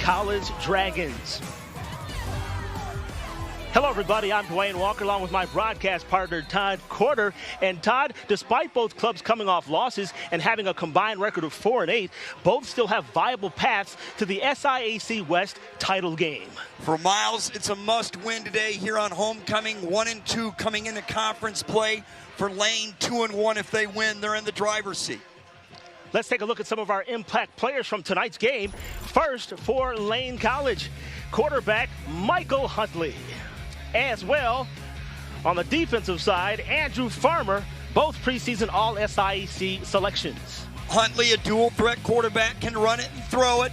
College Dragons. Hello, everybody. I'm Dwayne Walker, along with my broadcast partner, Todd Corder. And Todd, despite both clubs coming off losses and having a combined record of 4-8, both still have viable paths to the SIAC West title game. For Miles, it's a must-win today here on homecoming. 1-2 coming into conference play. For Lane, 2-1 if they win. They're in the driver's seat. Let's take a look at some of our impact players from tonight's game. First, for Lane College, quarterback Michael Huntley. As well, on the defensive side, Andrew Farmer, both preseason All-SIAC selections. Huntley, a dual-threat quarterback, can run it and throw it.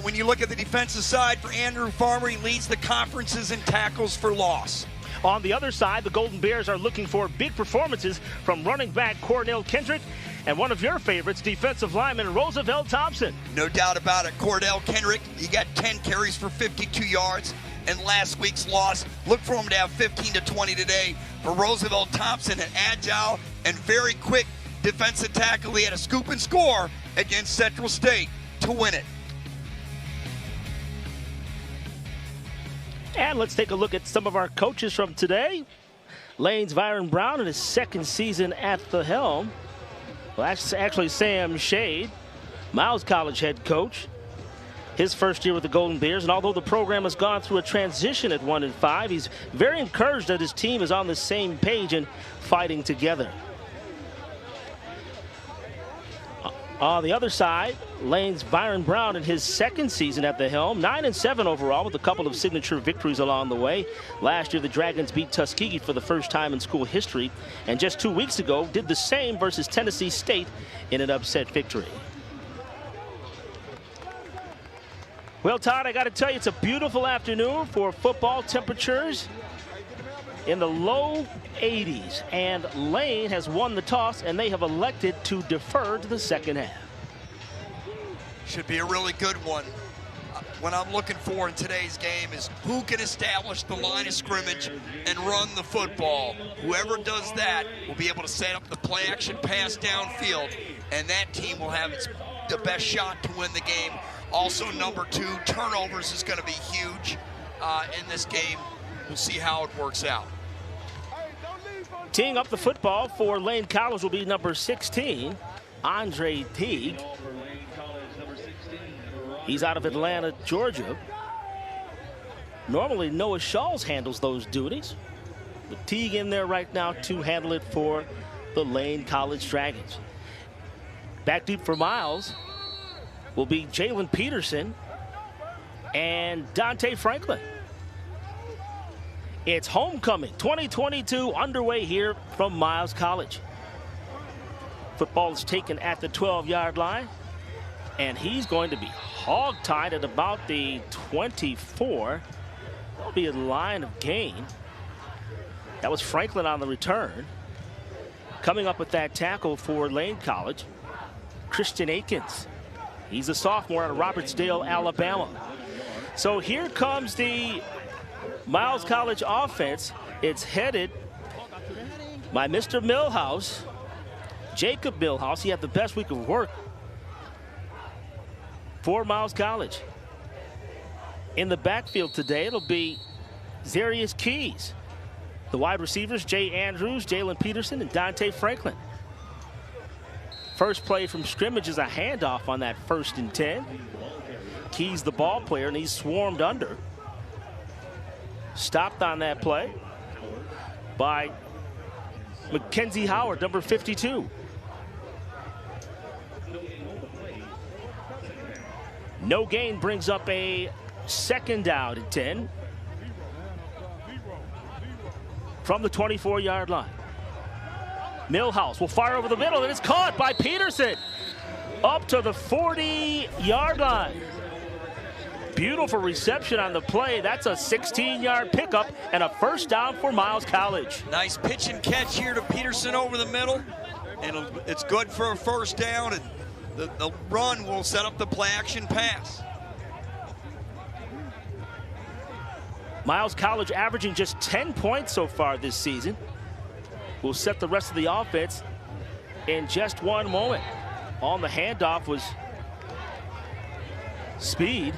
When you look at the defensive side for Andrew Farmer, he leads the conferences in tackles for loss. On the other side, the Golden Bears are looking for big performances from running back Cornell Kendrick and one of your favorites, defensive lineman Roosevelt Thompson. No doubt about it, Cordell Kendrick, he got 10 carries for 52 yards. In last week's loss, look for him to have 15 to 20 today. For Roosevelt Thompson, an agile and very quick defensive tackle. He had a scoop and score against Central State to win it. And let's take a look at some of our coaches from today. Lane's Byron Brown in his second season at the helm. Well, that's actually Sam Shade, Miles College head coach. His first year with the Golden Bears, and although the program has gone through a transition at 1-5, he's very encouraged that his team is on the same page and fighting together. On the other side, Lane's Byron Brown in his second season at the helm, 9-7 overall with a couple of signature victories along the way. Last year, the Dragons beat Tuskegee for the first time in school history, and just 2 weeks ago did the same versus Tennessee State in an upset victory. Well, Todd, I got to tell you, it's a beautiful afternoon for football. Temperatures in the low 80s. And Lane has won the toss, and they have elected to defer to the second half. Should be a really good one. What I'm looking for in today's game is who can establish the line of scrimmage and run the football. Whoever does that will be able to set up the play-action pass downfield, and that team will have the best shot to win the game. Also, number 2, turnovers is going to be huge in this game. We'll see how it works out. Teeing up the football for Lane College will be number 16, Andre Teague. He's out of Atlanta, Georgia. Normally, Noah Shawls handles those duties. But Teague in there right now to handle it for the Lane College Dragons. Back deep for Miles will be Jalen Peterson and Dante Franklin. It's homecoming 2022 underway here from Miles College. Football is taken at the 12-yard line, and he's going to be hog-tied at about the 24. That'll be a line of gain. That was Franklin on the return. Coming up with that tackle for Lane College, Christian Akins. He's a sophomore out of Robertsdale, Alabama. So here comes the Miles College offense. It's headed by Mr. Millhouse, Jacob Millhouse. He had the best week of work for Miles College. In the backfield today, it'll be Zarius Keys. The wide receivers, Jay Andrews, Jalen Peterson, and Dante Franklin. First play from scrimmage is a handoff on that 1st and 10. Keys the ball player, and he's swarmed under. Stopped on that play by Mackenzie Howard, number 52. No gain brings up a 2nd down and 10 from the 24-yard line. Millhouse will fire over the middle, and it's caught by Peterson up to the 40-yard line. Beautiful reception on the play. That's a 16-yard pickup and a 1st down for Miles College. Nice pitch and catch here to Peterson over the middle, and it's good for a 1st down, and the run will set up the play-action pass. Miles College averaging just 10 points so far this season. We'll set the rest of the offense in just one moment. On the handoff was Speed.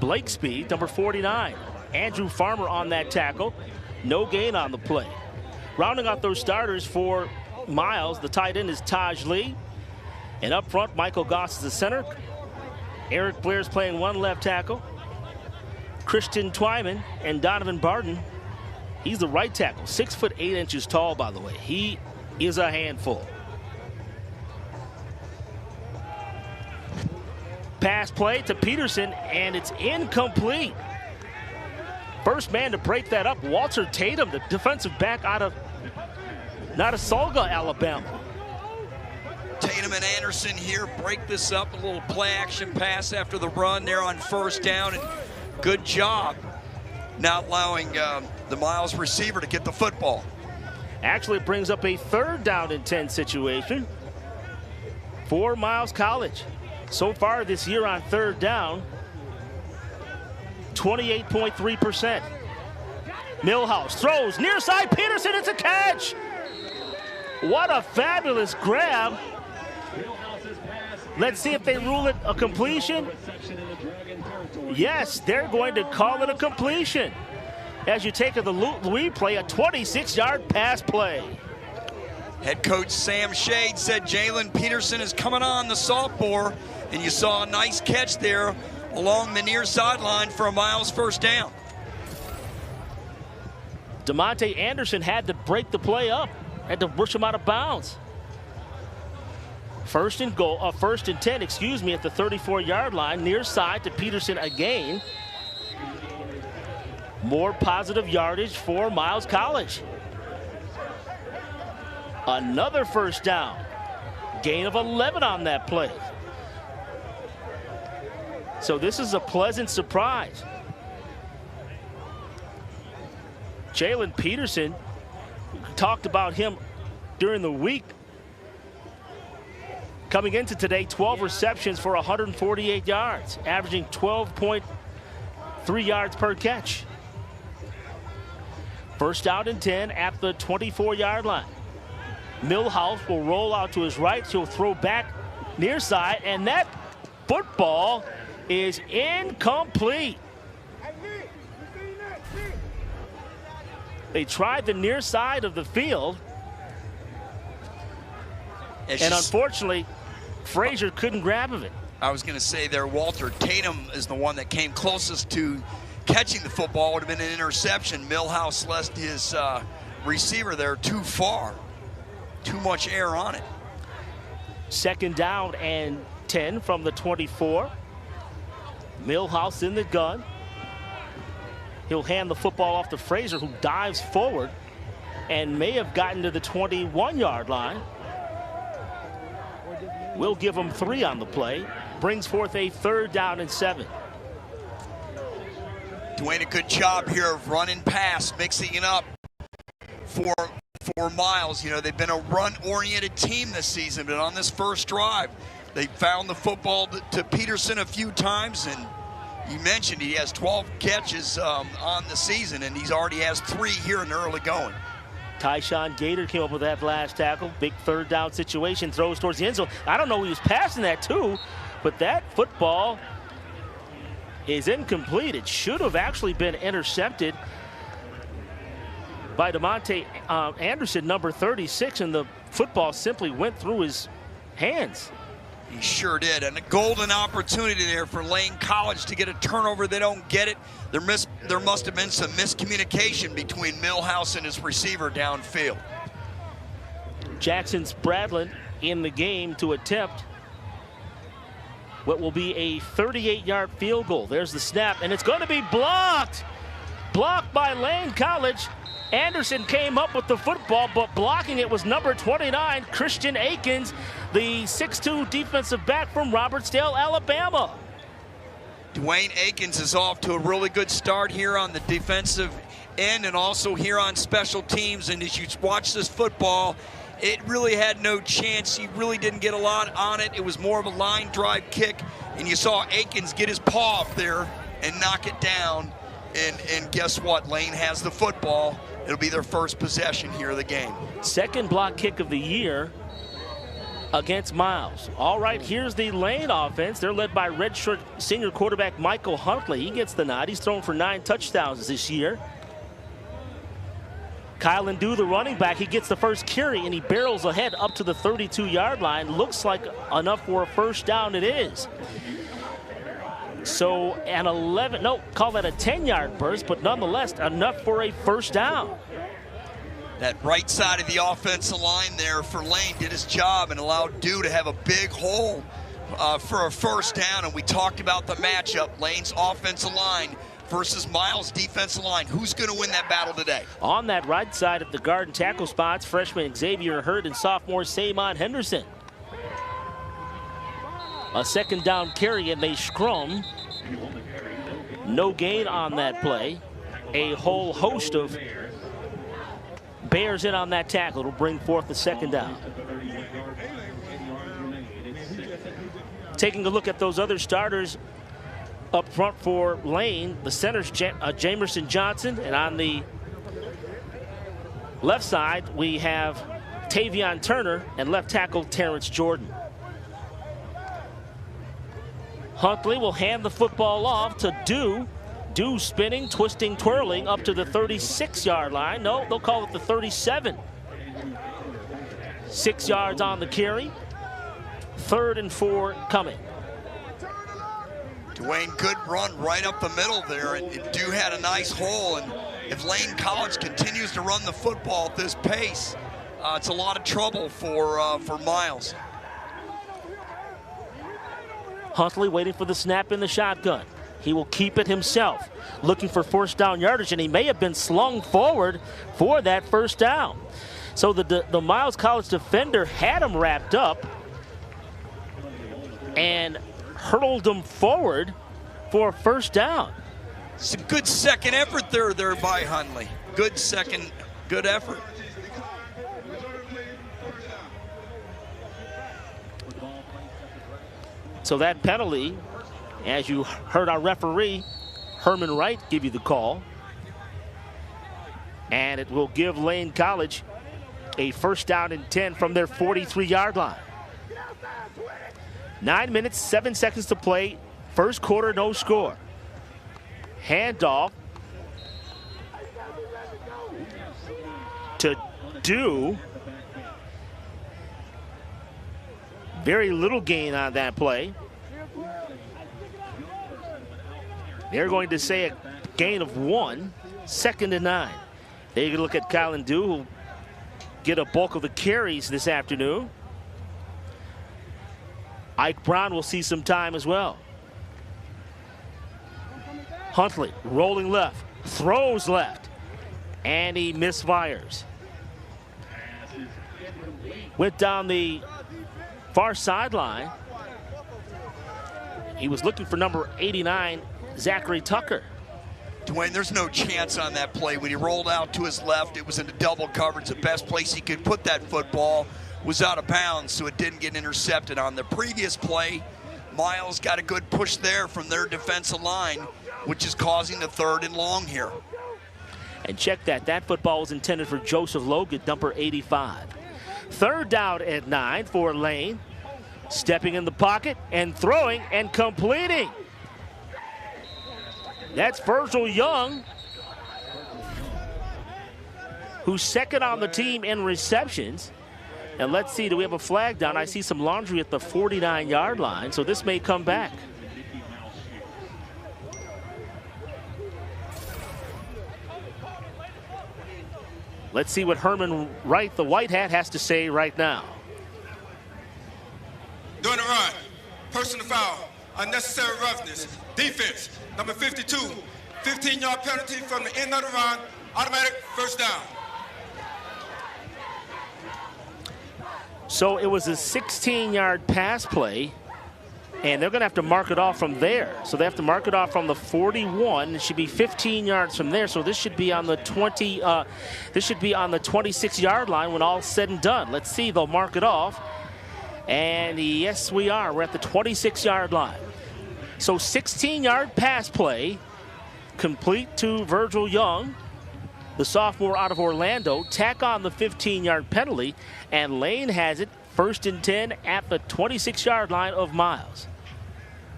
Blakesby, number 49. Andrew Farmer on that tackle. No gain on the play. Rounding out those starters for Miles, the tight end is Taj Lee. And up front, Michael Goss is the center. Eric Blair's playing one left tackle. Christian Twyman and Donovan Barton, he's the right tackle. 6'8" tall, by the way. He is a handful. Pass play to Peterson, and it's incomplete. First man to break that up, Walter Tatum, the defensive back out of Notasulga, Alabama. Tatum and Anderson here break this up. A little play action pass after the run there on first down, and good job not allowing the Miles receiver to get the football. Actually, it brings up a 3rd down and 10 situation for Miles College. So far this year on 3rd down, 28.3%. Millhouse throws near side. Peterson, it's a catch. What a fabulous grab. Let's see if they rule it a completion. Yes, they're going to call it a completion. As you take the replay, a 26-yard pass play. Head coach Sam Shade said Jalen Peterson is coming on the sophomore, and you saw a nice catch there along the near sideline for a Miles first down. DeMonte Anderson had to break the play up, had to push him out of bounds. First and 10, at the 34-yard line, near side to Peterson again. More positive yardage for Miles College. Another first down. Gain of 11 on that play. So this is a pleasant surprise. Jalen Peterson, talked about him during the week. Coming into today, 12 receptions for 148 yards, averaging 12.3 yards per catch. First out and 10 at the 24-yard line. Millhouse will roll out to his right. He'll throw back near side, and that football is incomplete. They tried the near side of the field, and unfortunately, Frazier couldn't grab of it. I was going to say there, Walter Tatum is the one that came closest to catching the football. Would have been an interception. Millhouse left his receiver there too far. Too much air on it. Second down and 10 from the 24. Millhouse in the gun. He'll hand the football off to Frazier, who dives forward and may have gotten to the 21-yard line. We'll give him 3 on the play. Brings forth a 3rd down and 7. Doing a good job here of running pass, mixing it up for Miles. You know, they've been a run-oriented team this season, but on this first drive, they found the football to Peterson a few times, and you mentioned he has 12 catches on the season, and he's already has 3 here in the early going. Tyshawn Gator came up with that last tackle. Big 3rd down situation, throws towards the end zone. I don't know who he was passing that to, but that football is incomplete. It should have actually been intercepted by DeMonte Anderson, number 36, and the football simply went through his hands. He sure did, and a golden opportunity there for Lane College to get a turnover. They don't get it. There must have been some miscommunication between Millhouse and his receiver downfield. Jackson Spradlin in the game to attempt what will be a 38-yard field goal. There's the snap, and it's going to be blocked. Blocked by Lane College. Anderson came up with the football, but blocking it was number 29, Christian Akins, the 6'2" defensive back from Robertsdale, Alabama. Dwayne Akins is off to a really good start here on the defensive end and also here on special teams. And as you watch this football, it really had no chance. He really didn't get a lot on it. It was more of a line drive kick, and you saw Akins get his paw up there and knock it down. And guess what? Lane has the football. It'll be their first possession here of the game. Second block kick of the year against Miles. All right, here's the Lane offense. They're led by redshirt senior quarterback Michael Huntley. He gets the nod. He's thrown for 9 touchdowns this year. Kylan Dew, the running back, he gets the first carry and he barrels ahead up to the 32-yard line. Looks like enough for a first down. It is. So call that a 10-yard burst, but nonetheless enough for a first down. That right side of the offensive line there for Lane did his job and allowed Dew to have a big hole for a first down. And we talked about the matchup, Lane's offensive line versus Miles' defensive line. Who's going to win that battle today? On that right side of the guard and tackle spots, freshman Xavier Hurd and sophomore Samon Henderson. A second down carry and they scrum. No gain on that play. A whole host of Bears in on that tackle. It'll bring forth the second down. Taking a look at those other starters up front for Lane, the center's Jamerson Johnson, and on the left side we have Tavion Turner and left tackle Terrence Jordan. Huntley will hand the football off to Dew. Dew spinning, twisting, twirling up to the 36-yard line. No, they'll call it the 37. 6 yards on the carry. 3rd and 4 coming. Dwayne, good run right up the middle there, and Dew had a nice hole. And if Lane College continues to run the football at this pace, it's a lot of trouble for Miles. Huntley waiting for the snap in the shotgun. He will keep it himself, looking for first down yardage, and he may have been slung forward for that first down. So the Miles College defender had him wrapped up and hurled him forward for a first down. It's a good second effort there by Huntley. Good effort. So that penalty, as you heard our referee, Herman Wright, give you the call. And it will give Lane College a first down and 10 from their 43-yard line. 9 minutes, 7 seconds to play. First quarter, no score. Handoff to Dew. Very little gain on that play. They're going to say a gain of 1, 2nd and 9. There you can look at Kylan Dew, who'll get a bulk of the carries this afternoon. Ike Brown will see some time as well. Huntley rolling left, throws left, and he misfires. Went down the far sideline. He was looking for number 89, Zachary Tucker. Dwayne, there's no chance on that play. When he rolled out to his left, it was into double coverage. The best place he could put that football was out of bounds, so it didn't get intercepted. On the previous play, Miles got a good push there from their defensive line, which is causing the 3rd and long here. And check that. That football was intended for Joseph Logan, number 85. 3rd down at 9 for Lane. Stepping in the pocket and throwing and completing. That's Virgil Young, who's 2nd on the team in receptions. And let's see, do we have a flag down? I see some laundry at the 49-yard line, so this may come back. Let's see what Herman Wright, the white hat, has to say right now. During the run, personal foul, unnecessary roughness, defense, number 52, 15-yard penalty from the end of the run, automatic first down. So it was a 16-yard pass play, and they're going to have to mark it off from there. So they have to mark it off from the 41. It should be 15 yards from there. So this should be on the 26-yard line when all's said and done. Let's see. They'll mark it off, and yes, we are. We're at the 26-yard line. So 16-yard pass play, complete to Virgil Young, the sophomore out of Orlando. Tack on the 15-yard penalty, and Lane has it 1st and 10 at the 26-yard line of Miles.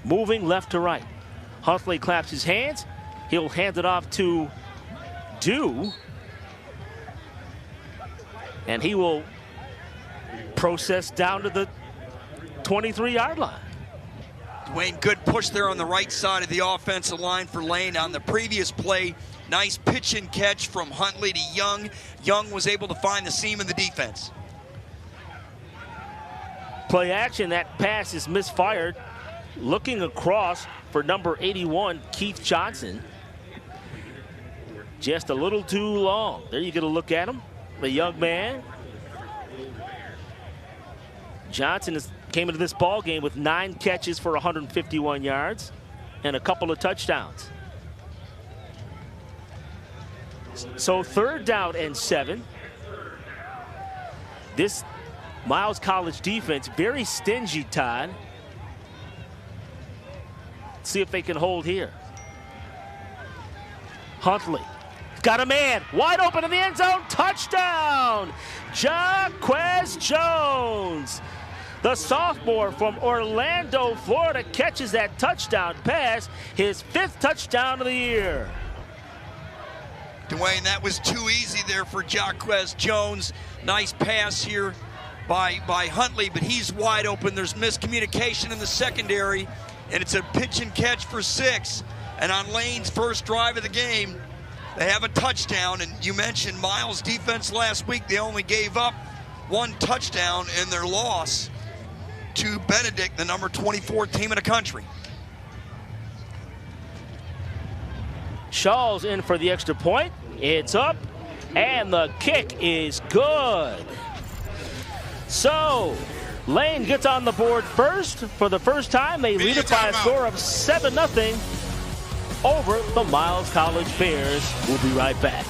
Moving left to right. Huntley claps his hands. He'll hand it off to Dew. And he will process down to the 23-yard line. Dwayne, good push there on the right side of the offensive line for Lane on the previous play. Nice pitch and catch from Huntley to Young. Young was able to find the seam of the defense. Play action, that pass is misfired. Looking across for number 81, Keith Johnson. Just a little too long. There you get a look at him, the young man. Johnson came into this ball game with 9 catches for 151 yards and a couple of touchdowns. So 3rd down and 7. This Miles College defense, very stingy, Todd. See if they can hold here. Huntley got a man wide open in the end zone. Touchdown! Jaquez Jones, the sophomore from Orlando, Florida, catches that touchdown pass, his 5th touchdown of the year. Dwayne, that was too easy there for Jaquez Jones. Nice pass here by Huntley, but he's wide open. There's miscommunication in the secondary, and it's a pitch and catch for 6. And on Lane's first drive of the game, they have a touchdown. And you mentioned Miles' defense last week. They only gave up 1 touchdown in their loss to Benedict, the number 24 team in the country. Shaw's in for the extra point. It's up, and the kick is good. So, Lane gets on the board first. For the first time, they lead it by a score of 7-0 over the Miles College Bears. We'll be right back.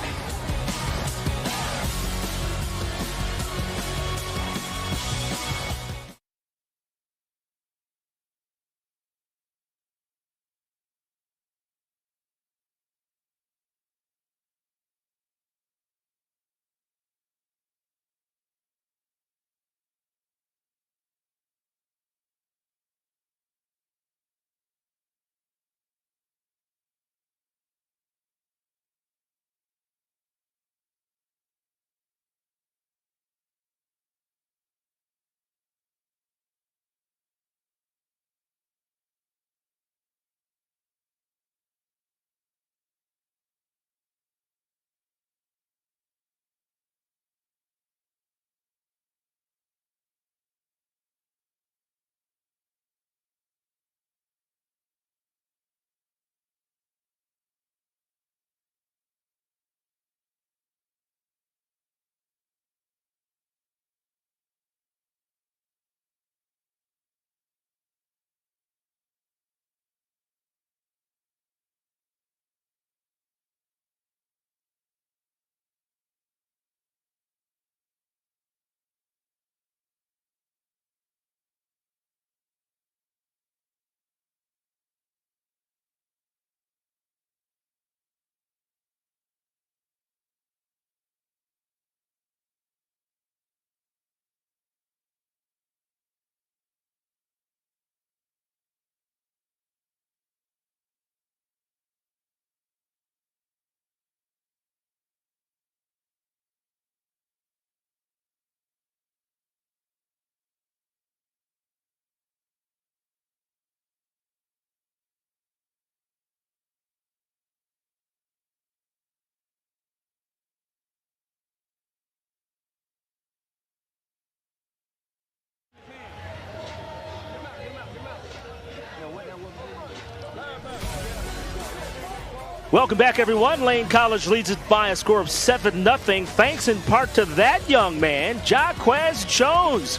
Welcome back, everyone. Lane College leads it by a score of 7-0, thanks in part to that young man, Jaquez Jones.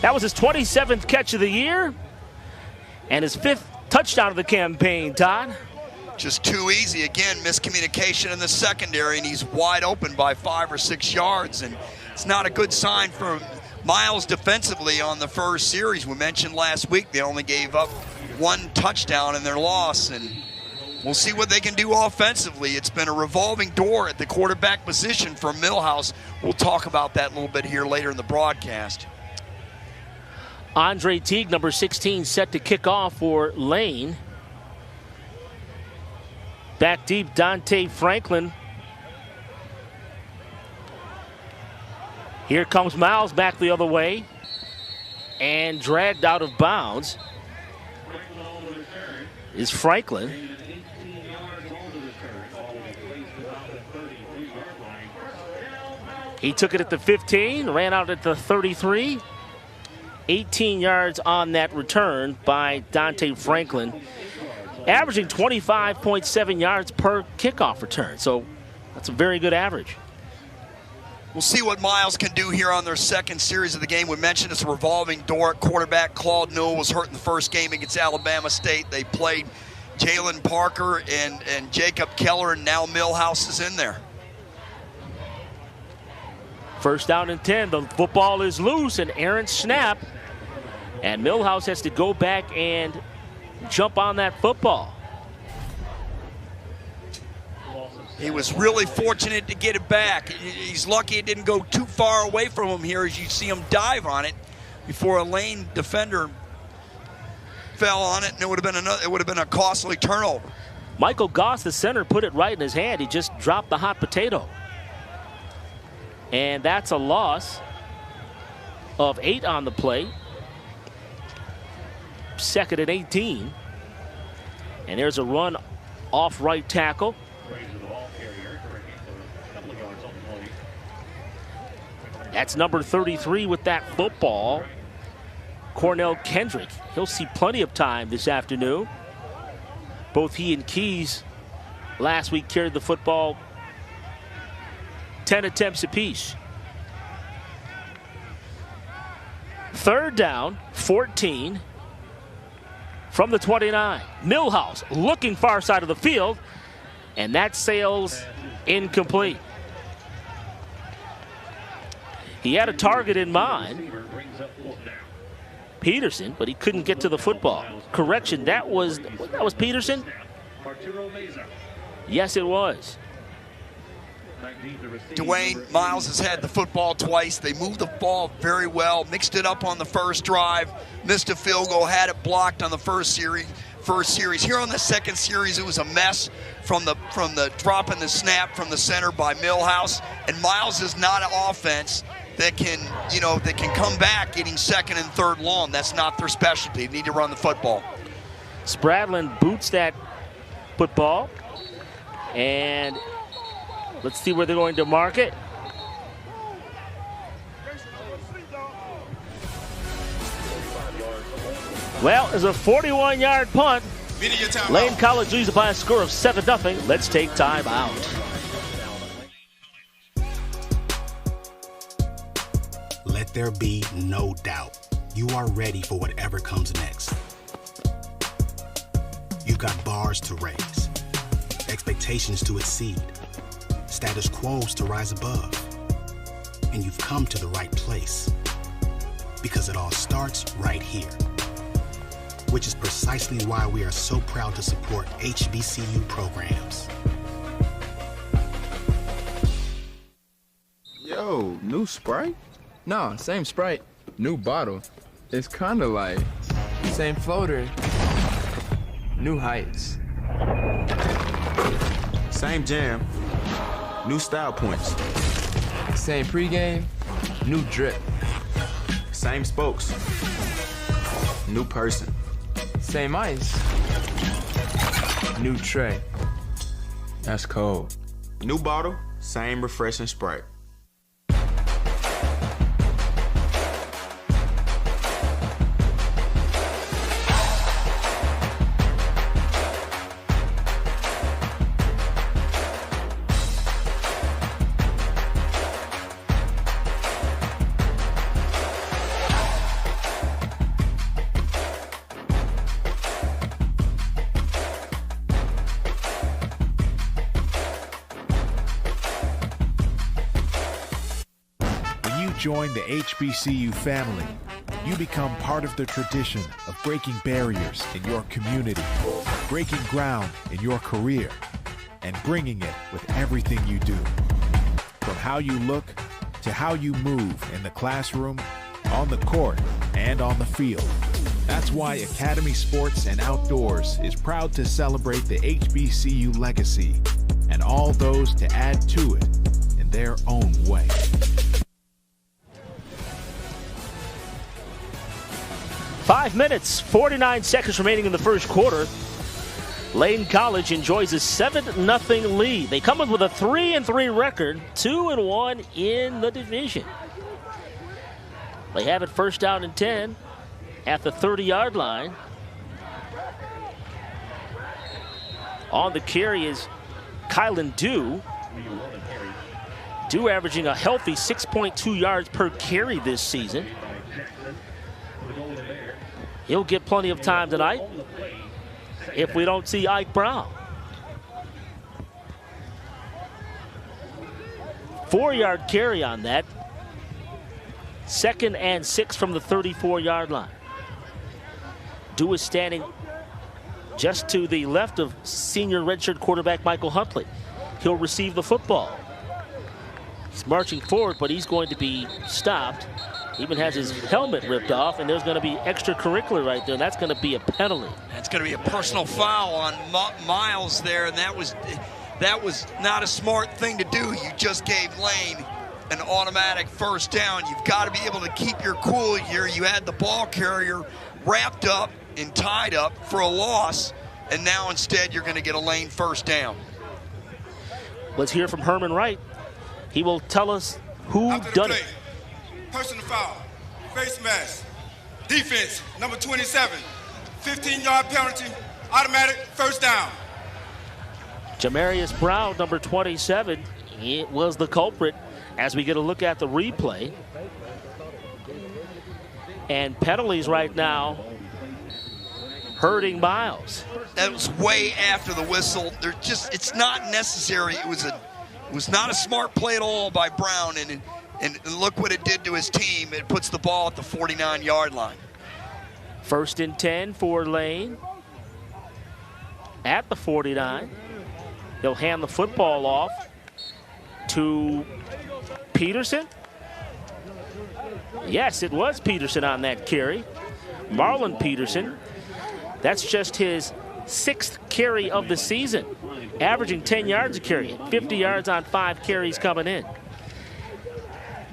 That was his 27th catch of the year and his 5th touchdown of the campaign, Todd. Just too easy. Again, miscommunication in the secondary, and he's wide open by 5 or 6 yards. And it's not a good sign for Miles defensively on the first series. We mentioned last week they only gave up 1 touchdown in their loss, and we'll see what they can do offensively. It's been a revolving door at the quarterback position for Millhouse. We'll talk about that a little bit here later in the broadcast. Andre Teague, number 16, set to kick off for Lane. Back deep, Dante Franklin. Here comes Miles back the other way and dragged out of bounds is Franklin. He took it at the 15, ran out at the 33. 18 yards on that return by Dante Franklin, averaging 25.7 yards per kickoff return. So that's a very good average. We'll see what Miles can do here on their second series of the game. We mentioned it's a revolving door at quarterback. Claude Newell was hurt in the first game against Alabama State. They played Jalen Parker and Jacob Keller, and now Millhouse is in there. First down and 10. The football is loose, and Aaron snap. And Millhouse has to go back and jump on that football. He was really fortunate to get it back. He's lucky it didn't go too far away from him here, as you see him dive on it before a Lane defender fell on it, and it would have been a costly turnover. Michael Goss, the center, put it right in his hand. He just dropped the hot potato. And that's a loss of 8 on the play. Second and 18. And there's a run off right tackle. That's number 33 with that football, Cornell Kendrick. He'll see plenty of time this afternoon. Both he and Keys last week carried the football 10 attempts apiece. Third down, 14 from the 29. Millhouse looking far side of the field, and that sails incomplete. He had a target in mind, Peterson, but he couldn't get to the football. Correction, that was Peterson? Yes, it was. Dwayne Miles has had the football twice. They moved the ball very well, mixed it up on the first drive, missed a field goal, had it blocked on the first series. Here on the second series, it was a mess from the drop and the snap from the center by Millhouse. And Miles is not an offense that can come back getting second and third long. That's not their specialty. They need to run the football. Spradlin boots that football, and let's see where they're going to mark it. Well, it's a 41-yard punt. Lane College leads by a score of 7-0. Let's take time out. Let there be no doubt. You are ready for whatever comes next. You've got bars to raise, expectations to exceed, status quos to rise above. And you've come to the right place, because it all starts right here. Which is precisely why we are so proud to support HBCU programs. Yo, new Sprite? Nah, same Sprite, new bottle. It's kinda like same floater, new heights. Same jam, new style points. Same pregame, new drip. Same spokes, new person. Same ice, new tray. That's cold. New bottle, same refreshing Sprite. Join the HBCU family. You become part of the tradition of breaking barriers in your community, breaking ground in your career, and bringing it with everything you do. From how you look to how you move in the classroom, on the court, and and on the field. That's why Academy Sports and Outdoors is proud to celebrate the HBCU legacy and all those to add to it in their own way. Five minutes, 49 seconds remaining in the first quarter. Lane College enjoys a 7-0 lead. They come in with a 3-3 record, 2-1 in the division. They have it first down and 10 at the 30-yard line. On the carry is Kylan Dew. Dew averaging a healthy 6.2 yards per carry this season. He'll get plenty of time tonight if we don't see Ike Brown. 4-yard carry on that. 2nd and 6 from the 34-yard line. Dew is standing just to the left of senior redshirt quarterback Michael Huntley. He'll receive the football. He's marching forward, but he's going to be stopped. Even has his helmet ripped off, and there's going to be extracurricular right there, and that's going to be a penalty. That's going to be a personal foul on Miles there, and that was not a smart thing to do. You just gave Lane an automatic first down. You've got to be able to keep your cool here. You had the ball carrier wrapped up and tied up for a loss, and now instead you're going to get a Lane first down. Let's hear from Herman Wright. He will tell us who done it. Personal foul, face mask, defense, number 27, 15-yard penalty, automatic first down. Jamarius Brown, number 27, it was the culprit as we get a look at the replay. And penalties right now hurting Miles. That was way after the whistle. It's not necessary. It was not a smart play at all by Brown, and look what it did to his team. It puts the ball at the 49-yard line. 1st and 10 for Lane at the 49. He'll hand the football off to Peterson. Yes, it was Peterson on that carry. Marlon Peterson. That's just his 6th carry of the season, averaging 10 yards a carry, 50 yards on 5 carries coming in.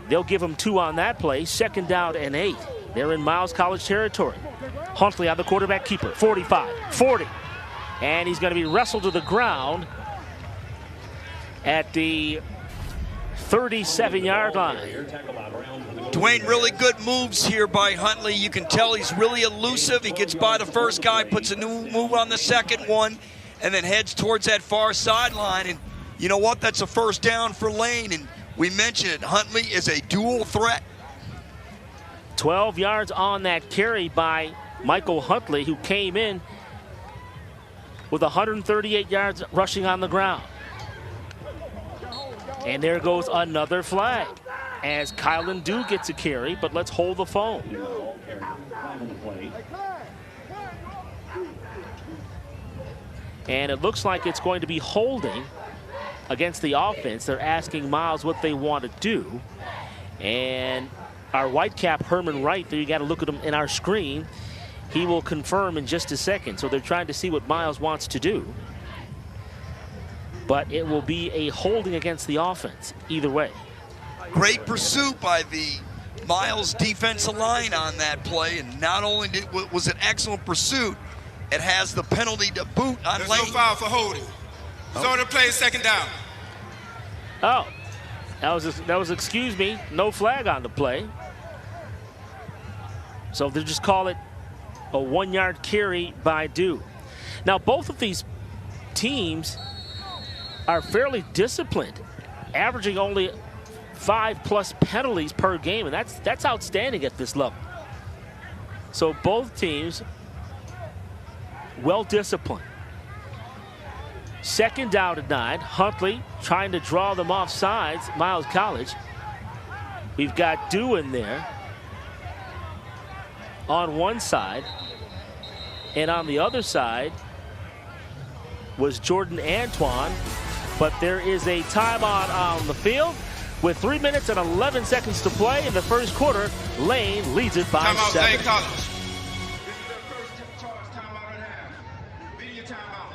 They'll give him 2 on that play. 2nd down and 8. They're in Miles College territory. Huntley on the quarterback keeper. 45, 40. And he's going to be wrestled to the ground at the 37-yard line. Dwayne, really good moves here by Huntley. You can tell he's really elusive. He gets by the first guy, puts a new move on the second one, and then heads towards that far sideline. And you know what? That's a first down for Lane. And we mentioned it. Huntley is a dual threat. 12 yards on that carry by Michael Huntley, who came in with 138 yards rushing on the ground. And there goes another flag as Kylan Dew gets a carry, but let's hold the phone. And it looks like it's going to be holding against the offense. They're asking Miles what they want to do. And our Whitecap Herman Wright, there you got to look at him in our screen. He will confirm in just a second. So they're trying to see what Miles wants to do. But it will be a holding against the offense either way. Great pursuit by the Miles defensive line on that play. And not only was it excellent pursuit, it has the penalty to boot on There's Lane. no foul for holding. So the play is 2nd down. Oh, that was excuse me, no flag on the play. So they'll just call it a 1-yard carry by Dew. Now both of these teams are fairly disciplined, averaging only 5+ penalties per game, and that's outstanding at this level. So both teams well disciplined. 2nd down and 9. Huntley trying to draw them off sides. Miles College. We've got Dew in there on one side, and on the other side was Jordan Antoine. But there is a timeout on the field. With 3 minutes and 11 seconds to play in the first quarter, Lane leads it by Timeout, 7. Lane College. This is their first charge timeout and a half. Media timeout.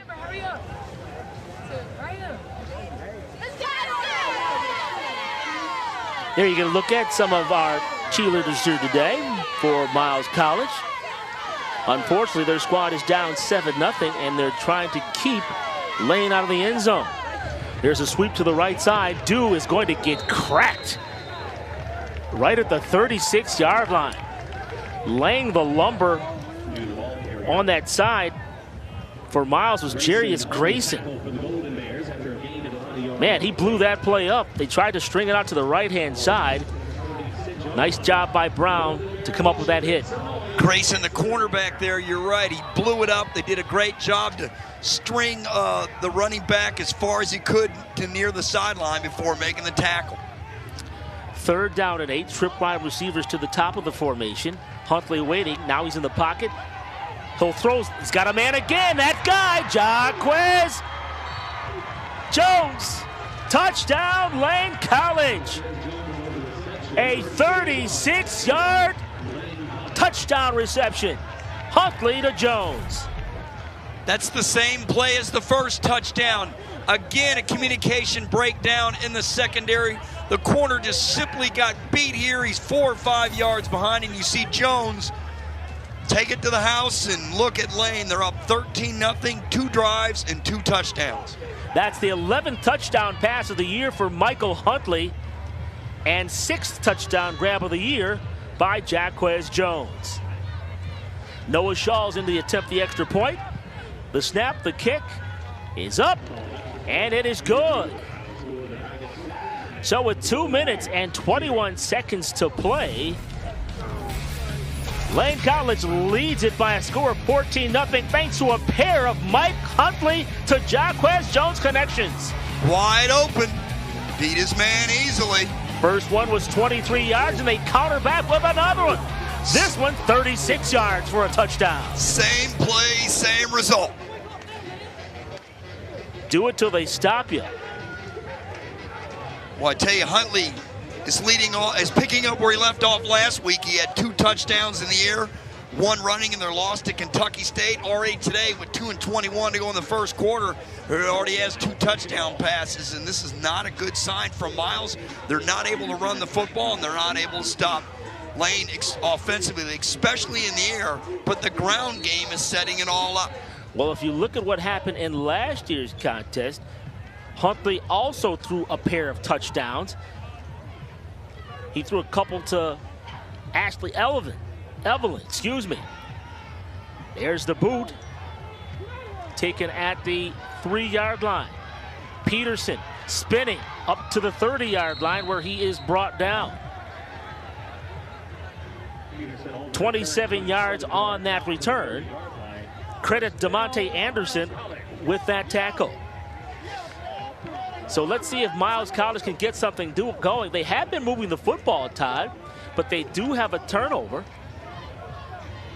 Hurry up. Hurry up. There you can look at some of our cheerleaders here today for Miles College. Unfortunately, their squad is down 7-0, and they're trying to keep Lane out of the end zone. Here's a sweep to the right side. Dew is going to get cracked right at the 36-yard line. Laying the lumber on that side for Miles was Jarius Grayson. Man, he blew that play up. They tried to string it out to the right-hand side. Nice job by Brown to come up with that hit. Grayson, the cornerback there, you're right. He blew it up. They did a great job to string the running back as far as he could to near the sideline before making the tackle. 3rd down and 8. Trip wide receivers to the top of the formation. Huntley waiting. Now he's in the pocket. He'll throw. He's got a man again. That guy, Jaquez Jones. Touchdown, Lane College. A 36-yard touchdown reception. Huntley to Jones. That's the same play as the first touchdown. Again, a communication breakdown in the secondary. The corner just simply got beat here. He's 4 or 5 yards behind, and you see Jones take it to the house and look at Lane. They're up 13-0, 2 drives and 2 touchdowns. That's the 11th touchdown pass of the year for Michael Huntley, and 6th touchdown grab of the year by Jaquez Jones. Noah Shaw's in to attempt the extra point. The snap, the kick is up, and it is good. So with 2 minutes and 21 seconds to play, Lane College leads it by a score of 14-0 thanks to a pair of Mike Huntley to Jaquez Jones connections. Wide open, beat his man easily. First one was 23 yards, and they counter back with another one. This one, 36 yards for a touchdown. Same play, same result. Do it till they stop you. Well, I tell you, Huntley is picking up where he left off last week. He had 2 touchdowns in the air, 1 running in their loss to Kentucky State. Already today with 2 and 21 to go in the first quarter, he already has 2 touchdown passes, and this is not a good sign from Miles. They're not able to run the football, and they're not able to stop Lane offensively, especially in the air, but the ground game is setting it all up. Well, if you look at what happened in last year's contest, Huntley also threw a pair of touchdowns. He threw a couple to Ashley Evelyn, excuse me. There's the boot. Taken at the 3-yard line. Peterson spinning up to the 30-yard line where he is brought down. 27 yards on that return. Credit DeMonte Anderson with that tackle. So let's see if Miles College can get something going. They have been moving the football, Todd, but they do have a turnover.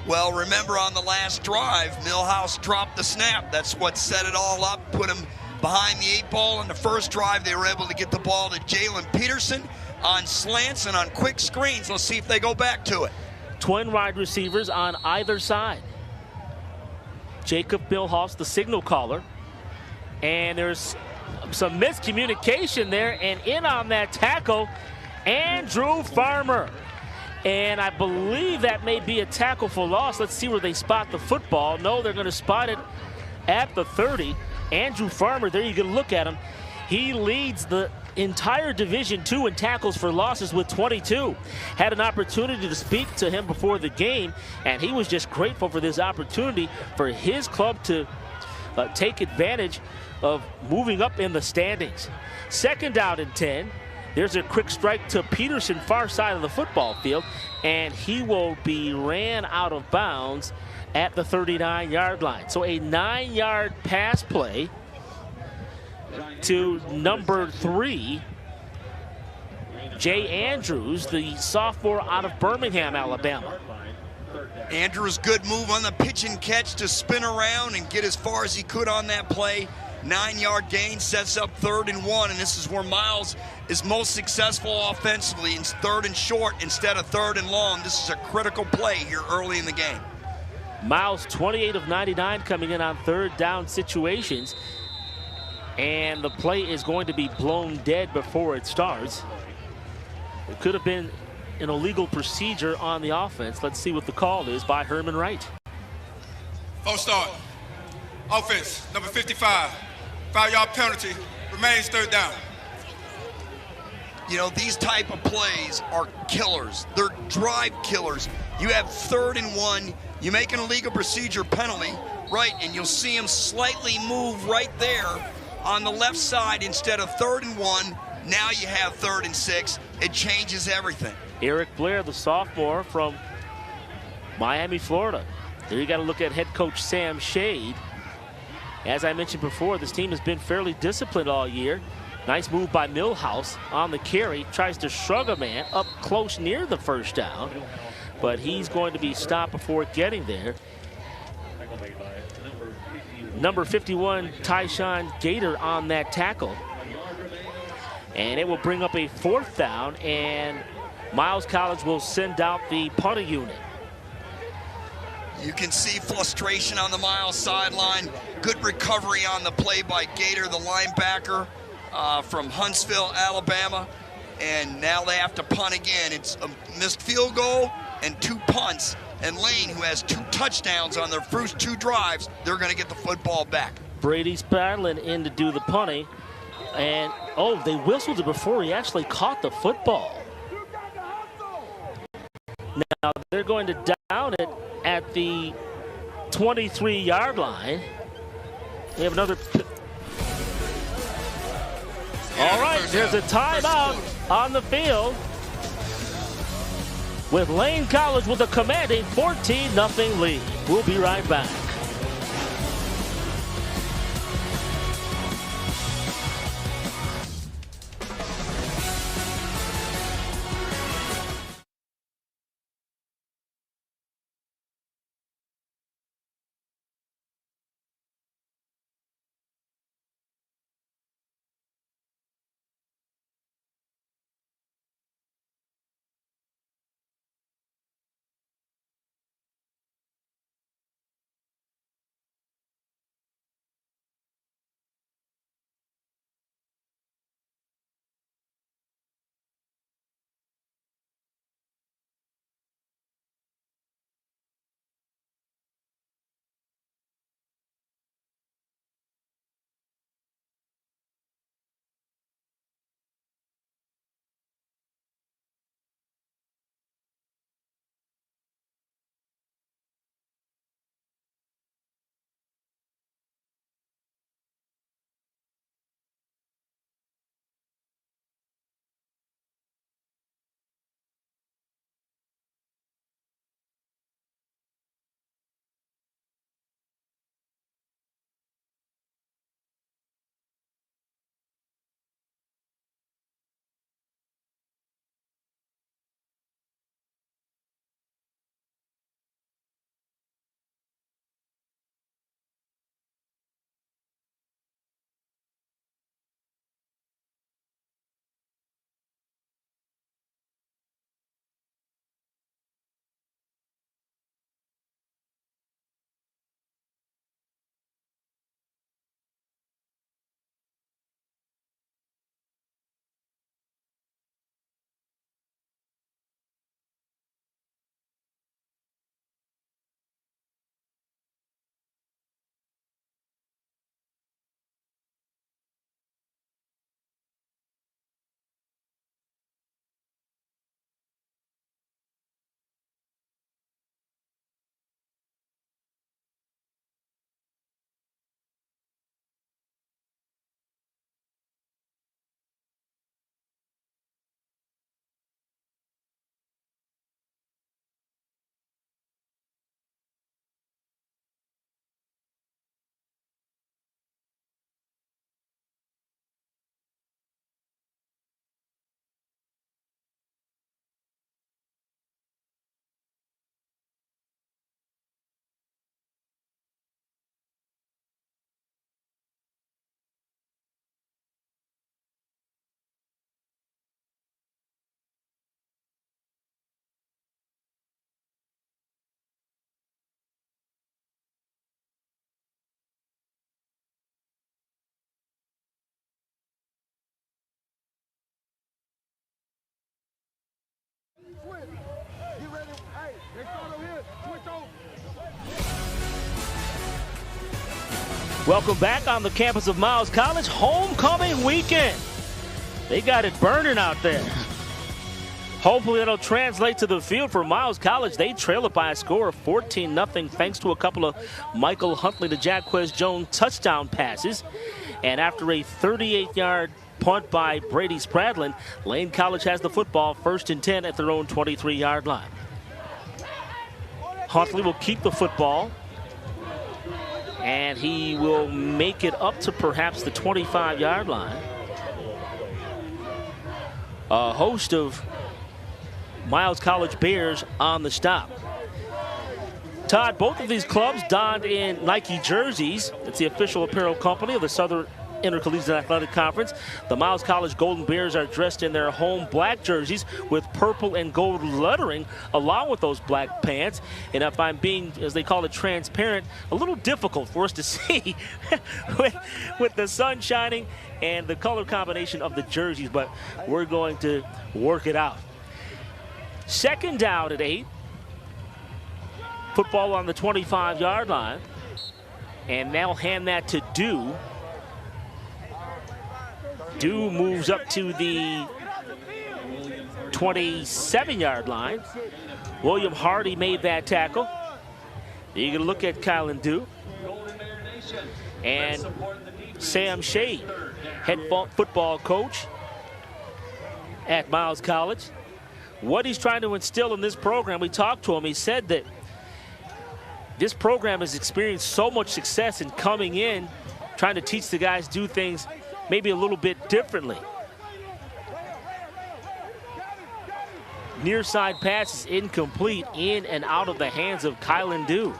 Well, remember on the last drive, Millhouse dropped the snap. That's what set it all up, put him behind the 8 ball. In the first drive, they were able to get the ball to Jalen Peterson on slants and on quick screens. Let's see if they go back to it. Twin wide receivers on either side. Jacob Millhouse, the signal caller. And there's some miscommunication there, and in on that tackle, Andrew Farmer. And I believe that may be a tackle for loss. Let's see where they spot the football. No, they're going to spot it at the 30. Andrew Farmer, there you can look at him. He leads the entire Division II in tackles for losses with 22. Had an opportunity to speak to him before the game, and he was just grateful for this opportunity for his club to take advantage of moving up in the standings. 2nd down and 10. There's a quick strike to Peterson, far side of the football field, and he will be ran out of bounds at the 39-yard line. So a 9-yard pass play to number 3, Jay Andrews, the sophomore out of Birmingham, Alabama. Andrews, good move on the pitch and catch to spin around and get as far as he could on that play. 9-yard gain sets up 3rd and 1, and this is where Miles is most successful offensively. It's 3rd and short instead of 3rd and long. This is a critical play here early in the game. Miles 28 of 99 coming in on 3rd down situations, and the play is going to be blown dead before it starts. It could have been an illegal procedure on the offense. Let's see what the call is by Herman Wright. False start. Offense, number 55. 5-yard penalty. Remains 3rd down. You know, these type of plays are killers. They're drive killers. You have 3rd and 1. You make an illegal procedure penalty, right, and you'll see him slightly move right there on the left side instead of 3rd and 1. Now you have 3rd and 6. It changes everything. Eric Blair, the sophomore from Miami, Florida. There you got to look at head coach Sam Shade. As I mentioned before, this team has been fairly disciplined all year. Nice move by Millhouse on the carry. Tries to shrug a man up close near the 1st down, but he's going to be stopped before getting there. Number 51, Tyshawn Gator on that tackle. And it will bring up a 4th down, and Miles College will send out the punting unit. You can see frustration on the Miles sideline. Good recovery on the play by Gator, the linebacker from Huntsville, Alabama. And now they have to punt again. It's a missed field goal and 2 punts. And Lane, who has 2 touchdowns on their first 2 drives, they're going to get the football back. Brady Spadlin in to do the punting. And, oh, they whistled it before he actually caught the football. Now they're going to down it at the 23-yard line. We have another. All right, there's a timeout on the field with Lane College with a commanding 14-0 lead. We'll be right back. Welcome back on the campus of Miles College. Homecoming weekend. They got it burning out there. Hopefully that'll translate to the field for Miles College. They trail it by a score of 14-0 thanks to a couple of Michael Huntley to Jaquez Jones touchdown passes. And after a 38-yard punt by Brady Spradlin, Lane College has the football 1st and 10 at their own 23-yard line. Huntley will keep the football, and he will make it up to perhaps the 25-yard line. A host of Miles College Bears on the stop. Todd, both of these clubs donned in Nike jerseys. It's the official apparel company of the Southern Intercollegiate Athletic Conference. The Miles College Golden Bears are dressed in their home black jerseys with purple and gold lettering along with those black pants. And if I'm being, as they call it, transparent, a little difficult for us to see with the sun shining and the color combination of the jerseys, but we're going to work it out. 2nd down at 8. Football on the 25-yard line. And they'll hand that to Dew. Dew moves up to the 27-yard line. William Hardy made that tackle. You can look at Kylan Dew. And Sam Shade, head football coach at Miles College. What he's trying to instill in this program, we talked to him, he said that this program has experienced so much success in coming in, trying to teach the guys do things maybe a little bit differently. Near side pass is incomplete, in and out of the hands of Kylan Dew.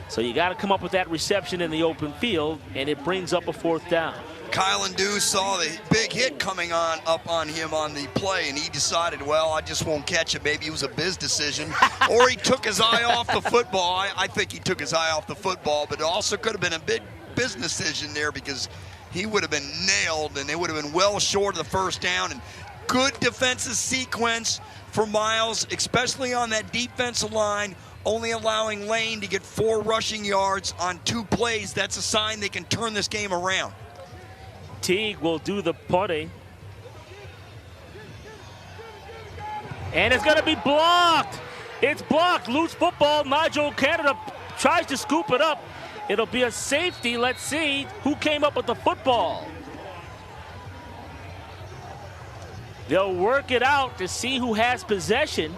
So you got to come up with that reception in the open field, and it brings up a 4th down. Kylan Dew saw the big hit coming up on him on the play, and he decided, well, I just won't catch it. Maybe it was a biz decision, or he took his eye off the football. I think he took his eye off the football, but it also could have been a big business decision there because he would have been nailed, and it would have been well short of the 1st down. And good defensive sequence for Miles, especially on that defensive line, only allowing Lane to get 4 rushing yards on 2 plays. That's a sign they can turn this game around. Teague will do the punting. And it's going to be blocked. It's blocked. Loose football. Nigel Canada tries to scoop it up. It'll be a safety. Let's see who came up with the football. They'll work it out to see who has possession.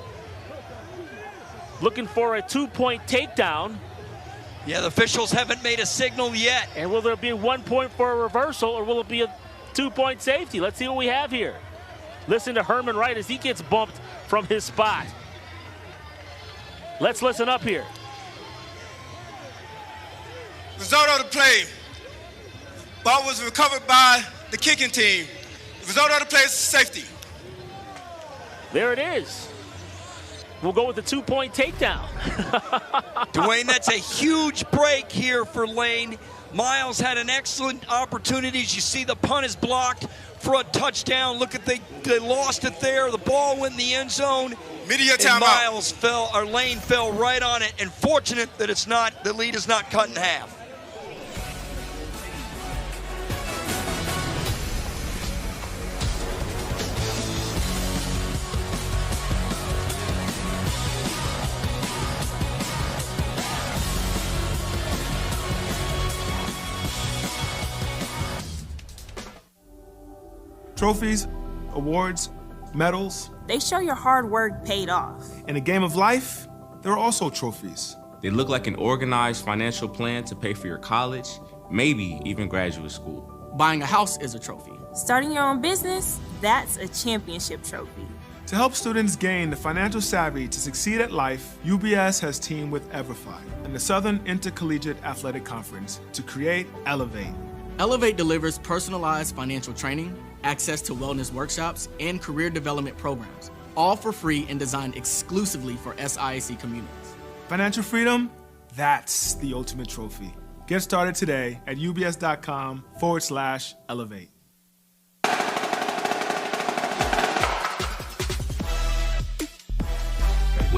Looking for a 2-point takedown. Yeah, the officials haven't made a signal yet. And will there be 1 point for a reversal, or will it be a 2-point safety? Let's see what we have here. Listen to Herman Wright as he gets bumped from his spot. Let's listen up here. Result of the play. Ball was recovered by the kicking team. The result of the play is safety. There it is. We'll go with the 2-point takedown. Dwayne, that's a huge break here for Lane. Miles had an excellent opportunity. As you see, the punt is blocked for a touchdown. Look at they lost it there. The ball went in the end zone. Media timeout. Lane fell right on it. And fortunate that the lead is not cut in half. Trophies, awards, medals. They show your hard work paid off. In a game of life, there are also trophies. They look like an organized financial plan to pay for your college, maybe even graduate school. Buying a house is a trophy. Starting your own business, that's a championship trophy. To help students gain the financial savvy to succeed at life, UBS has teamed with EverFi and the Southern Intercollegiate Athletic Conference to create Elevate. Elevate delivers personalized financial training, access to wellness workshops, and career development programs, all for free and designed exclusively for SIAC communities. Financial freedom, that's the ultimate trophy. Get started today at ubs.com/elevate.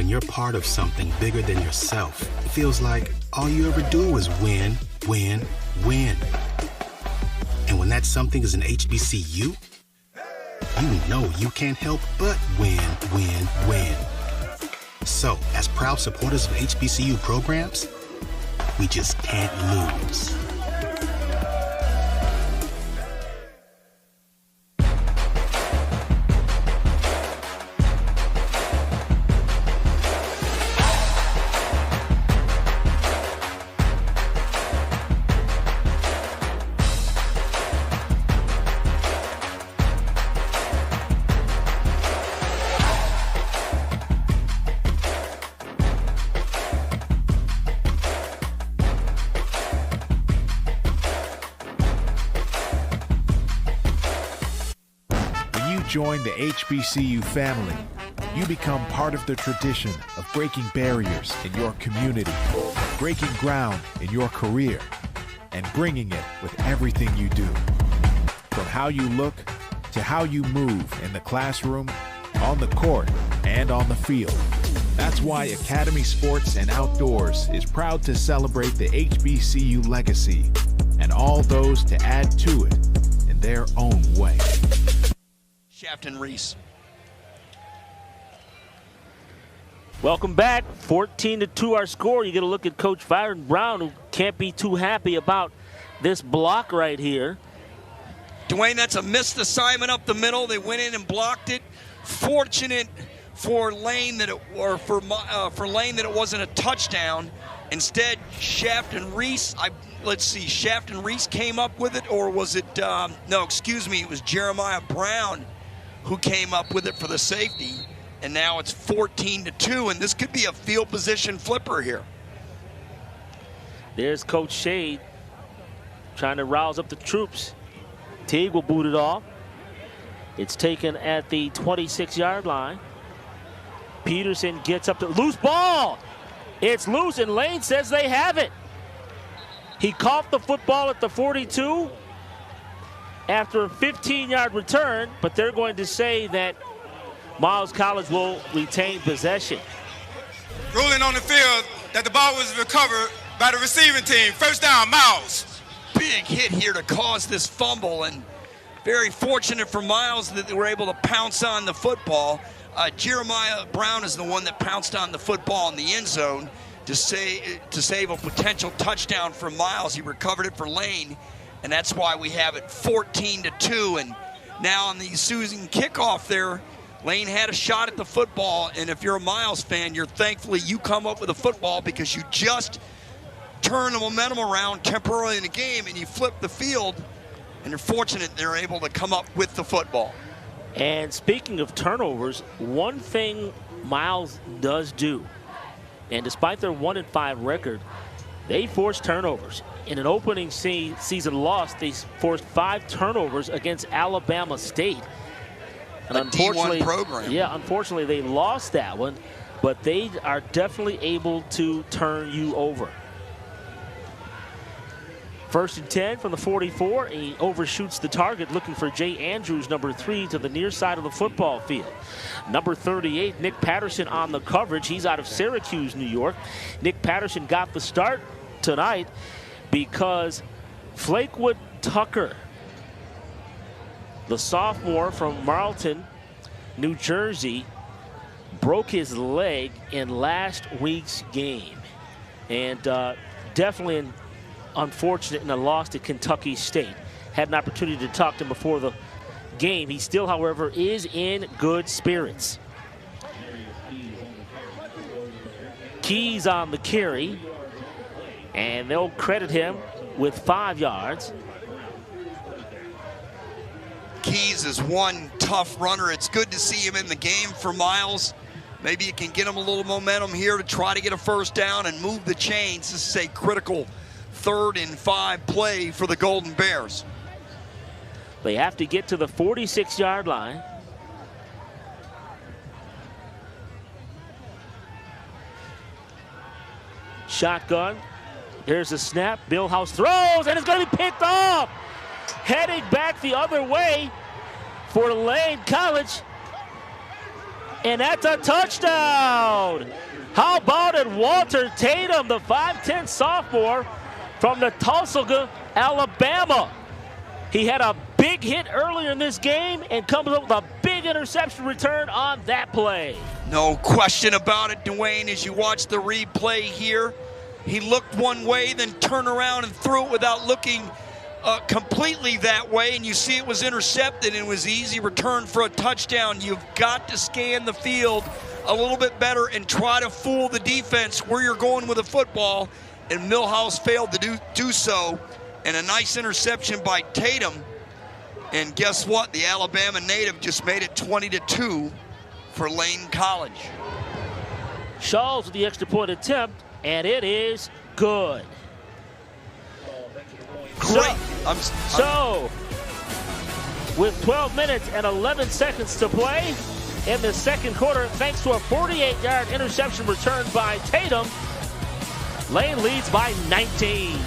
when you're part of something bigger than yourself, it feels like all you ever do is win, win, win. And when that something is an HBCU, you know you can't help but win, win, win. So, as proud supporters of HBCU programs, we just can't lose. Join the HBCU family. You become part of the tradition of breaking barriers in your community, breaking ground in your career, and bringing it with everything you do. From how you look to how you move in the classroom, on the court, and on the field. That's why Academy Sports and Outdoors is proud to celebrate the HBCU legacy and all those to add to it in their own way. Shafton Reese. Welcome back. 14-2 our score. You get a look at Coach Byron Brown, who can't be too happy about this block right here. Dwayne, that's a missed assignment up the middle. They went in and blocked it. Fortunate for Lane that it wasn't a touchdown. Instead, Shafton Reese, Shafton Reese came up with it, or was it, it was Jeremiah Brown who came up with it for the safety, and now it's 14-2, and this could be a field position flipper here. There's Coach Shade trying to rouse up the troops. Teague will boot it off. It's taken at the 26-yard line. Peterson gets up to loose ball. It's loose, and Lane says they have it. He caught the football at the 42 after a 15-yard return, but they're going to say that Miles College will retain possession. Ruling on the field that the ball was recovered by the receiving team. First down, Miles. Big hit here to cause this fumble, and very fortunate for Miles that they were able to pounce on the football. Jeremiah Brown is the one that pounced on the football in the end zone to save a potential touchdown for Miles. He recovered it for Lane, and that's why we have it 14-2. And now on the Susan kickoff there, Lane had a shot at the football, and if you're a Miles fan, thankfully you come up with a football because you just turn the momentum around temporarily in the game and you flip the field, and you're fortunate they're able to come up with the football. And speaking of turnovers, one thing Miles does do, and despite their 1-5 record, they force turnovers. In an opening season loss, they forced 5 turnovers against Alabama State. And unfortunately, D1 program. Yeah, unfortunately they lost that one, but they are definitely able to turn you over. 1st and 10 from the 44. He overshoots the target, looking for Jay Andrews, number 3, to the near side of the football field. Number 38, Nick Patterson on the coverage. He's out of Syracuse, New York. Nick Patterson got the start tonight because Flakewood Tucker, the sophomore from Marlton, New Jersey, broke his leg in last week's game. And definitely unfortunate in a loss to Kentucky State. Had an opportunity to talk to him before the game. He still, however, is in good spirits. Keys on the carry, and they'll credit him with 5 yards. Keys is one tough runner. It's good to see him in the game for Miles. Maybe you can get him a little momentum here to try to get a first down and move the chains. This is a critical 3rd and 5 play for the Golden Bears. They have to get to the 46-yard line. Shotgun. Here's a snap. Billhouse throws, and it's going to be picked off. Heading back the other way for Lane College And that's a touchdown. How about it, Walter Tatum, the 5'10 sophomore from the Tulsa, Alabama. He had a big hit earlier in this game and comes up with a big interception return on that play. No question about it, Dwayne, as you watch the replay here. He looked one way, then turned around and threw it without looking completely that way, and you see it was intercepted and it was easy return for a touchdown. You've got to scan the field a little bit better and try to fool the defense where you're going with the football, and Millhouse failed to do so. And a nice interception by Tatum. And guess what? The Alabama native just made it 20-2 for Lane College. Shawls with the extra point attempt, and it is good. Great. So, with 12 minutes and 11 seconds to play in the second quarter, thanks to a 48-yard interception return by Tatum, Lane leads by 19.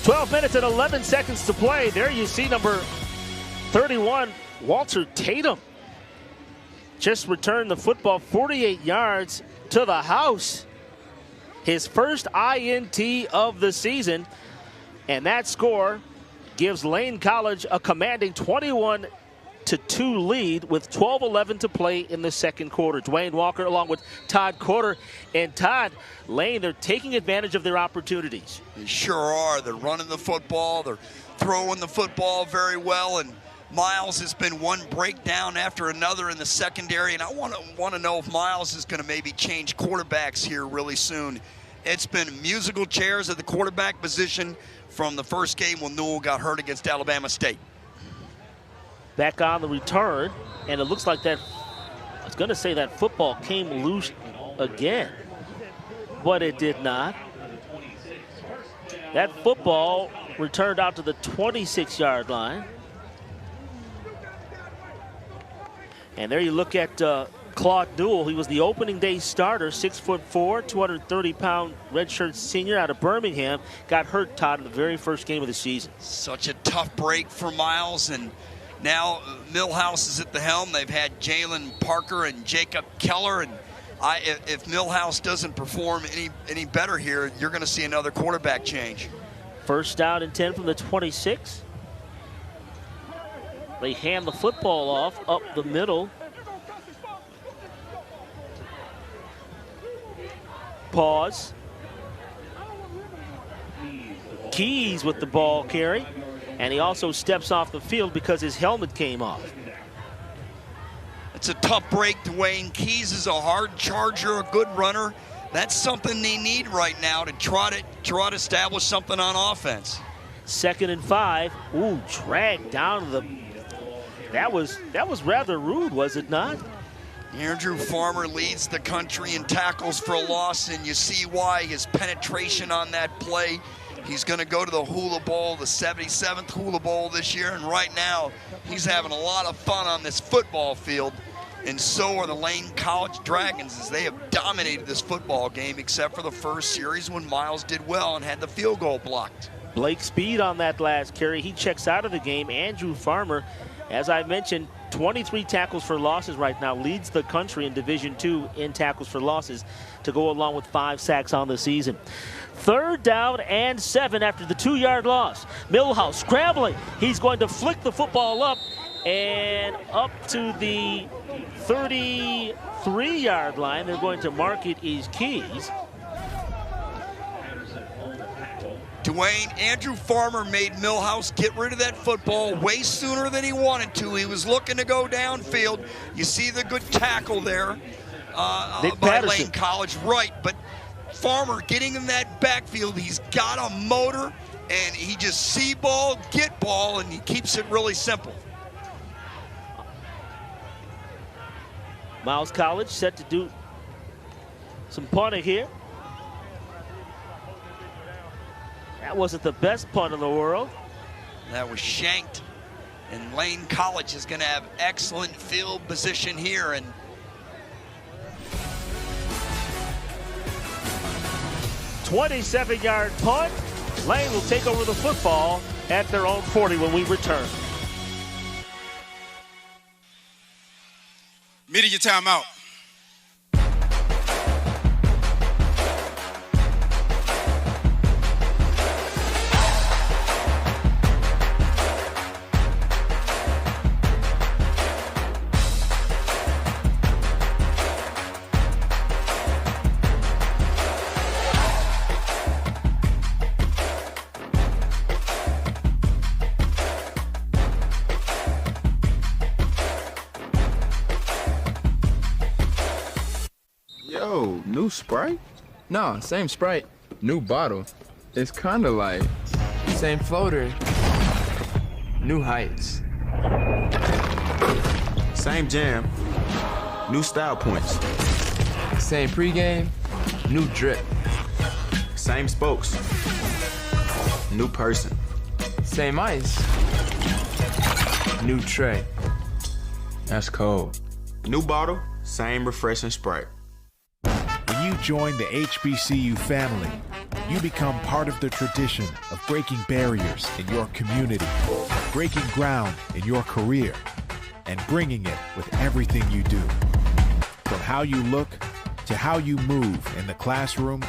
"12 minutes and 11 seconds to play." There you see number 31, Walter Tatum, just returned the football 48 yards to the house. His first INT of the season. And that score gives Lane College a commanding 21-2 lead with 12:11 to play in the second quarter. Dwayne Walker along with Todd Corder. And Todd, Lane, they're taking advantage of their opportunities. They sure are. They're running the football. They're throwing the football very well. And Miles has been one breakdown after another in the secondary. And I want to know if Miles is going to maybe change quarterbacks here really soon. It's been musical chairs at the quarterback position from the first game when Newell got hurt against Alabama State. Back on the return, and it looks like that, I was going to say that football came loose again, but it did not. That football returned out to the 26-yard line. And there you look at Claude Newell. He was the opening day starter, 6'4", 230-pound redshirt senior out of Birmingham. Got hurt, Todd, in the very first game of the season. Such a tough break for Miles, and now Millhouse is at the helm. They've had Jalen Parker and Jacob Keller, and if Millhouse doesn't perform any better here, you're going to see another quarterback change. First down and 10 from the 26. They hand the football off up the middle. pause. Keys with the ball carry, and he also steps off the field because his helmet came off. It's a tough break. Dwayne Keys is a hard charger, a good runner. That's something they need right now to try to establish something on offense. 2nd and 5. Ooh, dragged down to the. That was rather rude, was it not? Andrew Farmer leads the country in tackles for loss, and you see why. His penetration on that play. He's going to go to the Hula Bowl, the 77th Hula Bowl this year, and right now he's having a lot of fun on this football field, and so are the Lane College Dragons, as they have dominated this football game, except for the first series when Miles did well and had the field goal blocked. Blake Speed on that last carry. He checks out of the game. Andrew Farmer, as I mentioned, 23 tackles for losses right now, leads the country in Division II in tackles for losses, to go along with 5 sacks on the season. 3rd down and 7 after the 2-yard loss. Millhouse scrambling. He's going to flick the football up and up to the 33-yard line. They're going to mark it as Keys. Dwayne, Andrew Farmer made Millhouse get rid of that football way sooner than he wanted to. He was looking to go downfield. You see the good tackle there by Lane College, right, but Farmer getting in that backfield, he's got a motor, and he just see ball, get ball, and he keeps it really simple. Miles College set to do some punting here. That wasn't the best punt in the world. That was shanked, and Lane College is going to have excellent field position here, and 27-yard punt. Lane will take over the football at their own 40 when we return. Media timeout. New Sprite? Nah, same Sprite, new bottle. It's kinda like same floater, new heights. Same jam, new style points. Same pregame, new drip. Same spokes, new person. Same ice, new tray. That's cold. New bottle, same refreshing Sprite. When you join the HBCU family, you become part of the tradition of breaking barriers in your community, breaking ground in your career, and bringing it with everything you do. From how you look to how you move in the classroom,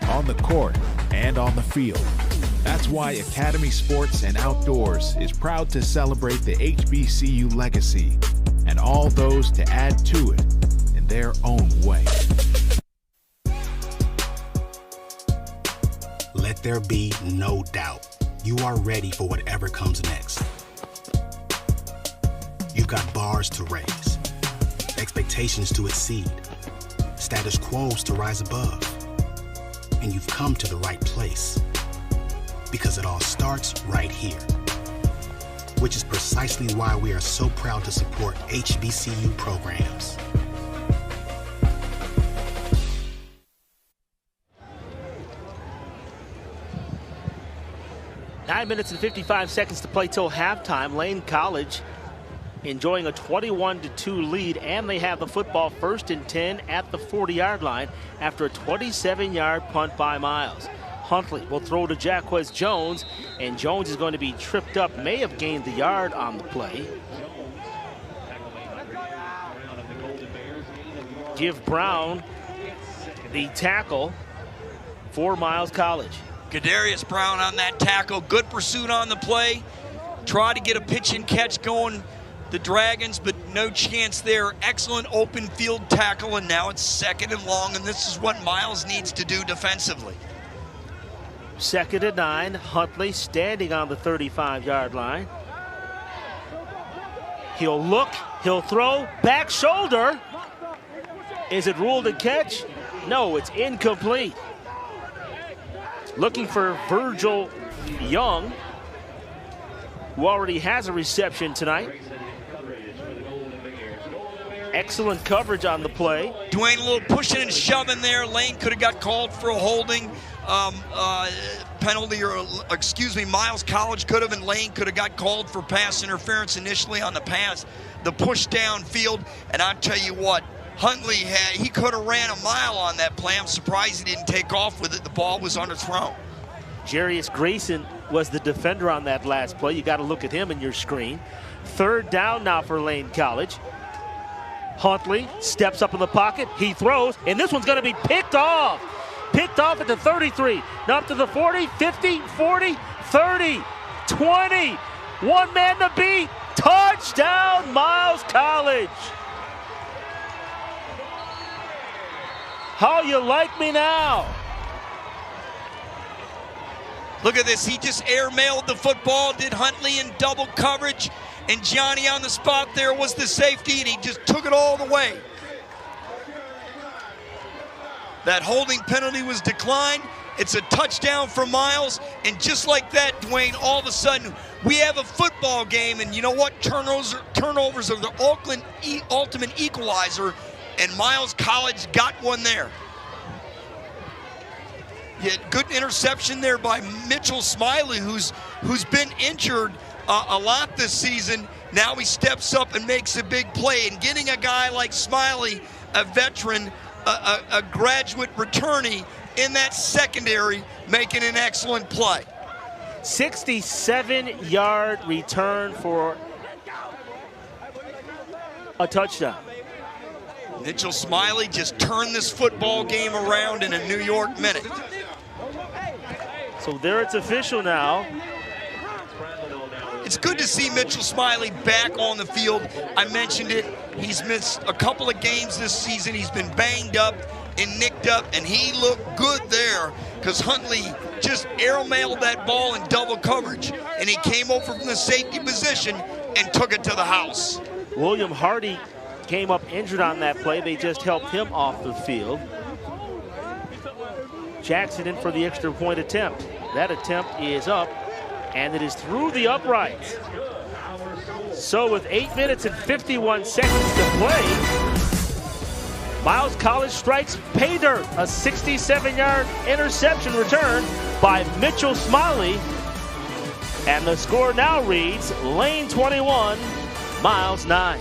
on the court, and on the field. That's why Academy Sports and Outdoors is proud to celebrate the HBCU legacy and all those to add to it in their own way. Let there be no doubt. You are ready for whatever comes next. You've got bars to raise, expectations to exceed, status quos to rise above. And you've come to the right place. Because it all starts right here. Which is precisely why we are so proud to support HBCU programs. Nine minutes and 55 seconds to play till halftime. Lane College enjoying a 21-2 lead, and they have the football 1st and 10 at the 40-yard line after a 27-yard punt by Miles. Huntley will throw to Jaquez Jones, and Jones is going to be tripped up, may have gained the yard on the play. Give Brown the tackle for Miles College. Kadarius Brown on that tackle. Good pursuit on the play. Try to get a pitch and catch going the Dragons, but no chance there. Excellent open field tackle, and now it's 2nd and long, and this is what Miles needs to do defensively. 2nd and 9. Huntley standing on the 35-yard line. He'll look, he'll throw, back shoulder. Is it ruled a catch? No, it's incomplete. Looking for Virgil Young, who already has a reception tonight. Excellent coverage on the play. Dwayne, a little pushing and shoving there. Lane could have got called for a holding penalty, or excuse me, Miles College could have, and Lane could have got called for pass interference initially on the pass, the push downfield. And I'll tell you what, Huntley he could have ran a mile on that play. I'm surprised he didn't take off with it. The ball was underthrown. Jarius Grayson was the defender on that last play. You got to look at him in your screen. 3rd down now for Lane College. Huntley steps up in the pocket. He throws, and this one's going to be picked off. Picked off at the 33. Now up to the 40, 50, 40, 30, 20. One man to beat. Touchdown, Miles College. How you like me now? Look at this. He just airmailed the football, did Huntley in double coverage, and Johnny on the spot there was the safety, and he just took it all the way. That holding penalty was declined. It's a touchdown for Miles, and just like that, Dwayne, all of a sudden, we have a football game, and you know what? Turnovers are the ultimate equalizer, and Miles College got one there. Yeah, good interception there by Mitchell Smiley, who's been injured a lot this season. Now he steps up and makes a big play, and getting a guy like Smiley, a veteran, a graduate returnee in that secondary, making an excellent play. 67-yard return for a touchdown. Mitchell Smiley just turned this football game around in a New York minute. So there it's official now. It's good to see Mitchell Smiley back on the field. I mentioned it. He's missed a couple of games this season. He's been banged up and nicked up, and he looked good there because Huntley just airmailed that ball in double coverage, and he came over from the safety position and took it to the house. William Hardy came up injured on that play. They just helped him off the field. Jackson in for the extra point attempt. That attempt is up, and it is through the uprights. So with 8 minutes and 51 seconds to play, Miles College strikes pay dirt. A 67-yard interception return by Mitchell Smiley. And the score now reads Lane 21, Miles 9.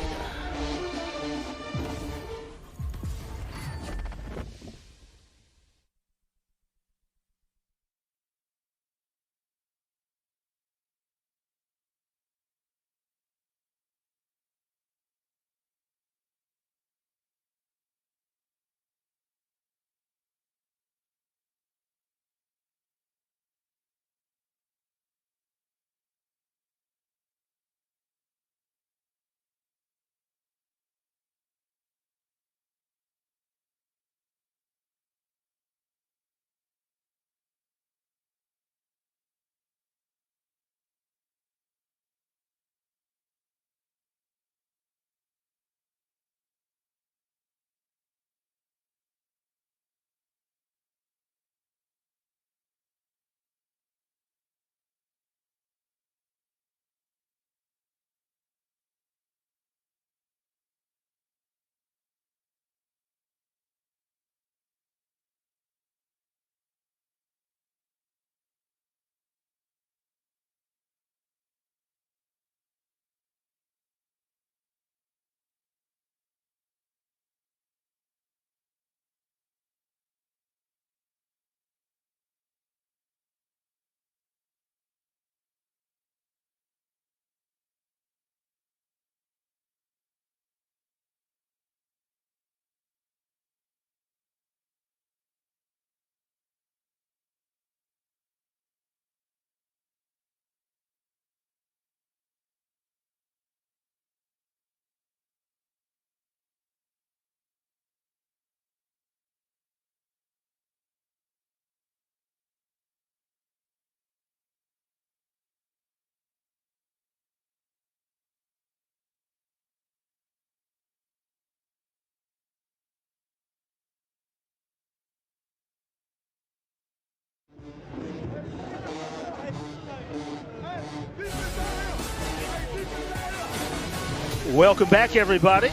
Welcome back, everybody.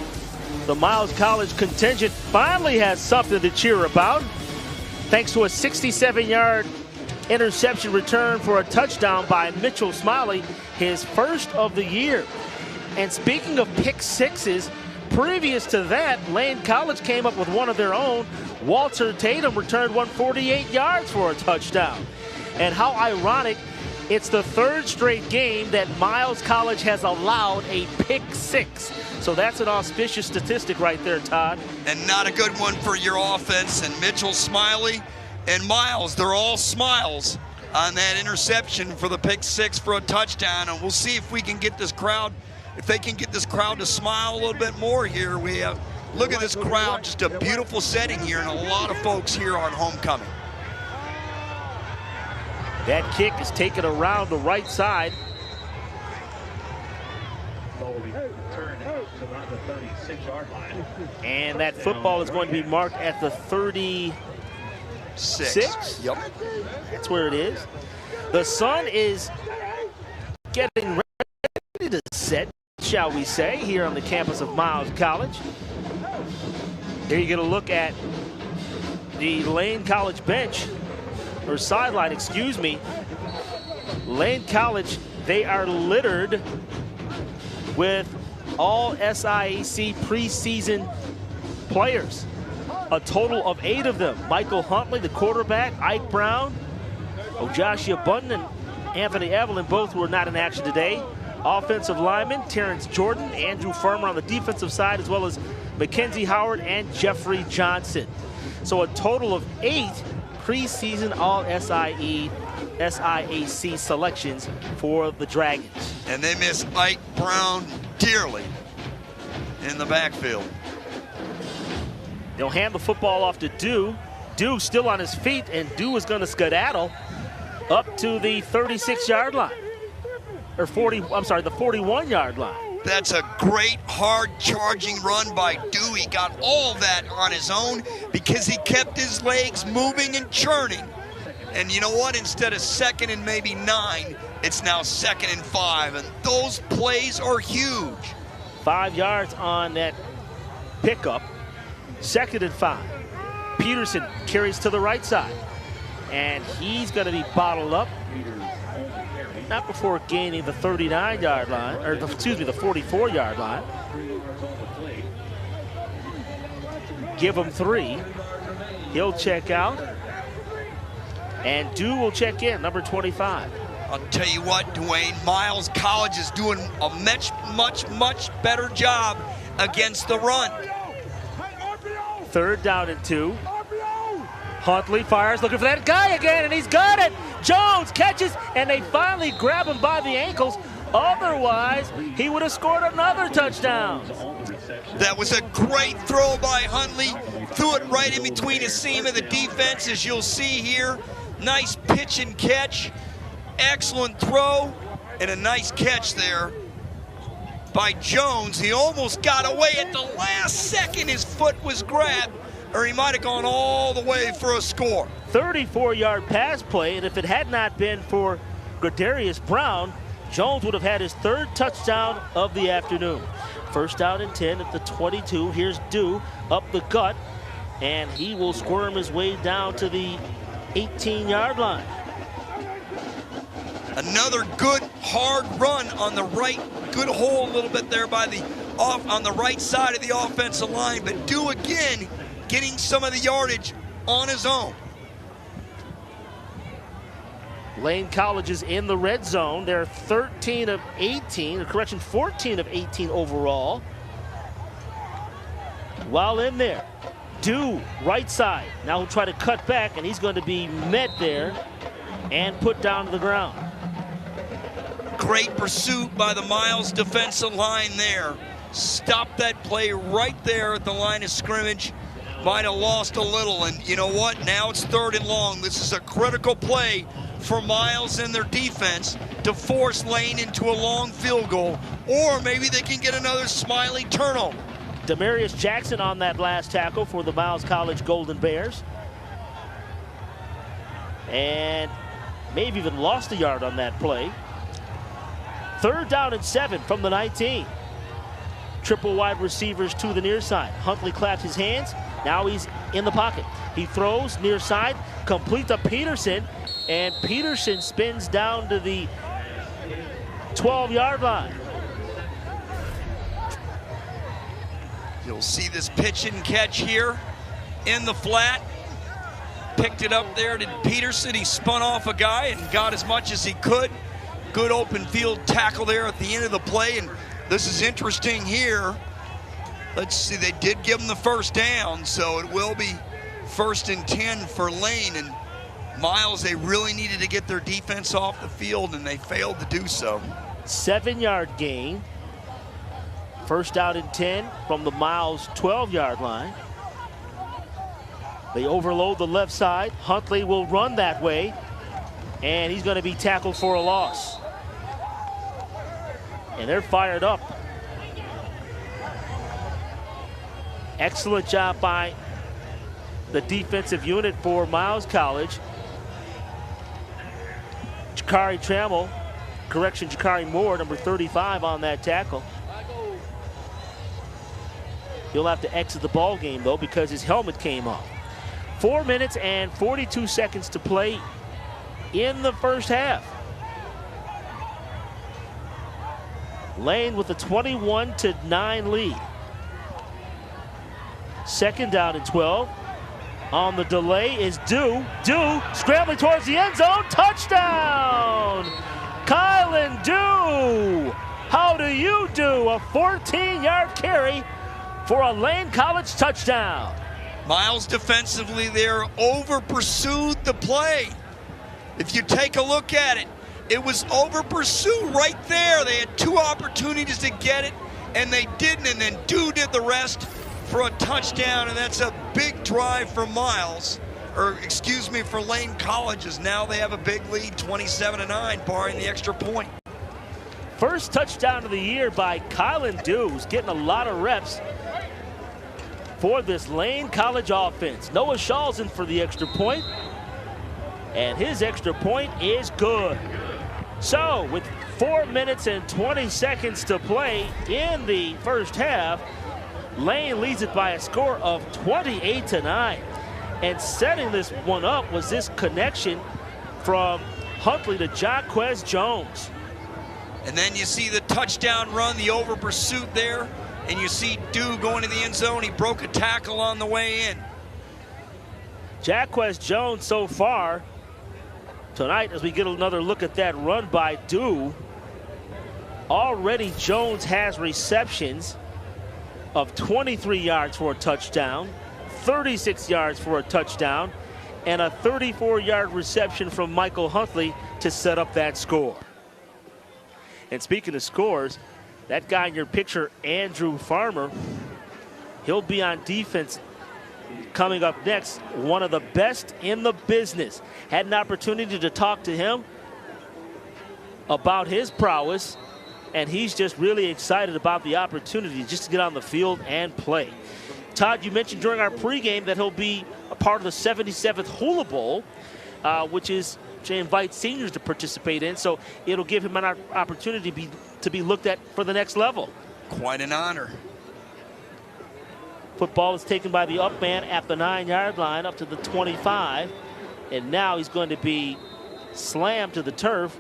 The Miles College contingent finally has something to cheer about, thanks to a 67-yard interception return for a touchdown by Mitchell Smiley, his first of the year. And speaking of pick sixes, previous to that, Lane College came up with one of their own. Walter Tatum returned 148 yards for a touchdown. And how ironic, it's the third straight game that Miles College has allowed a pick six. So that's an auspicious statistic right there, Todd. And not a good one for your offense. And Mitchell Smiley and Miles, they're all smiles on that interception for the pick six for a touchdown. And we'll see if we can get this crowd, if they can get this crowd to smile a little bit more here. We have, look at this crowd, just a beautiful setting here, and a lot of folks here on homecoming. That kick is taken around the right side. And that football is going to be marked at the 36. Yep. That's where it is. The sun is getting ready to set, shall we say, here on the campus of Miles College. Here you get a look at the Lane College bench, or sideline, excuse me. Lane College, they are littered with all SIAC preseason players. A total of 8 of them. Michael Huntley, the quarterback, Ike Brown, Ojoshia Button, and Anthony Evelyn, both were not in action today. Offensive linemen, Terrence Jordan, Andrew Farmer on the defensive side, as well as Mackenzie Howard and Jeffrey Johnson. So a total of 8 preseason all-SIAC selections for the Dragons. And they miss Ike Brown dearly in the backfield. They'll hand the football off to Dew. Dew still on his feet, and Dew is going to skedaddle up to the 36-yard line. Or 40, I'm sorry, the 41-yard line. That's a great, hard charging run by Dew. He got all that on his own because he kept his legs moving and churning. And you know what? Instead of 2nd and maybe 9, it's now 2nd and 5. And those plays are huge. 5 yards on that pickup. 2nd and 5. Peterson carries to the right side. And he's going to be bottled up. Not before gaining the 39-yard line, or excuse me, the 44-yard line. Give him 3. He'll check out. And Dew will check in, number 25. I'll tell you what, Dwayne, Miles College is doing a much better job against the run. 3rd down and 2. Huntley fires, looking for that guy again, and he's got it. Jones catches, and they finally grab him by the ankles. Otherwise, he would have scored another touchdown. That was a great throw by Huntley. Threw it right in between the seam of the defense, as you'll see here. Nice pitch and catch. Excellent throw, and a nice catch there by Jones. He almost got away at the last second. His foot was grabbed, or he might have gone all the way for a score. 34-yard pass play, and if it had not been for Gradarius Brown, Jones would have had his 3rd touchdown of the afternoon. 1st down and 10 at the 22. Here's Dew up the gut, and he will squirm his way down to the 18-yard line. Another good hard run on the right, good hole a little bit there by the on the right side of the offensive line, but Dew again getting some of the yardage on his own. Lane College is in the red zone. They're 13 of 18, or correction, 14 of 18 overall. While in there, Dew, right side. Now he'll try to cut back, and he's going to be met there and put down to the ground. Great pursuit by the Miles defensive line there. Stopped that play right there at the line of scrimmage. Might have lost a little, and you know what? Now it's 3rd and long. This is a critical play for Miles and their defense to force Lane into a long field goal, or maybe they can get another Smiley turnover. Demarius Jackson on that last tackle for the Miles College Golden Bears. And maybe even lost a yard on that play. 3rd down and 7 from the 19. triple wide receivers to the near side. Huntley claps his hands. Now he's in the pocket. He throws near side, complete to Peterson, and Peterson spins down to the 12-yard line. You'll see this pitch and catch here in the flat. Picked it up there to Peterson. He spun off a guy and got as much as he could. Good open field tackle there at the end of the play. And this is interesting here. Let's see, they did give him the first down, so it will be 1st and 10 for Lane. And Miles, they really needed to get their defense off the field, and they failed to do so. 7-yard gain. 1st out and 10 from the Miles 12-yard line. They overload the left side. Huntley will run that way, and he's going to be tackled for a loss. And they're fired up. Excellent job by the defensive unit for Miles College. Jakari Moore, number 35 on that tackle. He'll have to exit the ball game, though, because his helmet came off. 4 minutes and 42 seconds to play in the first half. Lane with a 21-9 lead. 2nd down and 12. On the delay is Dew scrambling towards the end zone. Touchdown! Kylan Dew! How do you do? A 14-yard carry for a Lane College touchdown. Miles defensively there over-pursued the play. If you take a look at it, it was over-pursued right there. They had 2 opportunities to get it, and they didn't, and then Dew did the rest for a touchdown, and that's a big drive for Miles, for Lane College, as now they have a big lead, 27-9, barring the extra point. First touchdown of the year by Kylan Dew, who's getting a lot of reps for this Lane College offense. Noah Shaw's in for the extra point, and his extra point is good. So, with 4 minutes and 20 seconds to play in the first half, Lane leads it by a score of 28-9. And setting this one up was this connection from Huntley to Jaquez Jones. And then you see the touchdown run, the over pursuit there, and you see Dew going to the end zone. He broke a tackle on the way in. Jaquez Jones so far tonight, as we get another look at that run by Dew, already Jones has receptions of 23 yards for a touchdown, 36 yards for a touchdown, and a 34-yard reception from Michael Huntley to set up that score. And speaking of scores, that guy in your picture, Andrew Farmer, he'll be on defense coming up next, one of the best in the business. Had an opportunity to talk to him about his prowess, and he's just really excited about the opportunity just to get on the field and play. Todd, you mentioned during our pregame that he'll be a part of the 77th Hula Bowl, which is to invite seniors to participate in, so it'll give him an opportunity to be looked at for the next level. Quite an honor. Football is taken by the up man at the 9-yard line up to the 25, and now he's going to be slammed to the turf.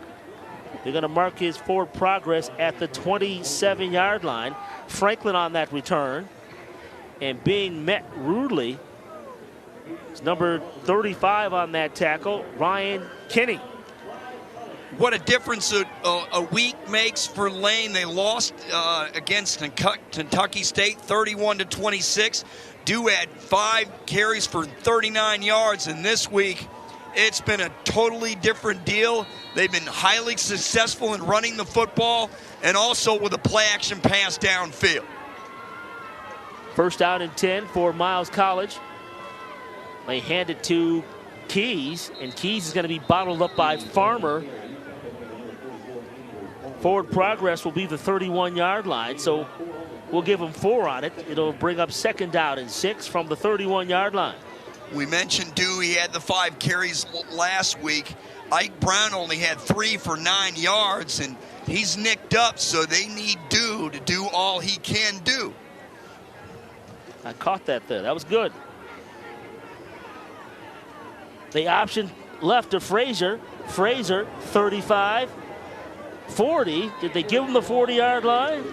They're going to mark his forward progress at the 27-yard line. Franklin on that return, and being met rudely is number 35 on that tackle, Ryan Kinney. What a difference a week makes for Lane. They lost against Kentucky State 31-26. Dew had 5 carries for 39 yards, and this week it's been a totally different deal. They've been highly successful in running the football and also with a play-action pass downfield. First out and 10 for Miles College. They hand it to Keys, and Keys is going to be bottled up by Farmer. Forward progress will be the 31-yard line, so we'll give him 4 on it. It'll bring up 2nd down and 6 from the 31-yard line. We mentioned Dew, he had the 5 carries last week. Ike Brown only had 3 for 9 yards, and he's nicked up, so they need Dew to do all he can do. I caught that there. That was good. They option left to Frazier. Frazier, 35, 40. Did they give him the 40-yard line?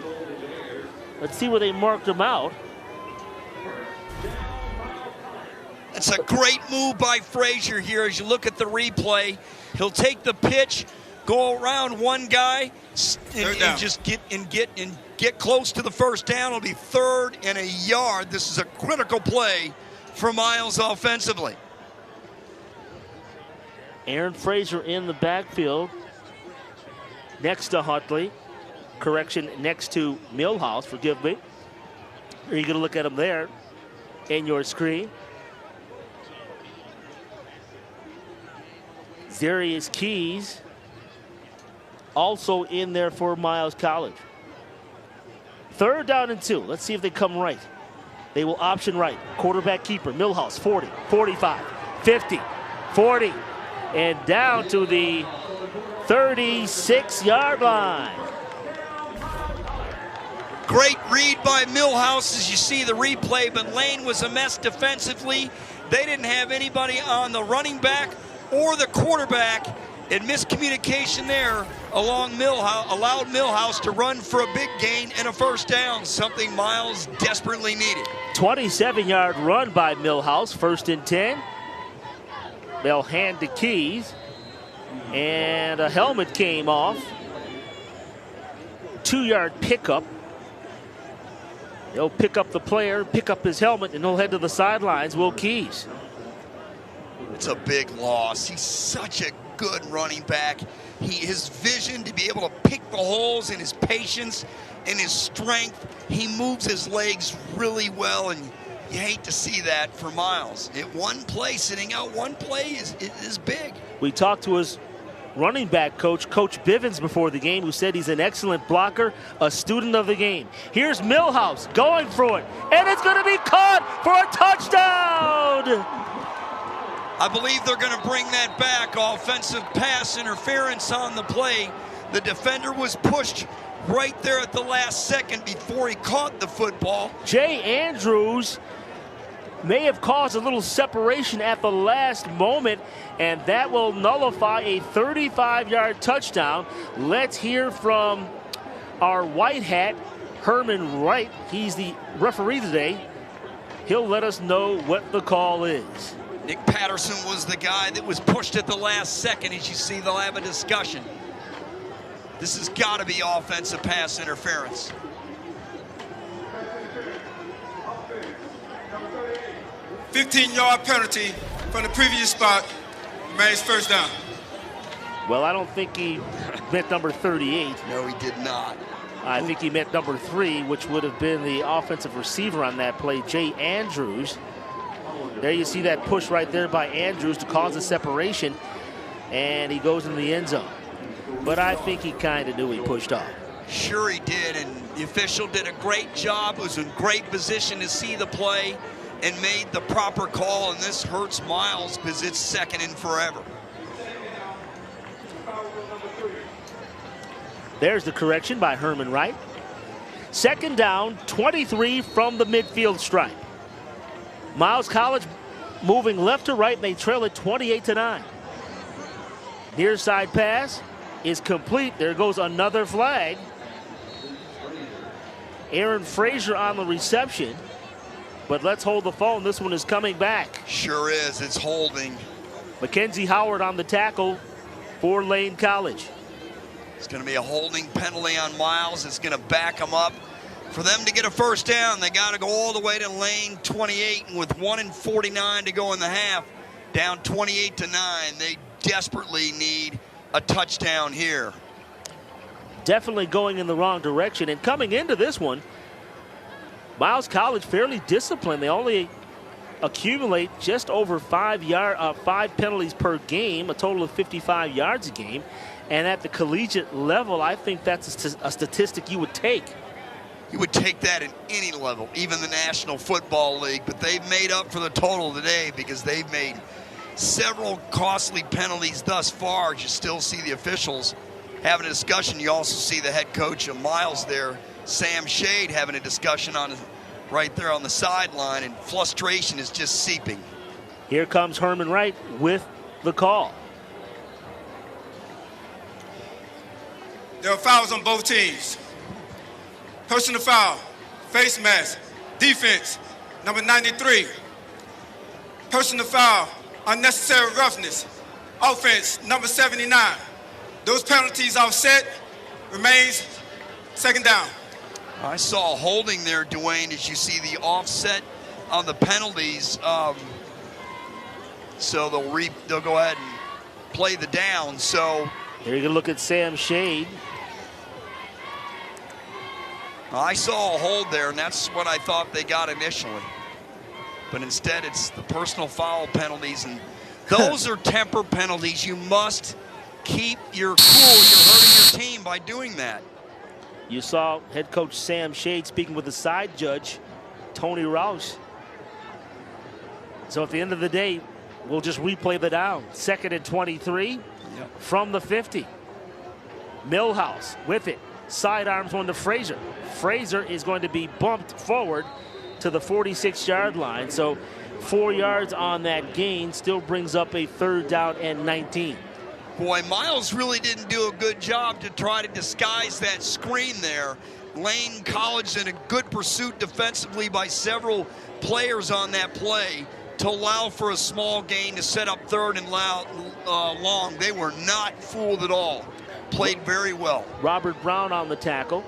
Let's see where they marked him out. It's a great move by Frazier here as you look at the replay. He'll take the pitch, go around one guy, and just get close to the first down. It'll be 3rd and a yard. This is a critical play for Miles offensively. Aaron Frazier in the backfield next to Huntley. Correction, next to Millhouse, forgive me. Are you going to look at him there in your screen? Zarius Keys also in there for Miles College. 3rd down and 2. Let's see if they come right. They will option right. Quarterback keeper, Millhouse, 40, 45, 50, 40, and down to the 36-yard line. Great read by Millhouse as you see the replay, but Lane was a mess defensively. They didn't have anybody on the running back or the quarterback, and miscommunication there allowed Millhouse to run for a big gain and a first down, something Miles desperately needed. 27-yard run by Millhouse, 1st and 10. They'll hand to Keys, and a helmet came off. 2-yard pickup. They'll pick up the player, pick up his helmet, and he'll head to the sidelines. Will Keys. It's a big loss. He's such a good running back. His vision to be able to pick the holes and his patience and his strength. He moves his legs really well, and you hate to see that for Miles. Sitting out one play is big. We talked to his running back coach, Coach Bivens, before the game, who said he's an excellent blocker, a student of the game. Here's Millhouse going for it, and it's going to be caught for a touchdown. I believe they're going to bring that back. Offensive pass interference on the play. The defender was pushed right there at the last second before he caught the football. Jay Andrews may have caused a little separation at the last moment, and that will nullify a 35-yard touchdown. Let's hear from our white hat, Herman Wright. He's the referee today. He'll let us know what the call is. Nick Patterson was the guy that was pushed at the last second. As you see, they'll have a discussion. This has got to be offensive pass interference. $15-yard penalty from the previous spot. Remains first down. Well, I don't think he meant number 38. No, he did not. I think he meant number 3, which would have been the offensive receiver on that play, Jay Andrews. There you see that push right there by Andrews to cause a separation, and he goes into the end zone. But I think he kind of knew he pushed off. Sure he did, and the official did a great job, was in great position to see the play and made the proper call, and this hurts Miles because it's 2nd and forever. There's the correction by Herman Wright. 2nd down, 23 from the midfield stripe. Miles College moving left to right, and they trail it 28-9. Near side pass is complete. There goes another flag. Aaron Frazier on the reception, but let's hold the phone. This one is coming back. Sure is. It's holding. Mackenzie Howard on the tackle for Lane College. It's going to be a holding penalty on Miles. It's going to back him up. For them to get a first down, they got to go all the way to lane 28, and with 1:49 to go in the half, down 28-9, they desperately need a touchdown here. Definitely going in the wrong direction, and coming into this one, Miles College fairly disciplined. They only accumulate just over 5 penalties per game, a total of 55 yards a game, and at the collegiate level, I think that's a statistic you would take. You would take that at any level, even the National Football League, but they've made up for the total today because they've made several costly penalties thus far. You still see the officials having a discussion. You also see the head coach of Miles there, Sam Shade, having a discussion on right there on the sideline, and frustration is just seeping. Here comes Herman Wright with the call. There are fouls on both teams. Personal foul, face mask, defense, number 93. Personal foul, unnecessary roughness, offense, number 79. Those penalties offset, remains second down. I saw holding there, Dwayne, as you see the offset on the penalties. So they'll go ahead and play the down. So here you can look at Sam Shade. I saw a hold there, and that's what I thought they got initially. But instead, it's the personal foul penalties, and those are temper penalties. You must keep your cool. You're hurting your team by doing that. You saw head coach Sam Shade speaking with the side judge, Tony Rouse. So at the end of the day, we'll just replay the down. 2nd and 23 from the 50. Millhouse with it. Sidearms one to Frazier. Frazier is going to be bumped forward to the 46-yard line. So 4 yards on that gain still brings up a 3rd down and 19. Boy, Miles really didn't do a good job to try to disguise that screen there. Lane College in a good pursuit defensively by several players on that play to allow for a small gain to set up 3rd and long. They were not fooled at all. Played very well. Robert Brown on the tackle.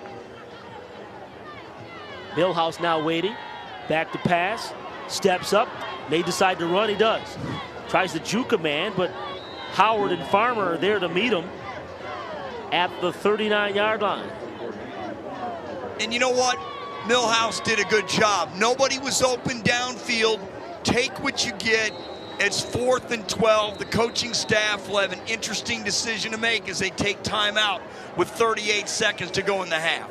Millhouse now waiting. Back to pass. Steps up. May decide to run. He does. Tries to juke a man, but Howard and Farmer are there to meet him at the 39-yard line. And you know what? Millhouse did a good job. Nobody was open downfield. Take what you get. It's 4th and 12. The coaching staff will have an interesting decision to make as they take timeout with 38 seconds to go in the half.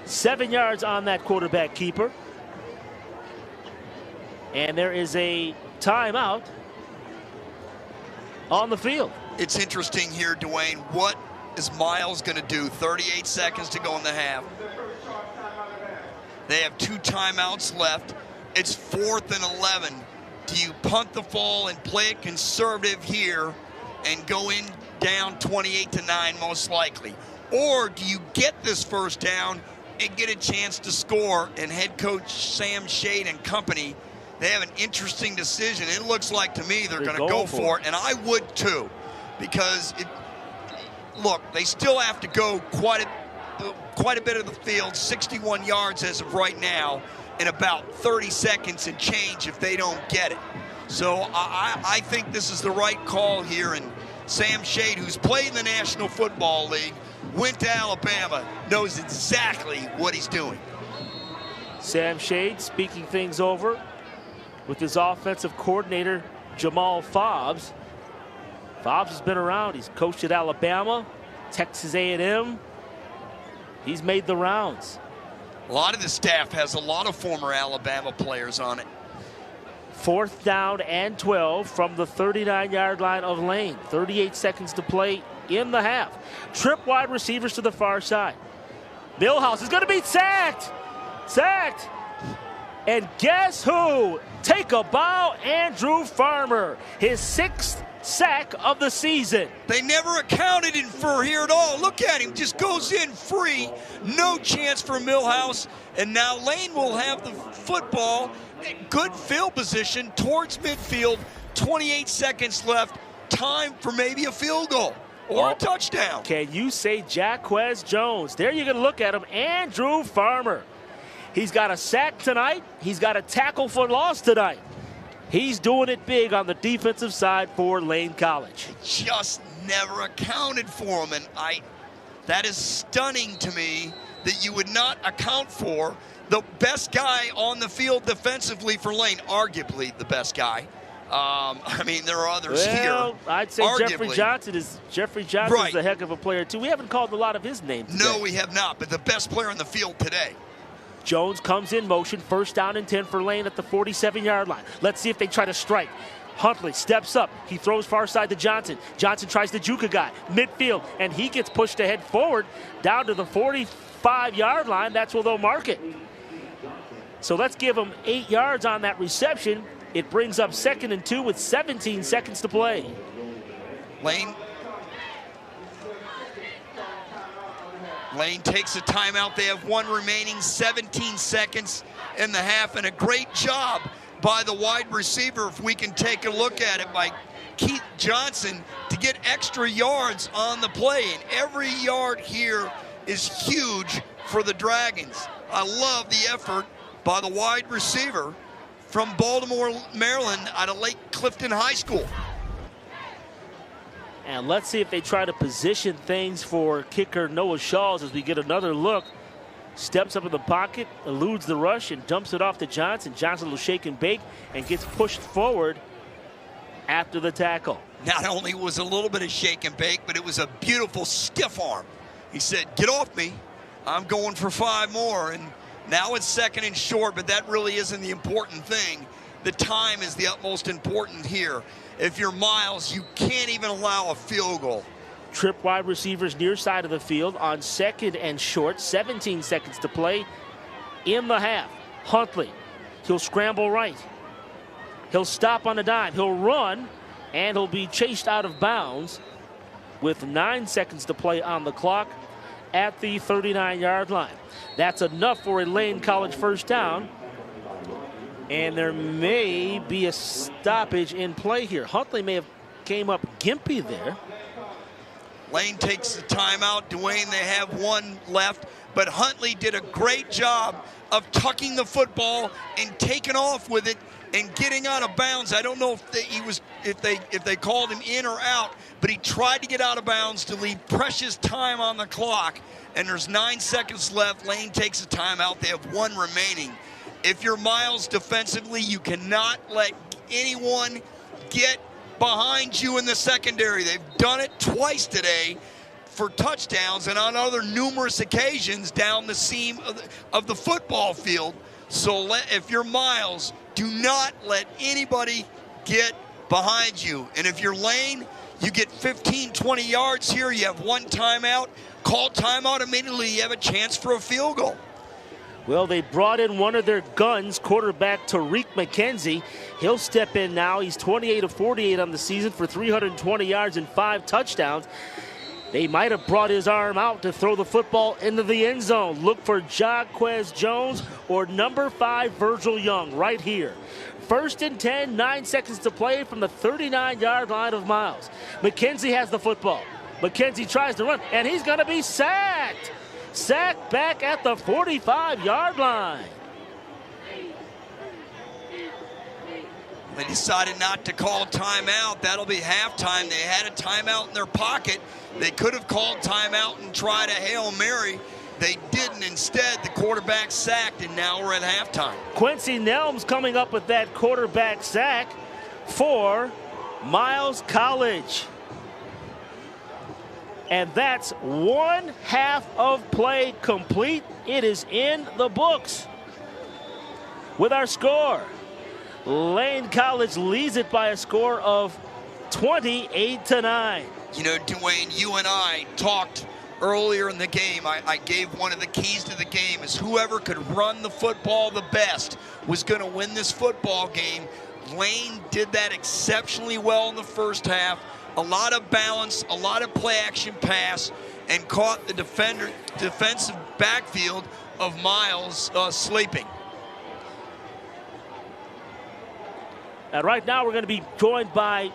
7 yards on that quarterback keeper. And there is a timeout on the field. It's interesting here, Dwayne. What is Miles going to do? 38 seconds to go in the half. They have 2 timeouts left. It's 4th and 11. Do you punt the ball and play it conservative here and go in down 28-9 most likely? Or do you get this 1st down and get a chance to score? And head coach Sam Shade and company, they have an interesting decision. It looks like to me they're going to go for it, and I would too, because look, they still have to go quite a bit of the field, 61 yards as of right now, in about 30 seconds and change if they don't get it. So I think this is the right call here, and Sam Shade, who's played in the National Football League, went to Alabama, knows exactly what he's doing. Sam Shade speaking things over with his offensive coordinator, Jamal Fobbs. Fobbs has been around. He's coached at Alabama, Texas A&M. He's made the rounds. A lot of the staff has a lot of former Alabama players on it. 4th down and 12 from the 39-yard line of Lane. 38 seconds to play in the half. Trip wide receivers to the far side. Millhouse is going to be sacked. Sacked. And guess who? Take a bow, Andrew Farmer. His 6th sack of the season. They never accounted for here at all. Look at him, just goes in free. No chance for Millhouse. And now Lane will have the football. Good field position towards midfield. 28 seconds left. Time for maybe a field goal or a touchdown. Can you say Jaquez Jones? There you can look at him, Andrew Farmer. He's got a sack tonight. He's got a tackle for loss tonight. He's doing it big on the defensive side for Lane College. Just never accounted for him, and that is stunning to me that you would not account for the best guy on the field defensively for Lane, arguably the best guy. I mean, there are others here. I'd say arguably. Jeffrey Johnson is a heck of a player too. We haven't called a lot of his names today. No, we have not, but the best player on the field today. Jones comes in motion, 1st down and 10 for Lane at the 47-yard line. Let's see if they try to strike. Huntley steps up. He throws far side to Johnson. Johnson tries to juke a guy midfield, and he gets pushed ahead forward down to the 45-yard line. That's where they'll mark it. So let's give him 8 yards on that reception. It brings up 2nd and 2 with 17 seconds to play. Lane takes a timeout. They have 1 remaining, 17 seconds in the half, and a great job by the wide receiver, if we can take a look at it, by Keith Johnson to get extra yards on the play. And every yard here is huge for the Dragons. I love the effort by the wide receiver from Baltimore, Maryland, out of Lake Clifton High School. And let's see if they try to position things for kicker Noah Shawls as we get another look. Steps up in the pocket, eludes the rush, and dumps it off to Johnson. Johnson will shake and bake and gets pushed forward after the tackle. Not only was a little bit of shake and bake, but it was a beautiful stiff arm. He said, get off me. I'm going for 5 more. And now it's 2nd and short, but that really isn't the important thing. The time is the utmost important here. If you're Miles, you can't even allow a field goal. Trip wide receivers near side of the field on 2nd and short. 17 seconds to play in the half. Huntley, he'll scramble right. He'll stop on a dime. He'll run, and he'll be chased out of bounds with 9 seconds to play on the clock at the 39-yard line. That's enough for a Lane College first down. And there may be a stoppage in play here. Huntley may have came up gimpy there. Lane takes the timeout. Dwayne, they have 1 left, but Huntley did a great job of tucking the football and taking off with it and getting out of bounds. I don't know if they called him in or out, but he tried to get out of bounds to leave precious time on the clock. And there's 9 seconds left. Lane takes a timeout. They have 1 remaining. If you're Miles defensively, you cannot let anyone get behind you in the secondary. They've done it twice today for touchdowns and on other numerous occasions down the seam of the football field. So if you're Miles, do not let anybody get behind you. And if you're Lane, you get 15, 20 yards here. You have 1 timeout. Call timeout immediately. You have a chance for a field goal. Well, they brought in one of their guns, quarterback Tariq McKenzie. He'll step in now. He's 28 of 48 on the season for 320 yards and 5 touchdowns. They might have brought his arm out to throw the football into the end zone. Look for Jaquez Jones or number 5 Virgil Young right here. 1st and 10, 9 seconds to play from the 39-yard line of Miles. McKenzie has the football. McKenzie tries to run, and he's going to be sacked. Sacked back at the 45-yard line. They decided not to call timeout. That'll be halftime. They had a timeout in their pocket. They could have called timeout and tried a Hail Mary. They didn't. Instead, the quarterback sacked, and now we're at halftime. Quincy Nelms coming up with that quarterback sack for Miles College. And that's 1 half of play complete. It is in the books. With our score, Lane College leads it by a score of 28-9. You know, Dwayne, you and I talked earlier in the game. I gave one of the keys to the game is whoever could run the football the best was going to win this football game. Lane did that exceptionally well in the first half. A lot of balance, a lot of play action pass, and caught the defensive backfield of Miles sleeping. And right now we're going to be joined by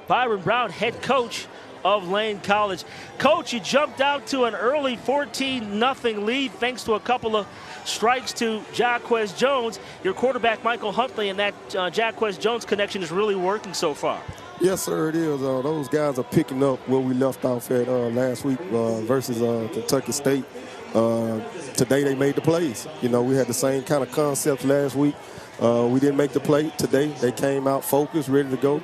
Byron Brown, head coach of Lane College. Coach, you jumped out to an early 14-0 lead thanks to a couple of strikes to Jaquez Jones. Your quarterback, Michael Huntley, and that Jaquez Jones connection is really working so far. Yes, sir, it is. Those guys are picking up where we left off at last week versus Kentucky State. Today they made the plays. You know, we had the same kind of concepts last week. We didn't make the play today. They came out focused, ready to go,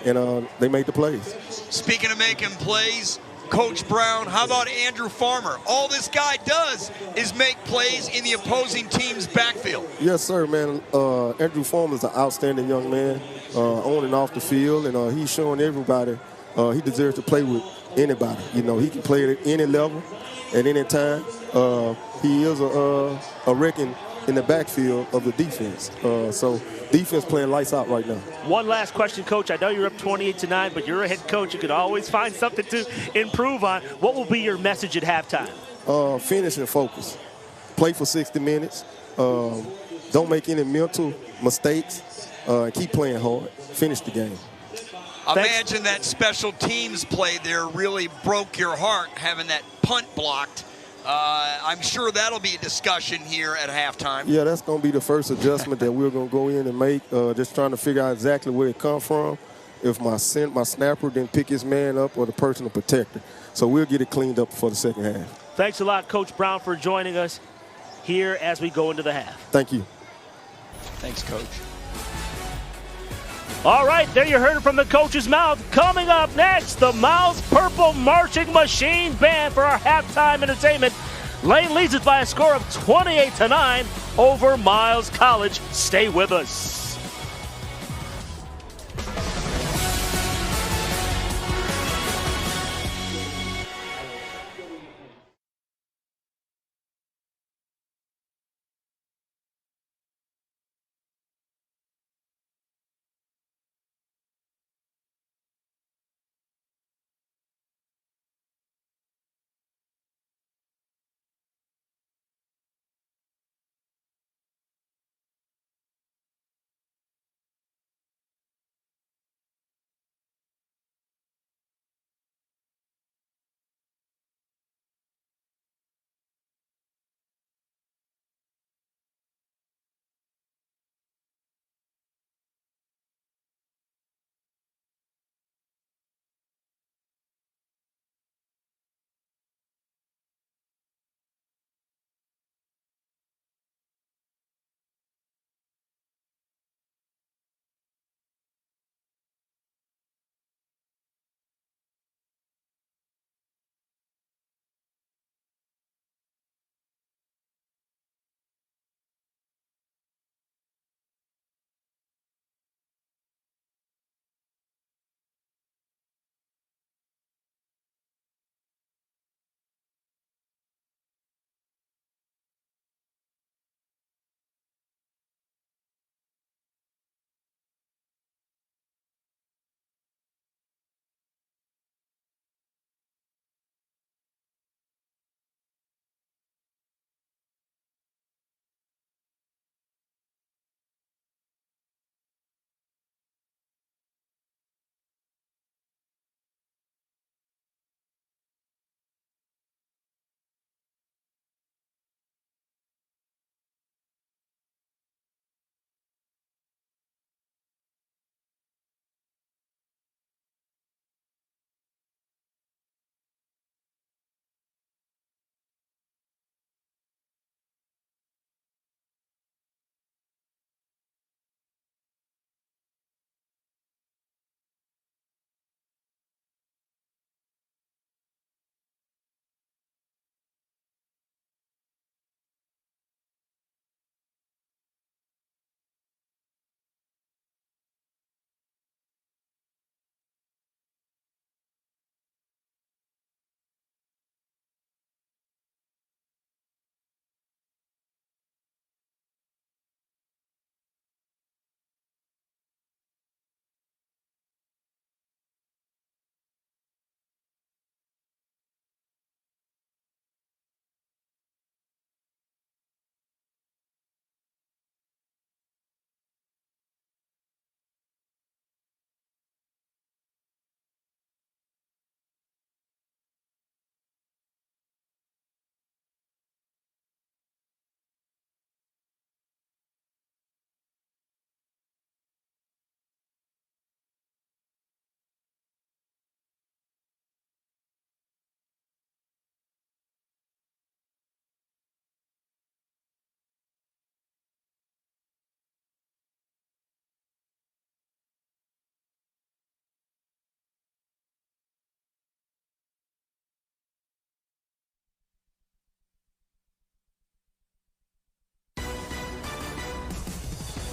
and they made the plays. Speaking of making plays, Coach Brown, how about Andrew Farmer? All this guy does is make plays in the opposing team's backfield. Yes, sir, man. Andrew Farmer is an outstanding young man on and off the field, and he's showing everybody he deserves to play with anybody. You know, he can play at any level, at any time. He is a wrecking in the backfield of the defense. So defense playing lights out right now. One last question, Coach. I know you're up 28-9, but you're a head coach. You could always find something to improve on. What will be your message at halftime? Finish and focus. Play for 60 minutes. Don't make any mental mistakes. Keep playing hard. Finish the game. Imagine that special teams play there really broke your heart, having that punt blocked. I'm sure that'll be a discussion here at halftime. Yeah, that's going to be the first adjustment that we're going to go in and make, just trying to figure out exactly where it come from, if my snapper didn't pick his man up or the personal protector. So we'll get it cleaned up for the second half. Thanks a lot, Coach Brown, for joining us here as we go into the half. Thank you. Thanks, Coach. All right, there you heard it from the coach's mouth. Coming up next, the Miles Purple Marching Machine Band for our halftime entertainment. Lane leads it by a score of 28-9 over Miles College. Stay with us.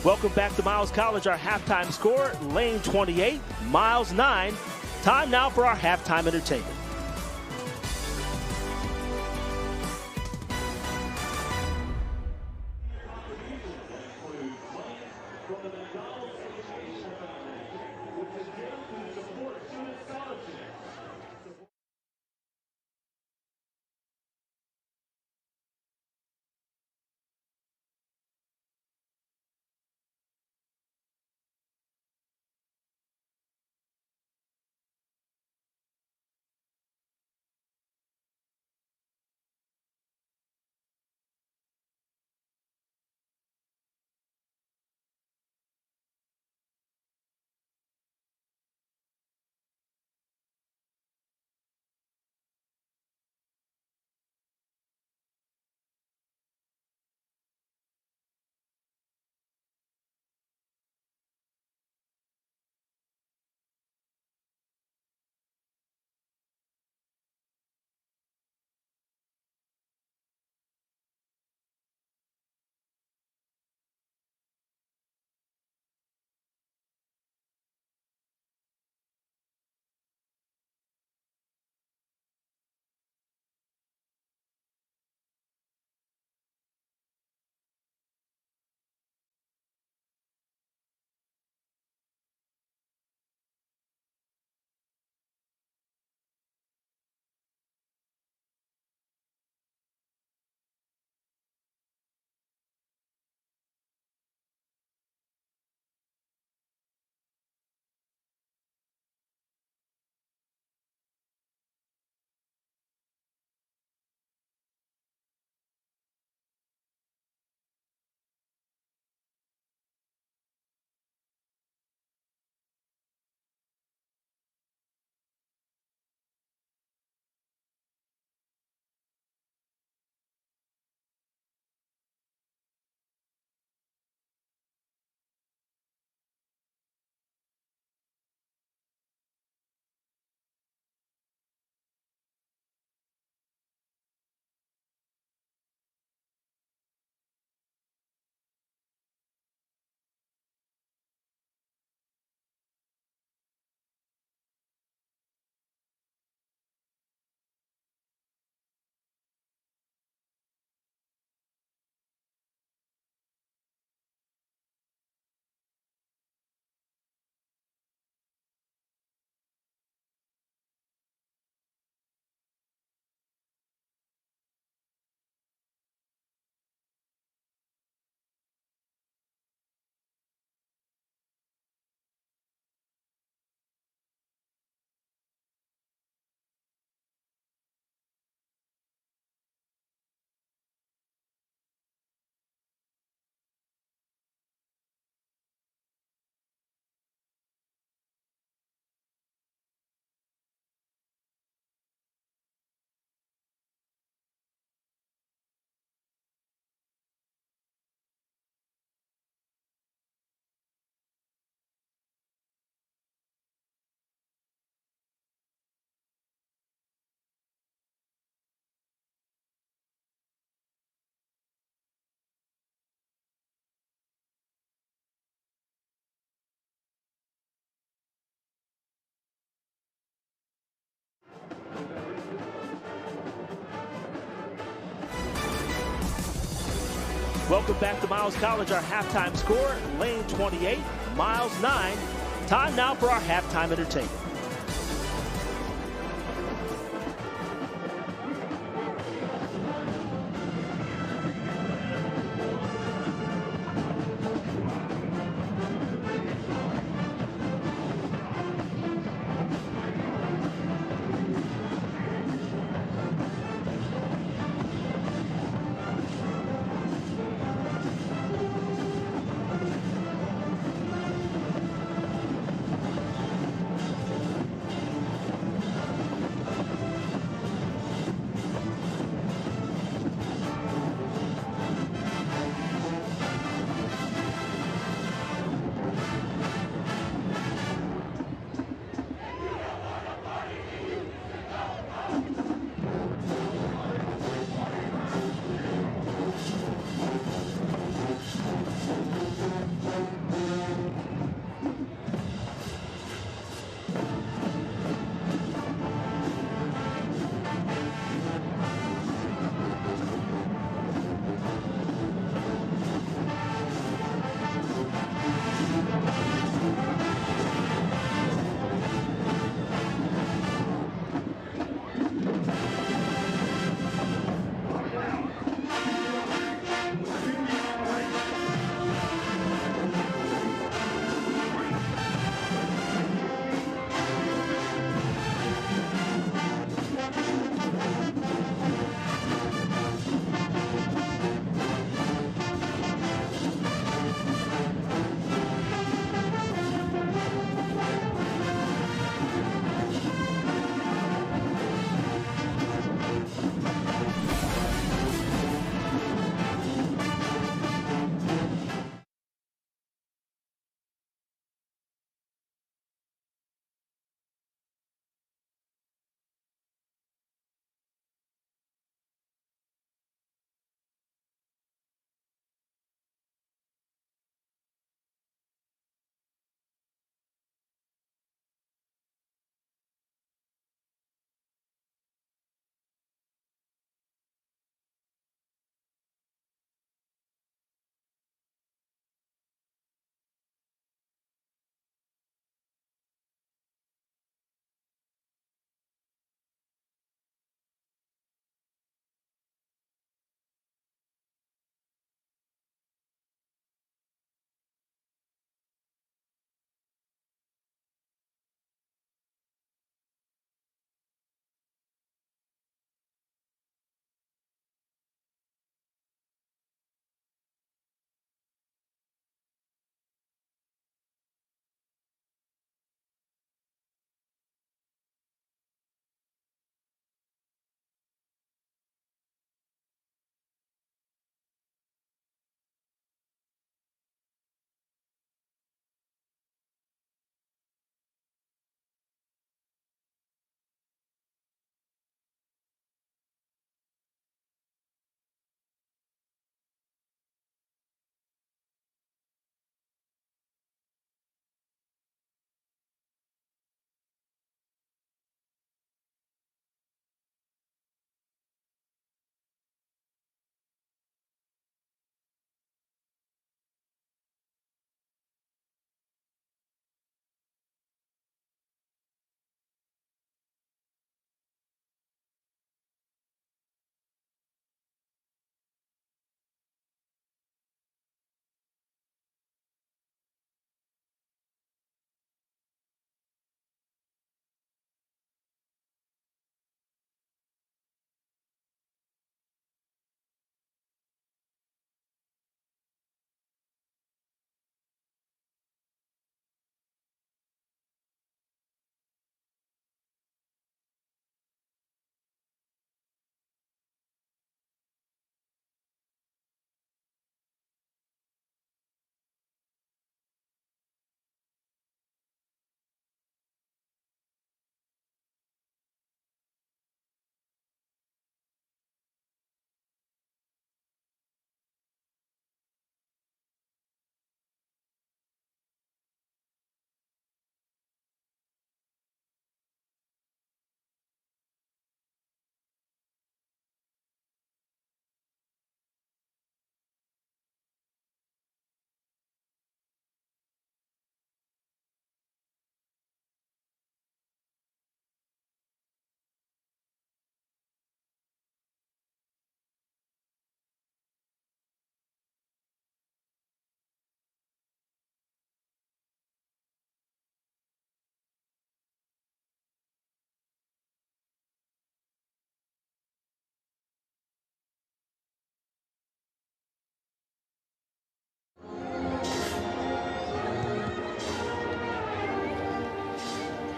Welcome back to Miles College. Our halftime score, Lane 28, Miles 9. Time now for our halftime entertainment. Welcome back to Miles College. Our halftime score, Lane 28, Miles 9. Time now for our halftime entertainment.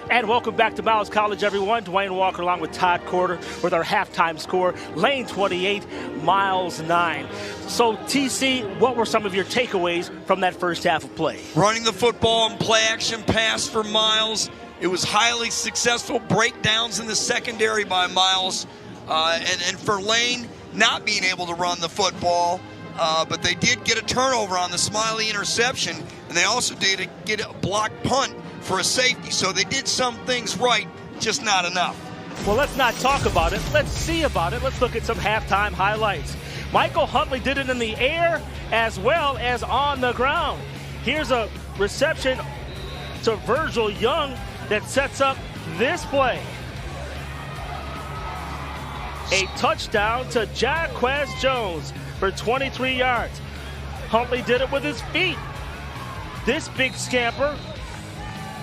And welcome back to Miles College, everyone. Dwayne Walker along with Todd Corder with our halftime score. Lane 28, Miles 9. So, TC, what were some of your takeaways from that first half of play? Running the football and play action pass for Miles. It was highly successful. Breakdowns in the secondary by Miles. And for Lane, not being able to run the football. But they did get a turnover on the Smiley interception. And they also did get a blocked punt for a safety. So they did some things right, just not enough. Well, let's not talk about it. Let's see about it. Let's look at some halftime highlights. Michael Huntley did it in the air as well as on the ground. Here's a reception to Virgil Young that sets up this play. A touchdown to Jaquez Jones for 23 yards. Huntley did it with his feet. This big scamper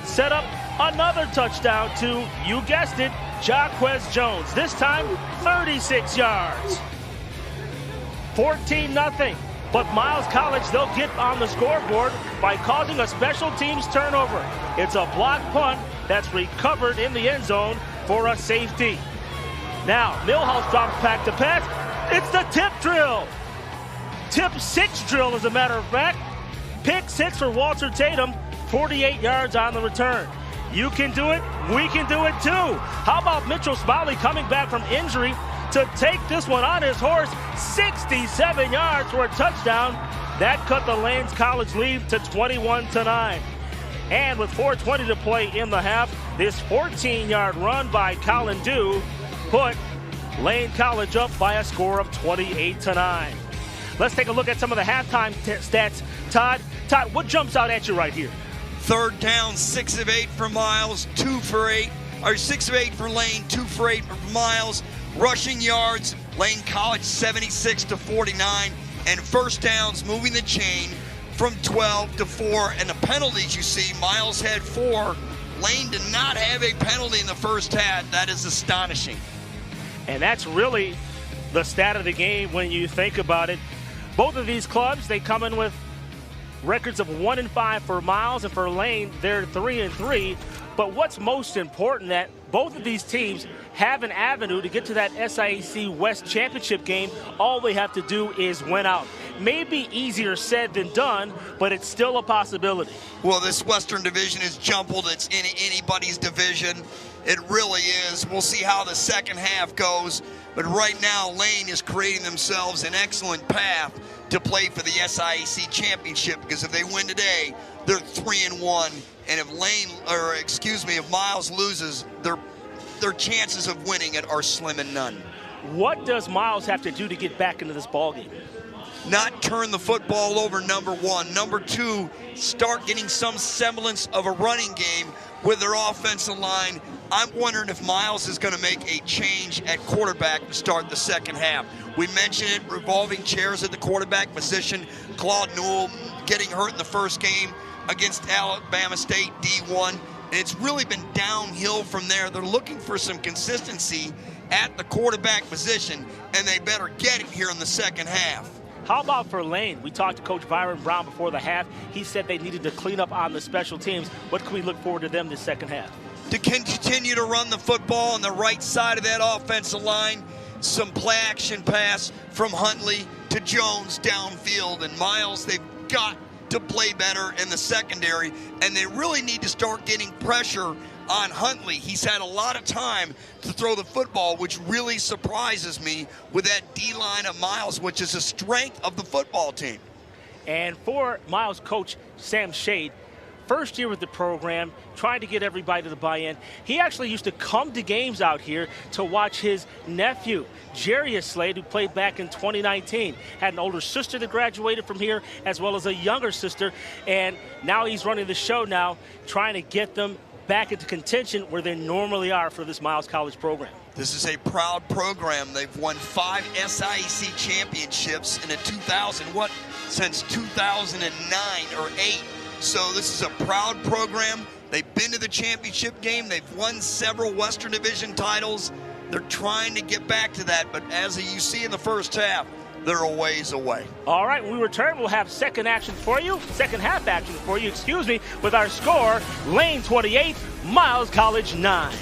set up another touchdown to, you guessed it, Jaquez Jones. This time, 36 yards. 14-0. But Miles College, they'll get on the scoreboard by causing a special teams turnover. It's a blocked punt that's recovered in the end zone for a safety. Now, Millhouse drops back to pass. It's the tip drill. Tip 6 drill, as a matter of fact. Pick 6 for Walter Tatum. 48 yards on the return. You can do it. We can do it too. How about Mitchell Smiley coming back from injury to take this one on his horse? 67 yards for a touchdown. That cut the Lane College lead to 21-9. And with 4:20 to play in the half, this 14-yard run by Colin Dew put Lane College up by a score of 28-9. Let's take a look at some of the halftime stats. Todd, what jumps out at you right here? Third down, 6 of 8 for Miles, 2 for 8. Or 6 of 8 for Lane, 2 for 8 for Miles. Rushing yards, Lane College 76 to 49. And first downs, moving the chain from 12 to 4. And the penalties you see, Miles had 4. Lane did not have a penalty in the first half. That is astonishing. And that's really the stat of the game when you think about it. Both of these clubs, they come in with records of 1-5 for Miles, and for Lane, they're 3-3. But what's most important, that both of these teams have an avenue to get to that SIAC West Championship game. All they have to do is win out. Maybe easier said than done, but it's still a possibility. Well, this Western Division is jumbled. It's in anybody's division. It really is. We'll see how the second half goes. But right now, Lane is creating themselves an excellent path to play for the SIAC Championship, because if they win today, they're 3-1. And if Miles loses, their chances of winning it are slim and none. What does Miles have to do to get back into this ballgame? Not turn the football over, number one. Number two, start getting some semblance of a running game with their offensive line. I'm wondering if Miles is going to make a change at quarterback to start the second half. We mentioned it, revolving chairs at the quarterback position. Claude Newell getting hurt in the first game against Alabama State D1. And it's really been downhill from there. They're looking for some consistency at the quarterback position, and they better get it here in the second half. How about for Lane? We talked to Coach Byron Brown before the half. He said they needed to clean up on the special teams. What can we look forward to them this second half? To continue to run the football on the right side of that offensive line. Some play action pass from Huntley to Jones downfield. And Miles, they've got to play better in the secondary, and they really need to start getting pressure on Huntley. He's had a lot of time to throw the football, which really surprises me with that D-line of Miles, which is a strength of the football team. And for Miles coach Sam Shade, first year with the program, trying to get everybody to buy in. He actually used to come to games out here to watch his nephew, Jarius Slade, who played back in 2019. Had an older sister that graduated from here, as well as a younger sister. And now he's running the show now, trying to get them back into contention where they normally are for this Miles College program. This is a proud program. They've won 5 SIAC championships in since 2009 or 8. So this is a proud program. They've been to the championship game. They've won several Western Division titles. They're trying to get back to that, but as you see in the first half, they're a ways away. All right, when we return, we'll have second half action for you, with our score, Lane 28, Miles College 9.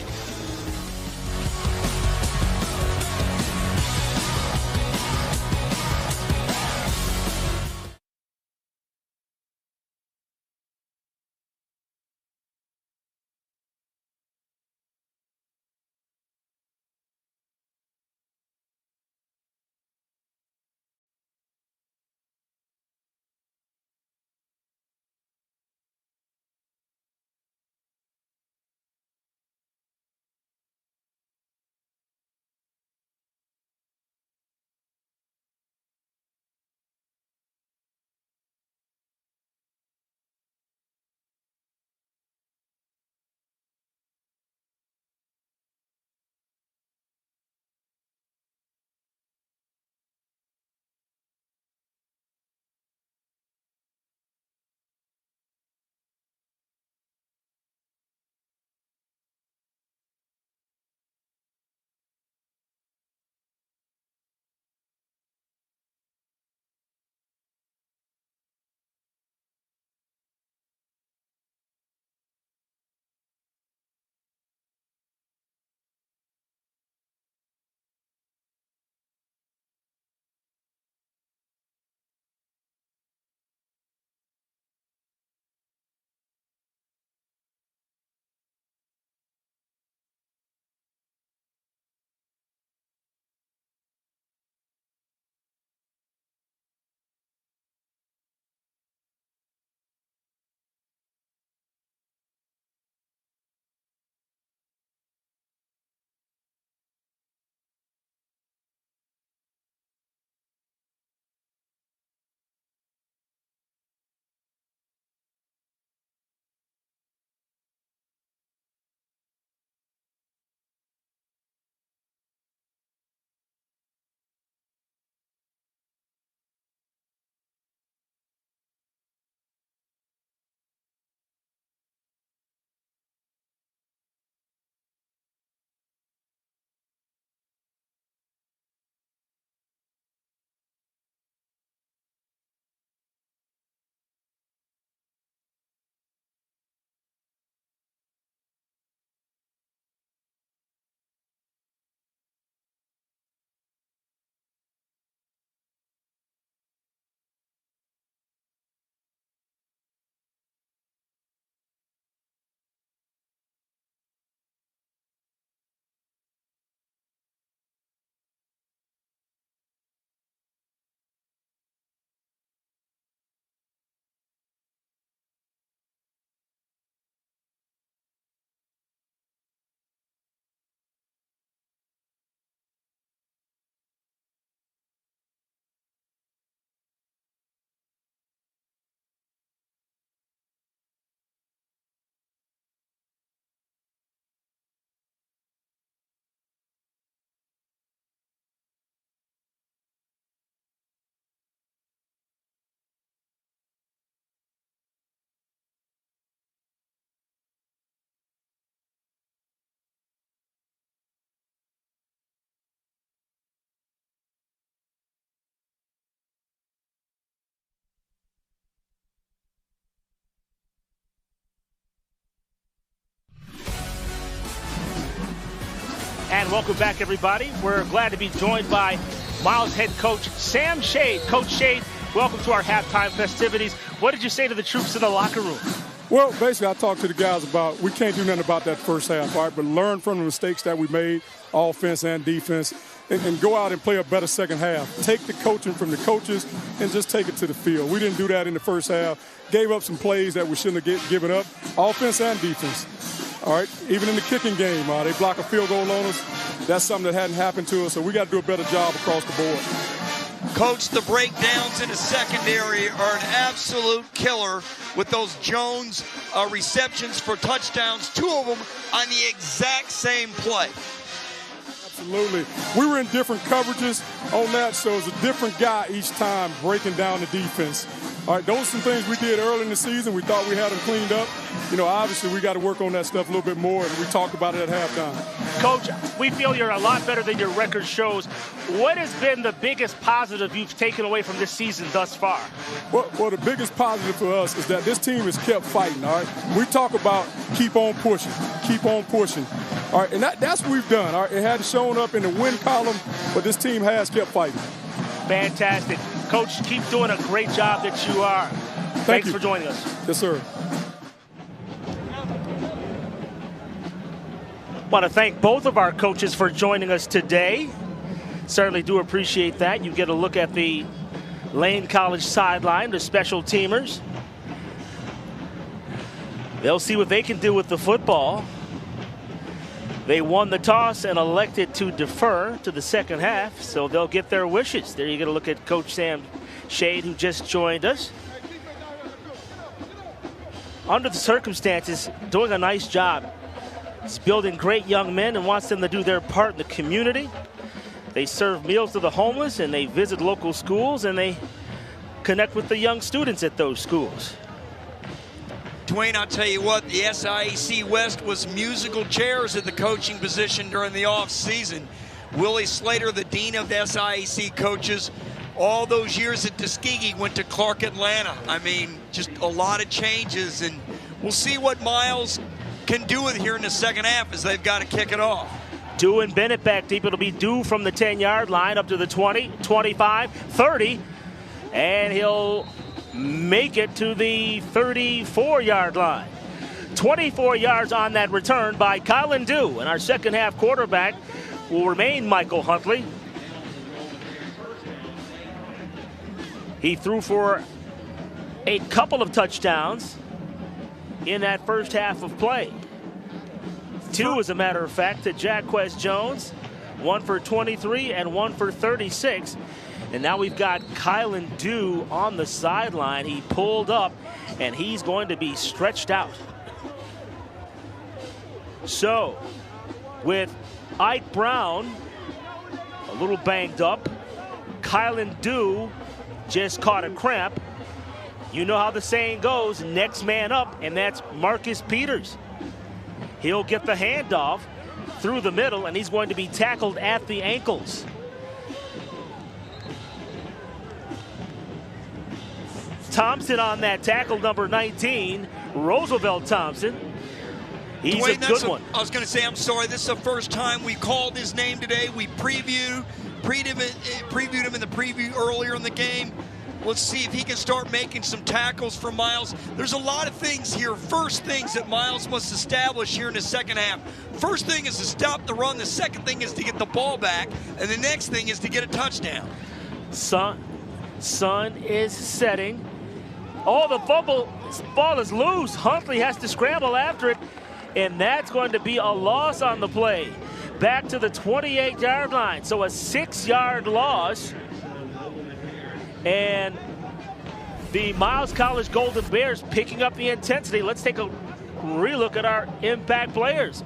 And welcome back, everybody. We're glad to be joined by Miles head coach Sam Shade. Coach Shade, welcome to our halftime festivities. What did you say to the troops in the locker room? Well, basically, I talked to the guys about we can't do nothing about that first half, all right, but learn from the mistakes that we made, offense and defense, and go out and play a better second half. Take the coaching from the coaches and just take it to the field. We didn't do that in the first half. Gave up some plays that we shouldn't have given up, offense and defense. All right, even in the kicking game, they block a field goal on us. That's something that hadn't happened to us, so we got to do a better job across the board. Coach, the breakdowns in the secondary are an absolute killer with those Jones receptions for touchdowns, 2 of them on the exact same play. Absolutely. We were in different coverages on that, so it's a different guy each time breaking down the defense. All right, those are some things we did early in the season. We thought we had them cleaned up. obviously we got to work on that stuff a little bit more, and we talked about it at halftime. Coach, we feel you're a lot better than your record shows. What has been the biggest positive you've taken away from this season thus far? Well, the biggest positive for us is that this team has kept fighting, all right? We talk about keep on pushing, all right? And that's what we've done, all right? It hadn't shown up in the win column, but this team has kept fighting. Fantastic. Coach, keep doing a great job that you are. Thanks for joining us. Yes, sir. Want to thank both of our coaches for joining us today. Certainly do appreciate that. You get a look at the Lane College sideline, the special teamers. They'll see what they can do with the football. They won the toss and elected to defer to the second half, so they'll get their wishes. There you get a look at Coach Sam Shade, who just joined us. Under the circumstances, doing a nice job. He's building great young men and wants them to do their part in the community. They serve meals to the homeless, and they visit local schools, and they connect with the young students at those schools. Dwayne, I'll tell you what, the SIAC West was musical chairs at the coaching position during the offseason. Willie Slater, the dean of the SIAC coaches, all those years at Tuskegee, went to Clark Atlanta. I mean, just a lot of changes, and we'll see what Miles can do it here in the second half as they've got to kick it off. Dew and Bennett back deep. It'll be Dew from the 10-yard line up to the 20, 25, 30, and he'll make it to the 34-yard line. 24 yards on that return by Kylan Dew, and our second half quarterback will remain Michael Huntley. He threw for a couple of touchdowns in that first half of play. 2, as a matter of fact, to Jaquez Jones. 1 for 23 and 1 for 36. And now we've got Kylan Dew on the sideline. He pulled up, and he's going to be stretched out. So, with Ike Brown a little banged up, Kylan Dew just caught a cramp. You know how the saying goes, next man up, and that's Marcus Peters. He'll get the handoff through the middle, and he's going to be tackled at the ankles. Thompson on that tackle, number 19, Roosevelt Thompson. He's Dwayne, a good one. I was going to say, I'm sorry, this is the first time we called his name today. We previewed him in the preview earlier in the game. Let's see if he can start making some tackles for Miles. There's a lot of things here. First things that Miles must establish here in the second half. First thing is to stop the run. The second thing is to get the ball back. And the next thing is to get a touchdown. Sun is setting. Oh, the ball is loose. Huntley has to scramble after it. And that's going to be a loss on the play. Back to the 28-yard line. So a 6-yard loss. And the Miles College Golden Bears picking up the intensity. Let's take a relook at our impact players.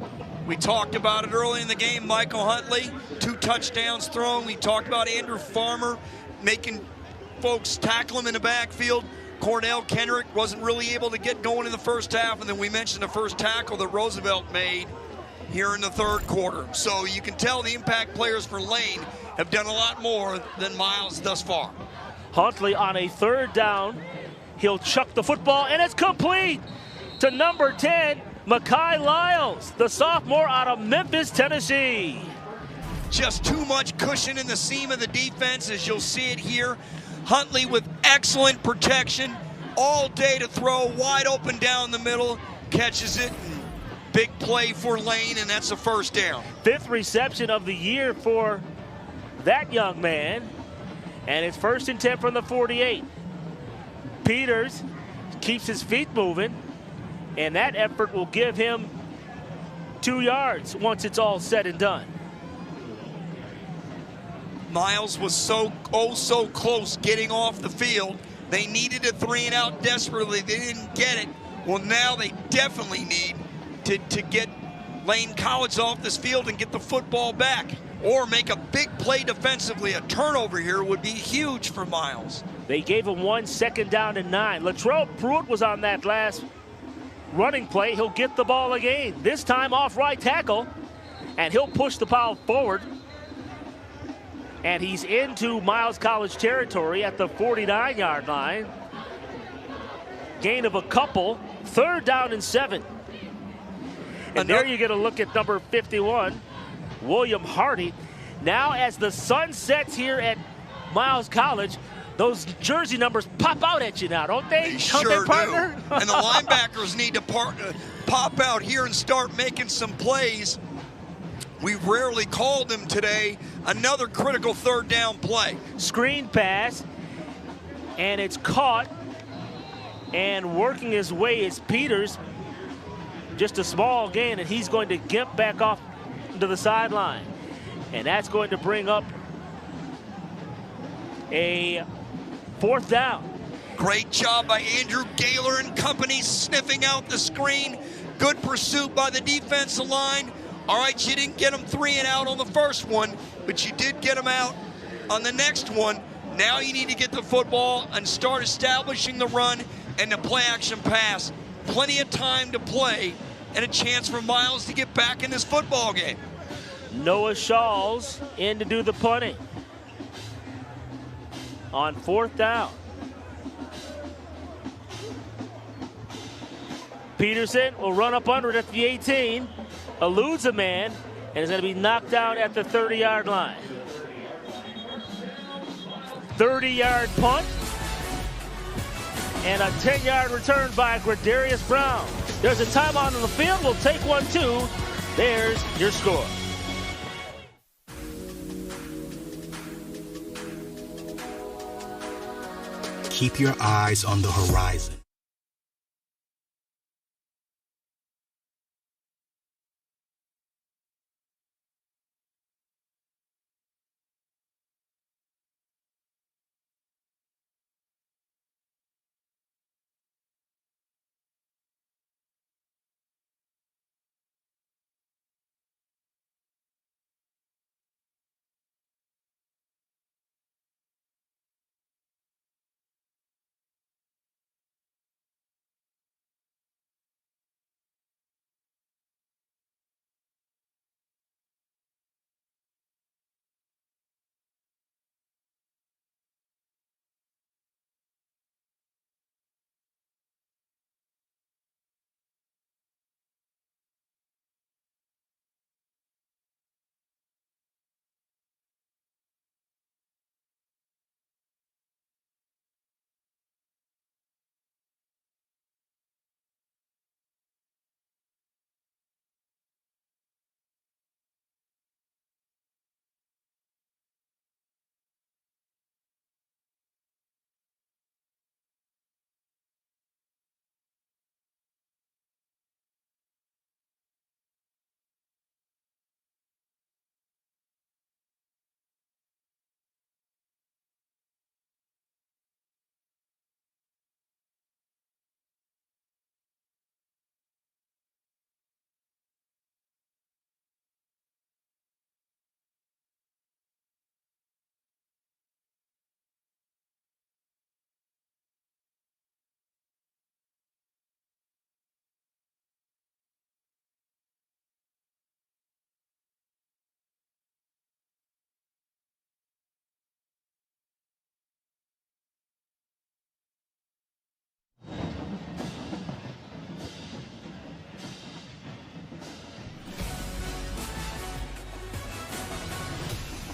We talked about it early in the game. Michael Huntley, 2 touchdowns thrown. We talked about Andrew Farmer making folks tackle him in the backfield. Cornell Kendrick wasn't really able to get going in the first half. And then we mentioned the first tackle that Roosevelt made here in the third quarter. So you can tell the impact players for Lane have done a lot more than Miles thus far. Huntley on a 3rd down. He'll chuck the football, and it's complete to number 10, Mekhi Lyles, the sophomore out of Memphis, Tennessee. Just too much cushion in the seam of the defense, as you'll see it here. Huntley with excellent protection all day to throw, wide open down the middle, catches it. Big play for Lane, and that's a first down. 5th reception of the year for that young man. And it's 1st and 10 from the 48. Peters keeps his feet moving, and that effort will give him 2 yards once it's all said and done. Miles was so close getting off the field. They needed a 3-and-out desperately. They didn't get it. Well, now they definitely need to get Lane College off this field and get the football back, or make a big play defensively. A turnover here would be huge for Miles. They gave him 1 second down and 9. Latrell Pruitt was on that last running play, he'll get the ball again. This time off right tackle, and he'll push the ball forward. And he's into Miles College territory at the 49-yard line. Gain of a couple. 3rd down and 7. And there you get a look at number 51, William Hardy. Now as the sun sets here at Miles College, those jersey numbers pop out at you now, don't they? They sure do. And the linebackers need to pop out here and start making some plays. We've rarely called them today. Another critical 3rd down play. Screen pass, and it's caught. And working his way is Peters. Just a small gain, and he's going to gimp back off to the sideline. And that's going to bring up a 4th down. Great job by Andrew Gaylor and company sniffing out the screen. Good pursuit by the defensive line. All right, you didn't get them 3 and out on the first one, but you did get them out on the next one. Now you need to get the football and start establishing the run and the play action pass. Plenty of time to play and a chance for Miles to get back in this football game. Noah Shawls in to do the punting on 4th down. Peterson will run up under it at the 18, eludes a man, and is going to be knocked down at the 30-yard line. 30-yard punt and a 10-yard return by Gradarius Brown. There's a timeout on the field. We'll take one, too. There's your score. Keep your eyes on the horizon.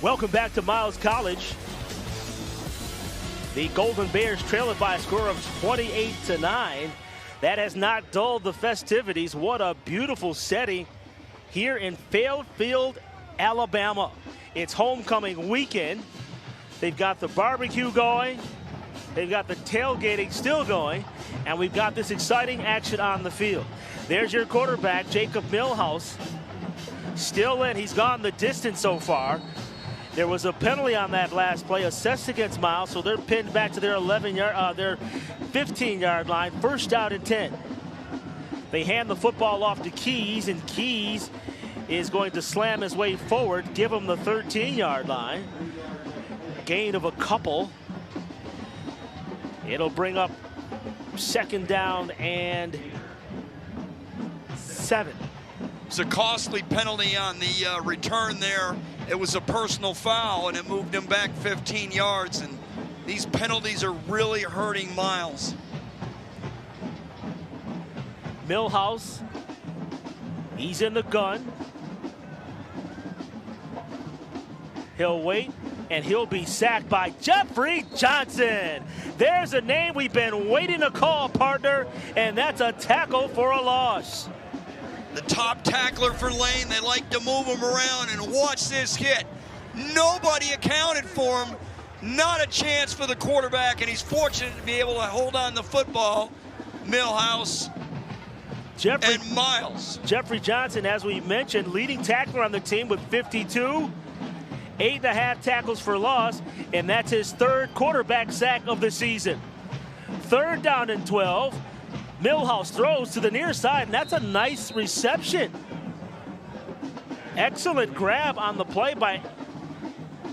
Welcome back to Miles College. The Golden Bears trail it by a score of 28-9. That has not dulled the festivities. What a beautiful setting here in Fairfield, Alabama. It's homecoming weekend. They've got the barbecue going. They've got the tailgating still going. And we've got this exciting action on the field. There's your quarterback, Jacob Millhouse. Still in. He's gone the distance so far. There was a penalty on that last play assessed against Miles, so they're pinned back to their 15-yard line. 1st down and 10. They hand the football off to Keys, and Keys is going to slam his way forward, give him the 13-yard line. Gain of a couple. It'll bring up 2nd down and 7. It's a costly penalty on the return there. It was a personal foul, and it moved him back 15 yards. And these penalties are really hurting Miles. Millhouse, he's in the gun. He'll wait, and he'll be sacked by Jeffrey Johnson. There's a name we've been waiting to call, partner, and that's a tackle for a loss. The top tackler for Lane, they like to move him around, and watch this hit. Nobody accounted for him. Not a chance for the quarterback, and he's fortunate to be able to hold on the football. Millhouse and Miles. Jeffrey Johnson, as we mentioned, leading tackler on the team with 52. 8.5 tackles for loss, and that's his 3rd quarterback sack of the season. 3rd down and 12. Millhouse throws to the near side, and that's a nice reception. Excellent grab on the play by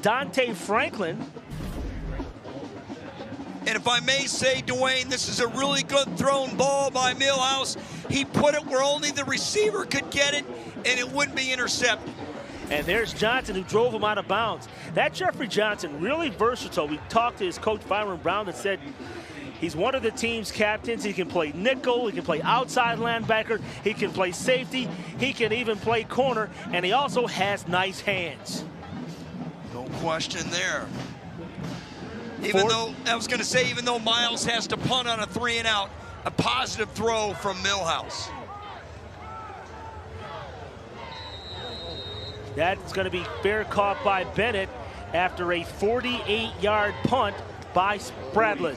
Dante Franklin. And if I may say, Dwayne, this is a really good thrown ball by Millhouse. He put it where only the receiver could get it, and it wouldn't be intercepted. And there's Johnson, who drove him out of bounds. That Jeffrey Johnson, really versatile. We talked to his coach, Byron Brown, that said he's one of the team's captains. He can play nickel, he can play outside linebacker, he can play safety, he can even play corner, and he also has nice hands. No question there. Even though Miles has to punt on a 3-and-out, a positive throw from Millhouse. That's going to be fair caught by Bennett after a 48-yard punt by Spradlin.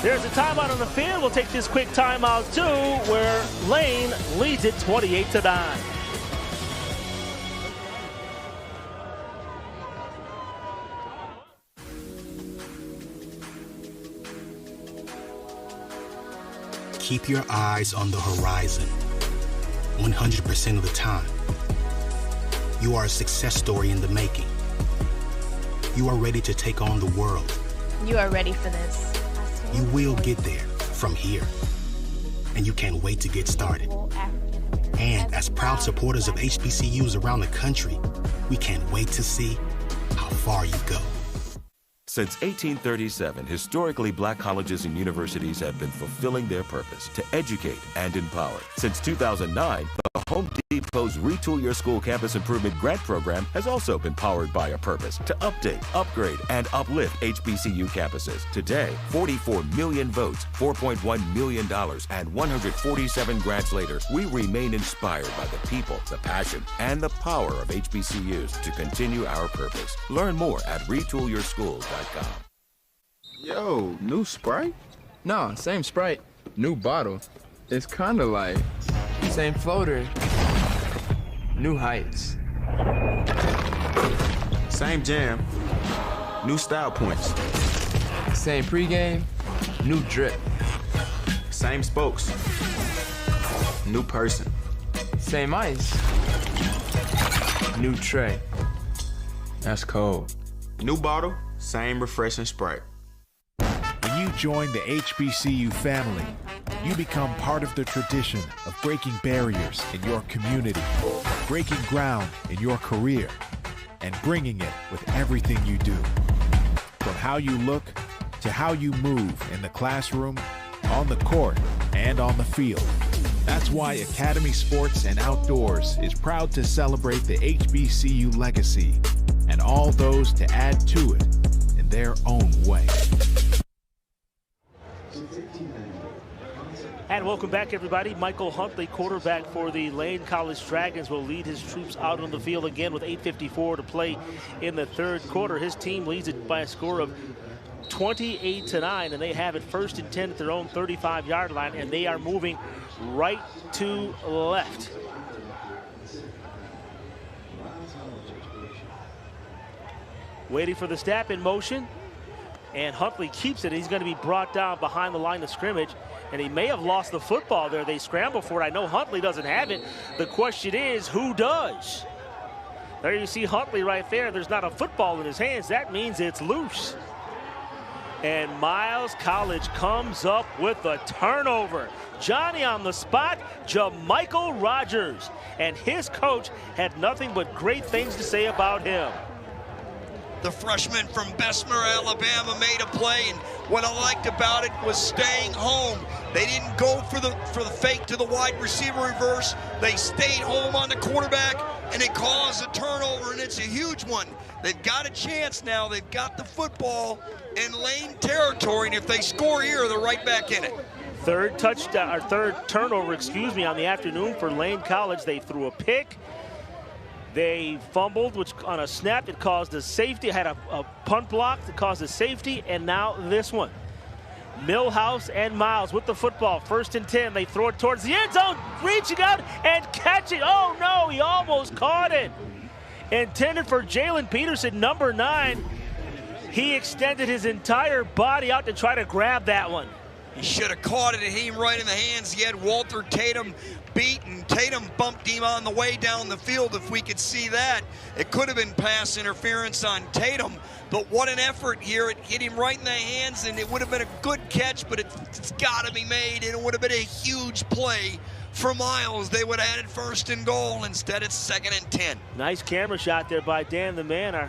There's a timeout on the field. We'll take this quick timeout too, where Lane leads it 28-9. Keep your eyes on the horizon. 100% of the time. You are a success story in the making. You are ready to take on the world. You are ready for this. You will get there from here. And you can't wait to get started. And as proud supporters of HBCUs around the country, we can't wait to see how far you go. Since 1837, historically black colleges and universities have been fulfilling their purpose to educate and empower. Since 2009, the Home Depot's Retool Your School Campus Improvement Grant Program has also been powered by a purpose to update, upgrade, and uplift HBCU campuses. Today, 44 million votes, $4.1 million, and 147 grants later, we remain inspired by the people, the passion, and the power of HBCUs to continue our purpose. Learn more at retoolyourschools.com. Yo, new Sprite? Nah, same Sprite, new bottle. It's kinda like same floater, new heights. Same jam, new style points. Same pregame, new drip. Same spokes, new person. Same ice, new tray. That's cold. New bottle, same refreshing Sprite. When you join the HBCU family, you become part of the tradition of breaking barriers in your community, breaking ground in your career, and bringing it with everything you do. From how you look to how you move in the classroom, on the court, and on the field. That's why Academy Sports and Outdoors is proud to celebrate the HBCU legacy and all those to add to it in their own way. And welcome back, everybody. Michael Huntley, quarterback for the Lane College Dragons, will lead his troops out on the field again with 8:54 to play in the 3rd quarter. His team leads it by a score of 28-9, and they have it 1st and 10 at their own 35-yard line, and they are moving right to left. Waiting for the snap in motion, and Huntley keeps it. He's going to be brought down behind the line of scrimmage, and he may have lost the football there. They scramble for it. I know Huntley doesn't have it. The question is, who does? There you see Huntley right there. There's not a football in his hands. That means it's loose. And Miles College comes up with a turnover. Johnny on the spot, JaMychal Rogers. And his coach had nothing but great things to say about him. The freshman from Bessemer, Alabama made a play, and what I liked about it was staying home. They didn't go for the fake to the wide receiver reverse. They stayed home on the quarterback, and it caused a turnover, and it's a huge one. They've got a chance now. They've got the football in Lane territory, and if they score here, they're right back in it. Third turnover, on the afternoon for Lane College. They threw a pick. They fumbled, which on a snap it caused a safety, had a punt block that caused a safety, and now this one. Millhouse and Miles with the football, 1st and 10. They throw it towards the end zone, reaching out and catching. Oh no, he almost caught it. Intended for Jalen Peterson, number 9. He extended his entire body out to try to grab that one. He should have caught it. It hit him right in the hands. He had Walter Tatum beat, and Tatum bumped him on the way down the field. If we could see that, it could have been pass interference on Tatum. But what an effort here. It hit him right in the hands, and it would have been a good catch, but it's got to be made, and it would have been a huge play for Miles. They would have had it 1st and goal. Instead, it's 2nd and 10. Nice camera shot there by Dan the Man, our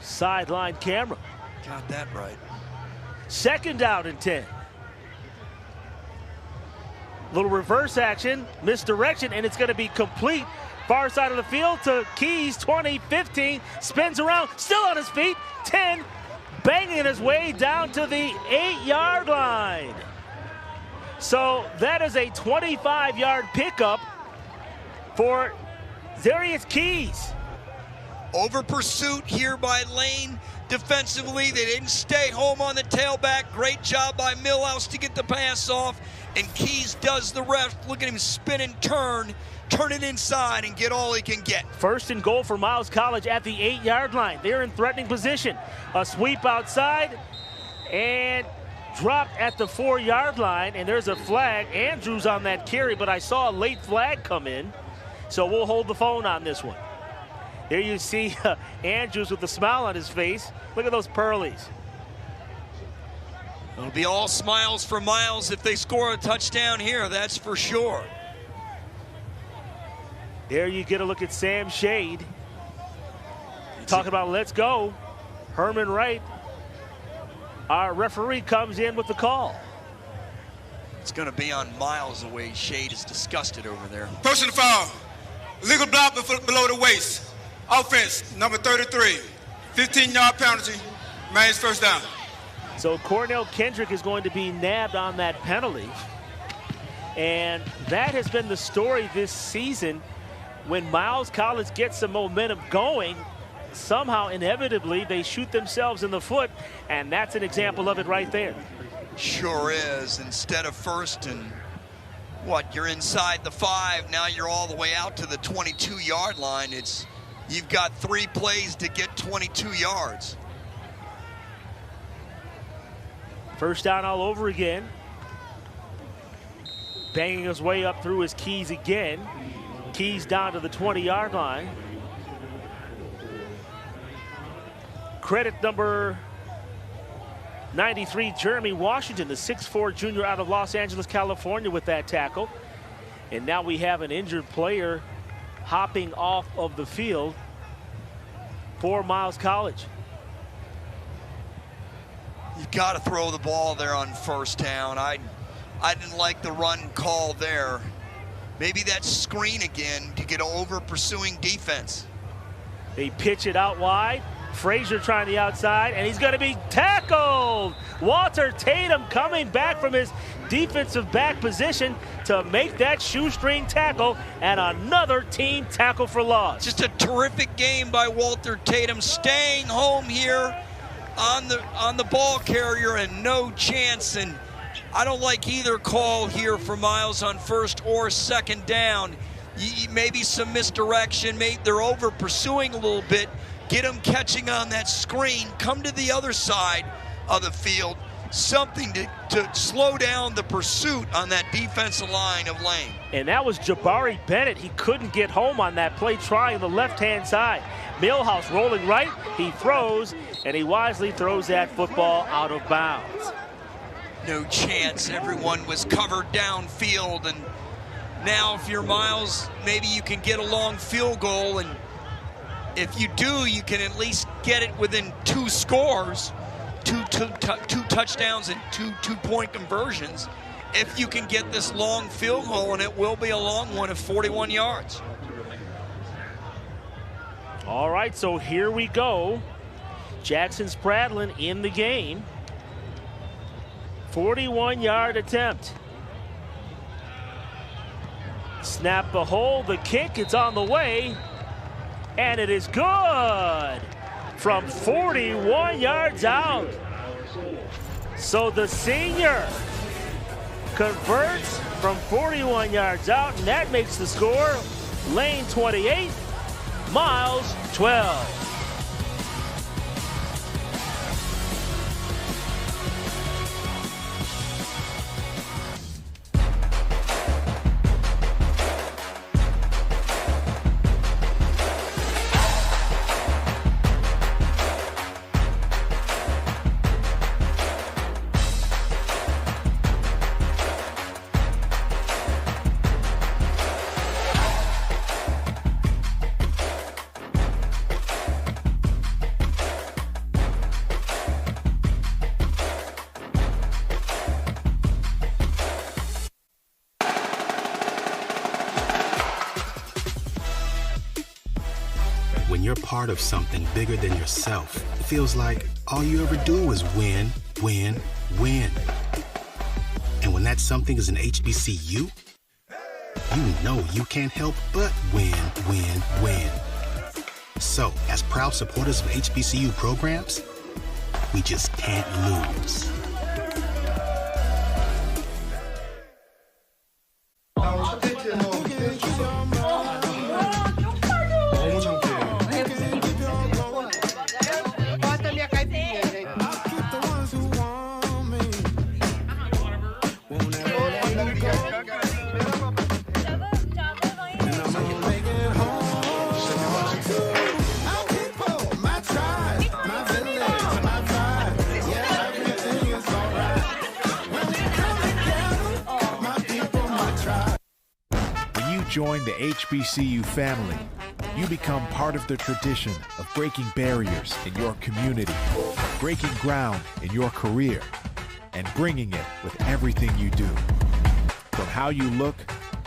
sideline camera. Got that right. 2nd down and 10. Little reverse action, misdirection, and it's going to be complete. Far side of the field to Keys, 20, 15, spins around, still on his feet, 10, banging his way down to the 8-yard line. So that is a 25-yard pickup for Zarius Keys. Over pursuit here by Lane. Defensively, they didn't stay home on the tailback. Great job by Millhouse to get the pass off. And Keys does the rest. Look at him spin and turn it inside and get all he can get. 1st and goal for Miles College at the 8-yard line. They're in threatening position. A sweep outside and dropped at the 4-yard line. And there's a flag. Andrews on that carry, but I saw a late flag come in. So we'll hold the phone on this one. There you see Andrews with a smile on his face. Look at those pearlies. It'll be all smiles for Miles if they score a touchdown here, that's for sure. There you get a look at Sam Shade. Talking about let's go. Herman Wright, our referee, comes in with the call. It's going to be on Miles the way Shade is disgusted over there. Personal foul. Legal block below the waist. Offense, number 33. 15-yard penalty. Man's 1st down. So Cornell Kendrick is going to be nabbed on that penalty. And that has been the story this season. When Miles College gets some momentum going, somehow, inevitably, they shoot themselves in the foot. And that's an example of it right there. Sure is. Instead of 1st and you're inside the 5, now you're all the way out to the 22-yard line. You've got 3 plays to get 22 yards. 1st down all over again. Banging his way up through his Keys again. Keys down to the 20-yard line. Credit number 93, Jeremy Washington, the 6'4" junior out of Los Angeles, California, with that tackle. And now we have an injured player hopping off of the field for Miles College. You've got to throw the ball there on 1st down. I didn't like the run call there. Maybe that screen again to get over pursuing defense. They pitch it out wide. Frazier trying the outside, and he's going to be tackled. Walter Tatum coming back from his defensive back position to make that shoestring tackle, and another team tackle for loss. Just a terrific game by Walter Tatum, staying home here on the ball carrier, and no chance. And I don't like either call here for Miles on 1st or 2nd down. Maybe some misdirection. Maybe they're over pursuing a little bit. Get them catching on that screen. Come to the other side of the field. Something to slow down the pursuit on that defensive line of Lane. And that was Jabari Bennett. He couldn't get home on that play, trying the left-hand side. Millhouse rolling right. He throws, and he wisely throws that football out of bounds. No chance. Everyone was covered downfield, and now if you're Miles, maybe you can get a long field goal, and if you do, you can at least get it within 2 scores, two touchdowns and two-point conversions. If you can get this long field goal, and it will be a long one of 41 yards. All right, so here we go. Jackson Spradlin in the game. 41-yard attempt. Snap the hole, the kick, it's on the way, and it is good from 41 yards out. So the senior converts from 41 yards out, and that makes the score Lane 28, Miles 12. When you're part of something bigger than yourself, it feels like all you ever do is win, win, win. And when that something is an HBCU, you know you can't help but win, win, win. So, as proud supporters of HBCU programs, we just can't lose. Join the HBCU family. You become part of the tradition of breaking barriers in your community, breaking ground in your career, and bringing it with everything you do. From how you look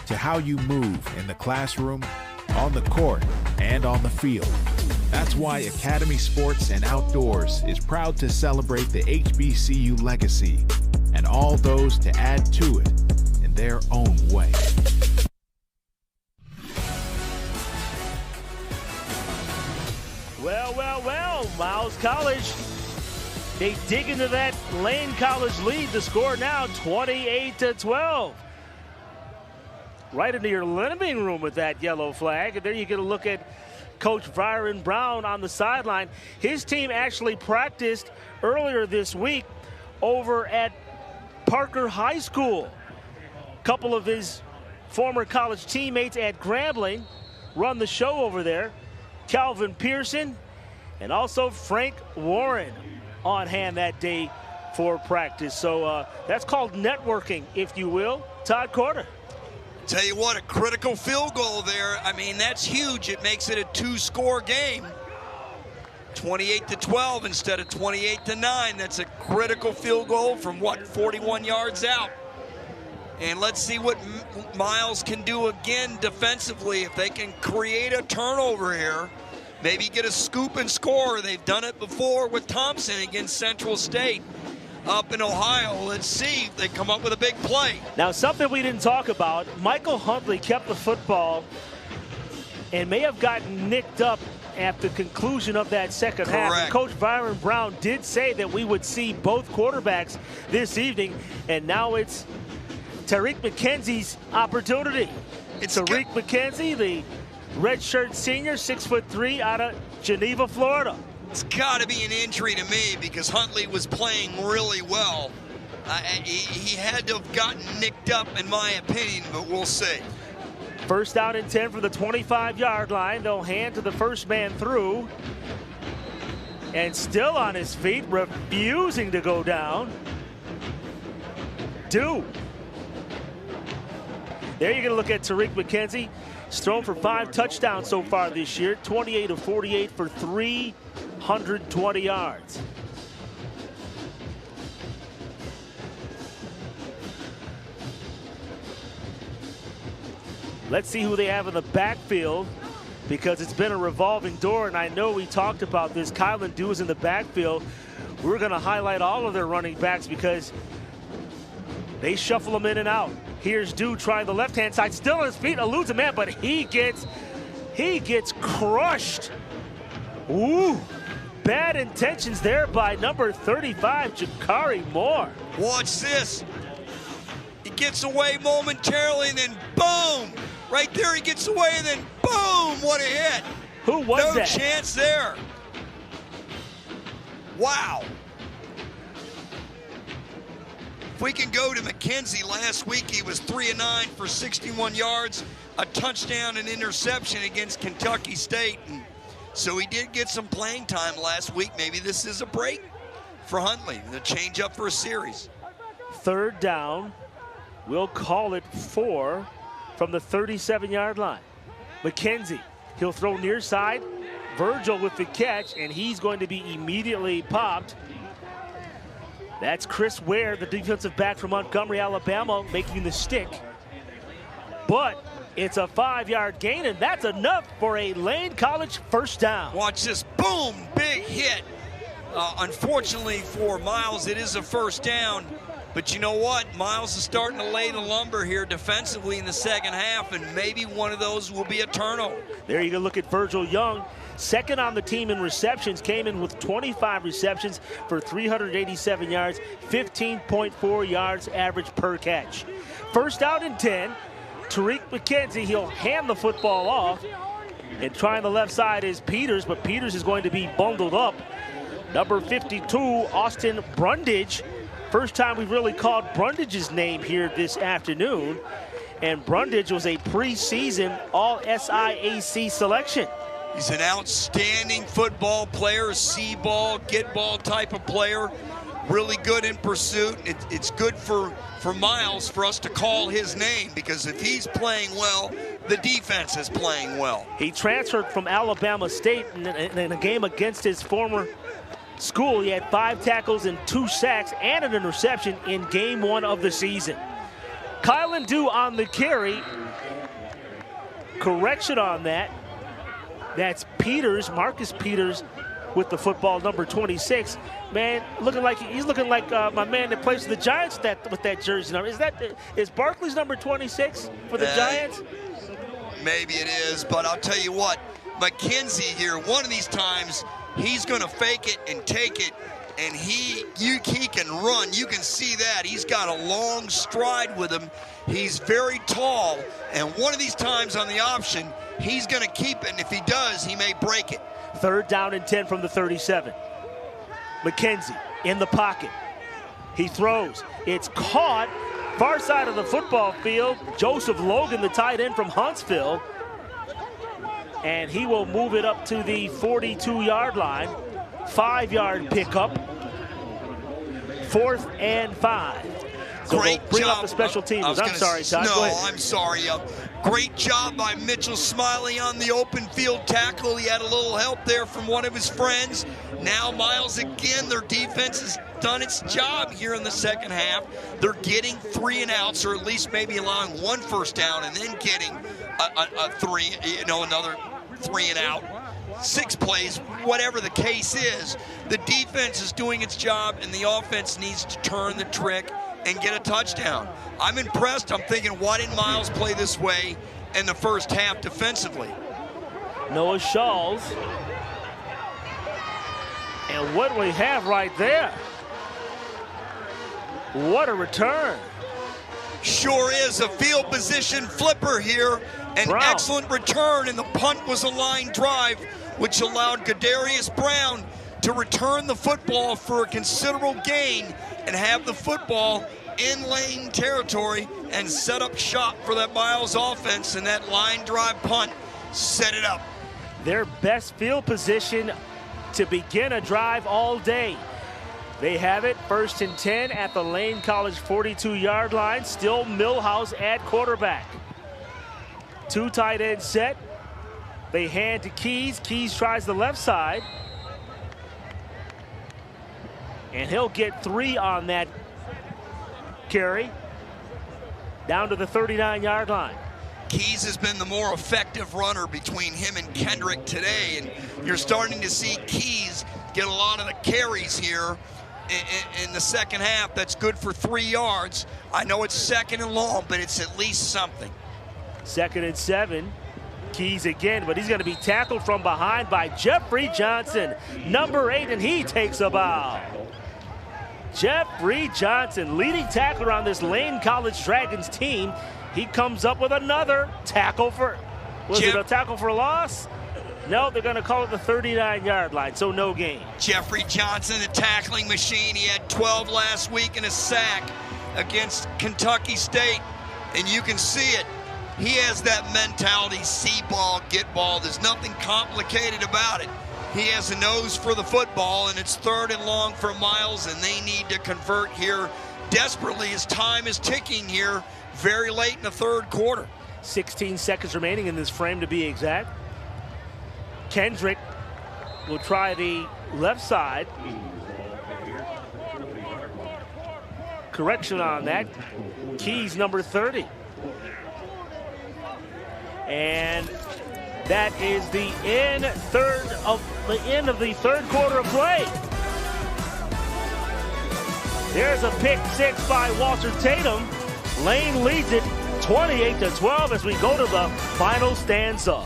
to how you move in the classroom, on the court, and on the field. That's why Academy Sports and Outdoors is proud to celebrate the HBCU legacy and all those to add to it in their own way. Well, Miles College, they dig into that Lane College lead. The score now 28-12. Right into your living room with that yellow flag. And there you get a look at Coach Byron Brown on the sideline. His team actually practiced earlier this week over at Parker High School. A couple of his former college teammates at Grambling run the show over there. Calvin Pearson and also Frank Warren on hand that day for practice. So that's called networking, if you will. Todd Corder. Tell you what, a critical field goal there. I mean, that's huge. It makes it a 2-score game. 28-12 instead of 28-9. That's a critical field goal from, 41 yards out. And let's see what Miles can do again defensively. If they can create a turnover here, maybe get a scoop and score. They've done it before with Thompson against Central State up in Ohio. Let's see if they come up with a big play. Now, something we didn't talk about, Michael Huntley kept the football and may have gotten nicked up at the conclusion of that second half. And Coach Byron Brown did say that we would see both quarterbacks this evening, and now it's Tariq McKenzie's opportunity. It's Tariq McKenzie, the redshirt senior, 6'3", out of Geneva, Florida. It's got to be an injury to me because Huntley was playing really well. He had to have gotten nicked up, in my opinion, but we'll see. First down and 10 from the 25-yard line. They'll hand to the first man through. and still on his feet, refusing to go down. There you're going to look at Tariq McKenzie. He's thrown for 5 touchdowns so far this year, 28 of 48 for 320 yards. Let's see who they have in the backfield, because it's been a revolving door, and I know we talked about this. Kylan Dew is in the backfield. We're going to highlight all of their running backs because they shuffle them in and out. Here's Dew trying the left-hand side, still on his feet, eludes a man, but he gets crushed. Ooh, bad intentions there by number 35, Jakari Moore. Watch this. He gets away momentarily, and then boom! Right there, he gets away, and then boom! What a hit! Who was that? No chance there. Wow. If we can go to McKenzie, last week he was 3 of 9 for 61 yards, a touchdown and interception against Kentucky State. And so he did get some playing time last week. Maybe this is a break for Huntley, the change up for a series. 3rd down. We'll call it 4 from the 37-yard line. McKenzie, he'll throw near side. Virgil with the catch, and he's going to be immediately popped. That's Chris Ware, the defensive back from Montgomery, Alabama, making the stick. But it's a 5-yard gain, and that's enough for a Lane College first down. Watch this, boom, big hit. Unfortunately for Miles, it is a first down. But you know what? Miles is starting to lay the lumber here defensively in the second half, and maybe one of those will be a turnover. There you go, look at Virgil Young. 2nd on the team in receptions, came in with 25 receptions for 387 yards, 15.4 yards average per catch. First out and 10. Tariq McKenzie, he'll hand the football off. And trying the left side is Peters, but Peters is going to be bundled up. Number 52, Austin Brundage. First time we've really called Brundage's name here this afternoon. And Brundage was a preseason All-SIAC selection. He's an outstanding football player, see-ball, get-ball type of player. Really good in pursuit. It's good for Miles for us to call his name, because if he's playing well, the defense is playing well. He transferred from Alabama State in a game against his former school. He had 5 tackles and 2 sacks and an interception in game 1 of the season. Kylan Dew on the carry. Correction on that. That's Peters, Marcus Peters, with the football, number 26. Man, he's looking like my man that plays for the Giants with that jersey number. Is Barkley's number 26 for the Giants? Maybe it is, but I'll tell you what, McKenzie here, one of these times, he's going to fake it and take it, and he can run. You can see that. He's got a long stride with him. He's very tall, and one of these times on the option, he's going to keep it, and if he does, he may break it. 3rd down and 10 from the 37. McKenzie in the pocket. He throws. It's caught. Far side of the football field. Joseph Logan, the tight end from Huntsville. And he will move it up to the 42-yard line. 5-yard pickup. 4th and 5. So Great bring job. Up the special teams. I'm sorry, Todd. No, Go ahead. I'm sorry. Great job by Mitchell Smiley on the open field tackle. He had a little help there from one of his friends. Now Miles again, their defense has done its job here in the second half. They're getting 3 and outs, or at least maybe allowing 1 first down and then getting another 3 and out. 6 plays, whatever the case is. The defense is doing its job, and the offense needs to turn the trick and get a touchdown. I'm impressed. I'm thinking, why didn't Miles play this way in the first half defensively? Noah Shawls. And what we have right there. What a return. Sure is a field position flipper here. An excellent return, and the punt was a line drive, which allowed Gadarius Brown to return the football for a considerable gain and have the football in Lane territory and set up shop for that Miles offense, and that line drive punt set it up. Their best field position to begin a drive all day. They have it 1st and 10 at the Lane College 42-yard line. Still Millhouse at quarterback. 2 tight end set. They hand to Keys. Keys tries the left side. And he'll get 3 on that carry. Down to the 39-yard line. Keys has been the more effective runner between him and Kendrick today, and you're starting to see Keys get a lot of the carries here in the second half. That's good for 3 yards. I know it's 2nd and long, but it's at least something. 2nd and 7. Keys again, but he's going to be tackled from behind by Jeffrey Johnson, number 8, and he takes a bow. Jeffrey Johnson, leading tackler on this Lane College Dragons team. He comes up with another tackle for, was it a tackle for loss? No, they're going to call it the 39-yard line, so no gain. Jeffrey Johnson, the tackling machine. He had 12 last week and a sack against Kentucky State, and you can see it. He has that mentality, see ball, get ball. There's nothing complicated about it. He has a nose for the football, and it's 3rd and long for Miles, and they need to convert here desperately as time is ticking here very late in the 3rd quarter. 16 seconds remaining in this frame, to be exact. Kendrick will try the left side. Correction on that. Keys, number 30. And that is the end of the 3rd quarter of play. There's a pick 6 by Walter Tatum. Lane leads it 28-12 as we go to the final stanza.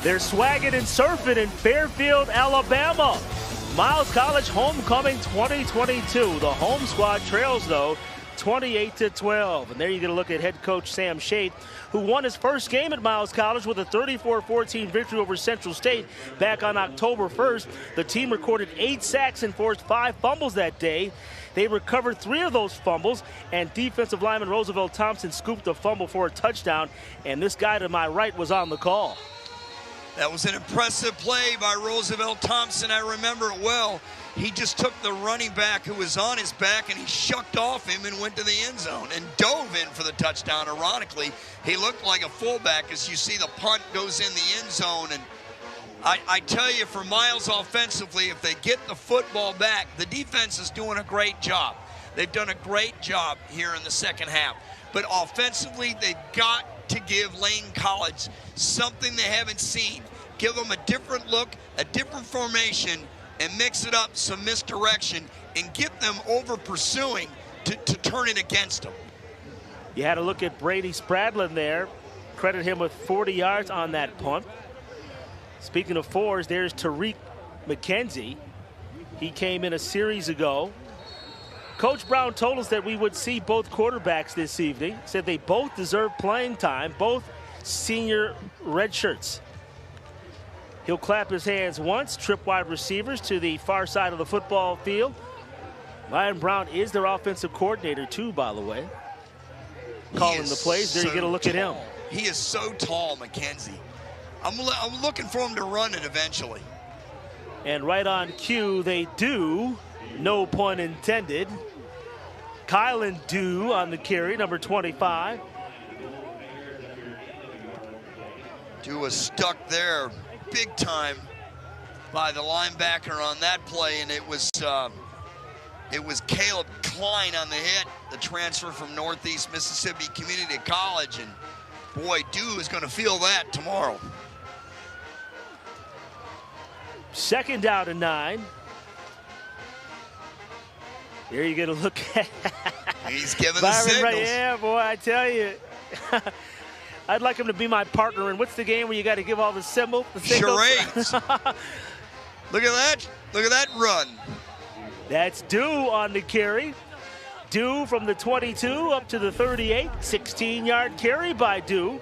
They're swagging and surfing in Fairfield, Alabama. Miles College homecoming 2022. The home squad trails, though, 28-12. And there you get a look at head coach Sam Shade, who won his first game at Miles College with a 34-14 victory over Central State back on October 1st. The team recorded 8 sacks and forced 5 fumbles that day. They recovered 3 of those fumbles, and defensive lineman Roosevelt Thompson scooped a fumble for a touchdown, and this guy to my right was on the call. That was an impressive play by Roosevelt Thompson. I remember it well. He just took the running back who was on his back and he shucked off him and went to the end zone and dove in for the touchdown. Ironically, he looked like a fullback as you see the punt goes in the end zone. And I tell you, for Miles offensively, if they get the football back, the defense is doing a great job. They've done a great job here in the second half. But offensively, they've got to give Lane College something they haven't seen. Give them a different look, a different formation, and mix it up, some misdirection, and get them over pursuing to turn it against them. You had a look at Brady Spradlin there. Credit him with 40 yards on that punt. Speaking of fours, there's Tariq McKenzie. He came in a series ago. Coach Brown told us that we would see both quarterbacks this evening. Said they both deserve playing time, both senior red shirts. He'll clap his hands once, trip wide receivers to the far side of the football field. Ryan Brown is their offensive coordinator too, by the way. Calling the plays. There you get a look at him. He is so tall, McKenzie. I'm looking for him to run it eventually. And right on cue, they do. No pun intended. Kylan Dew on the carry, number 25. Dew was stuck there big time by the linebacker on that play, and it was Caleb Klein on the hit, the transfer from Northeast Mississippi Community College, and boy, Dew is going to feel that tomorrow. 2nd down and 9. There you get a look at. He's giving Byron the signals. Right, yeah, boy, I tell you. I'd like him to be my partner. And what's the game where you got to give all the signals? Charades. Look at that. Look at that run. That's Dew on the carry. Dew from the 22 up to the 38. 16-yard carry by Dew.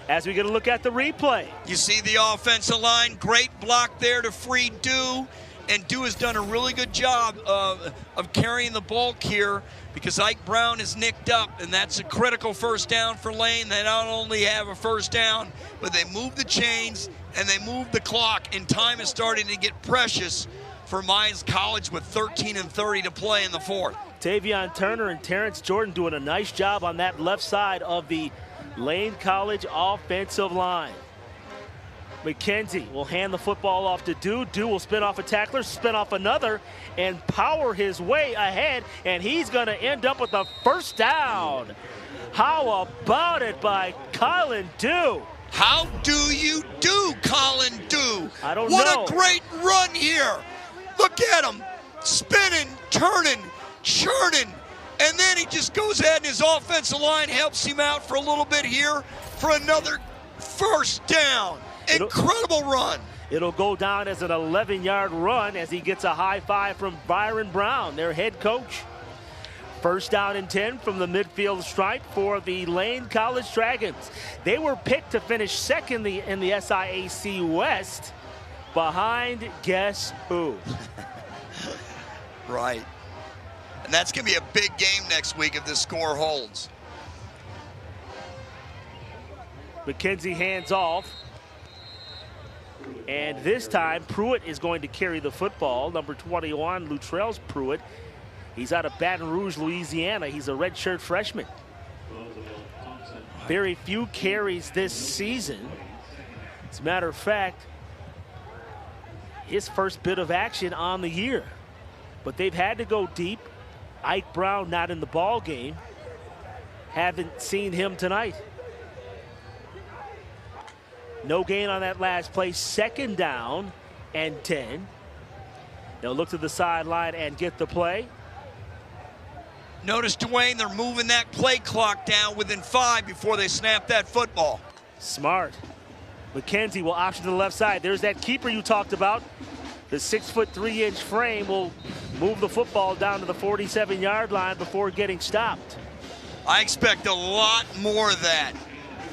As we get a look at the replay. You see the offensive line, great block there to free Dew. And Dew has done a really good job of carrying the bulk here because Ike Brown is nicked up, and that's a critical first down for Lane. They not only have a first down, but they move the chains and they move the clock, and time is starting to get precious for Miles College with 13:30 to play in the fourth. Tavion Turner and Terrence Jordan doing a nice job on that left side of the Lane College offensive line. McKenzie will hand the football off to Dew. Dew will spin off a tackler, spin off another, and power his way ahead, and he's going to end up with a first down. How about it by Kylan Dew? How do you do, Kylan Dew? I don't know. What a great run here. Look at him, spinning, turning, churning, and then he just goes ahead and his offensive line helps him out for a little bit here for another first down. Incredible run. It'll go down as an 11-yard run as he gets a high five from Byron Brown, their head coach. First down and 10 from the midfield stripe for the Lane College Dragons. They were picked to finish second in the SIAC West behind guess who? Right. And that's going to be a big game next week if the score holds. McKenzie hands off. And this time, Pruitt is going to carry the football. Number 21, Lutrell Pruitt. He's out of Baton Rouge, Louisiana. He's a redshirt freshman. Very few carries this season. As a matter of fact, his first bit of action on the year. But they've had to go deep. Ike Brown not in the ball game. Haven't seen him tonight. No gain on that last play. 2nd down and 10. They'll look to the sideline and get the play. Notice, Dwayne, they're moving that play clock down within 5 before they snap that football. Smart. McKenzie will option to the left side. There's that keeper you talked about. The 6'3" frame will move the football down to the 47-yard line before getting stopped. I expect a lot more of that.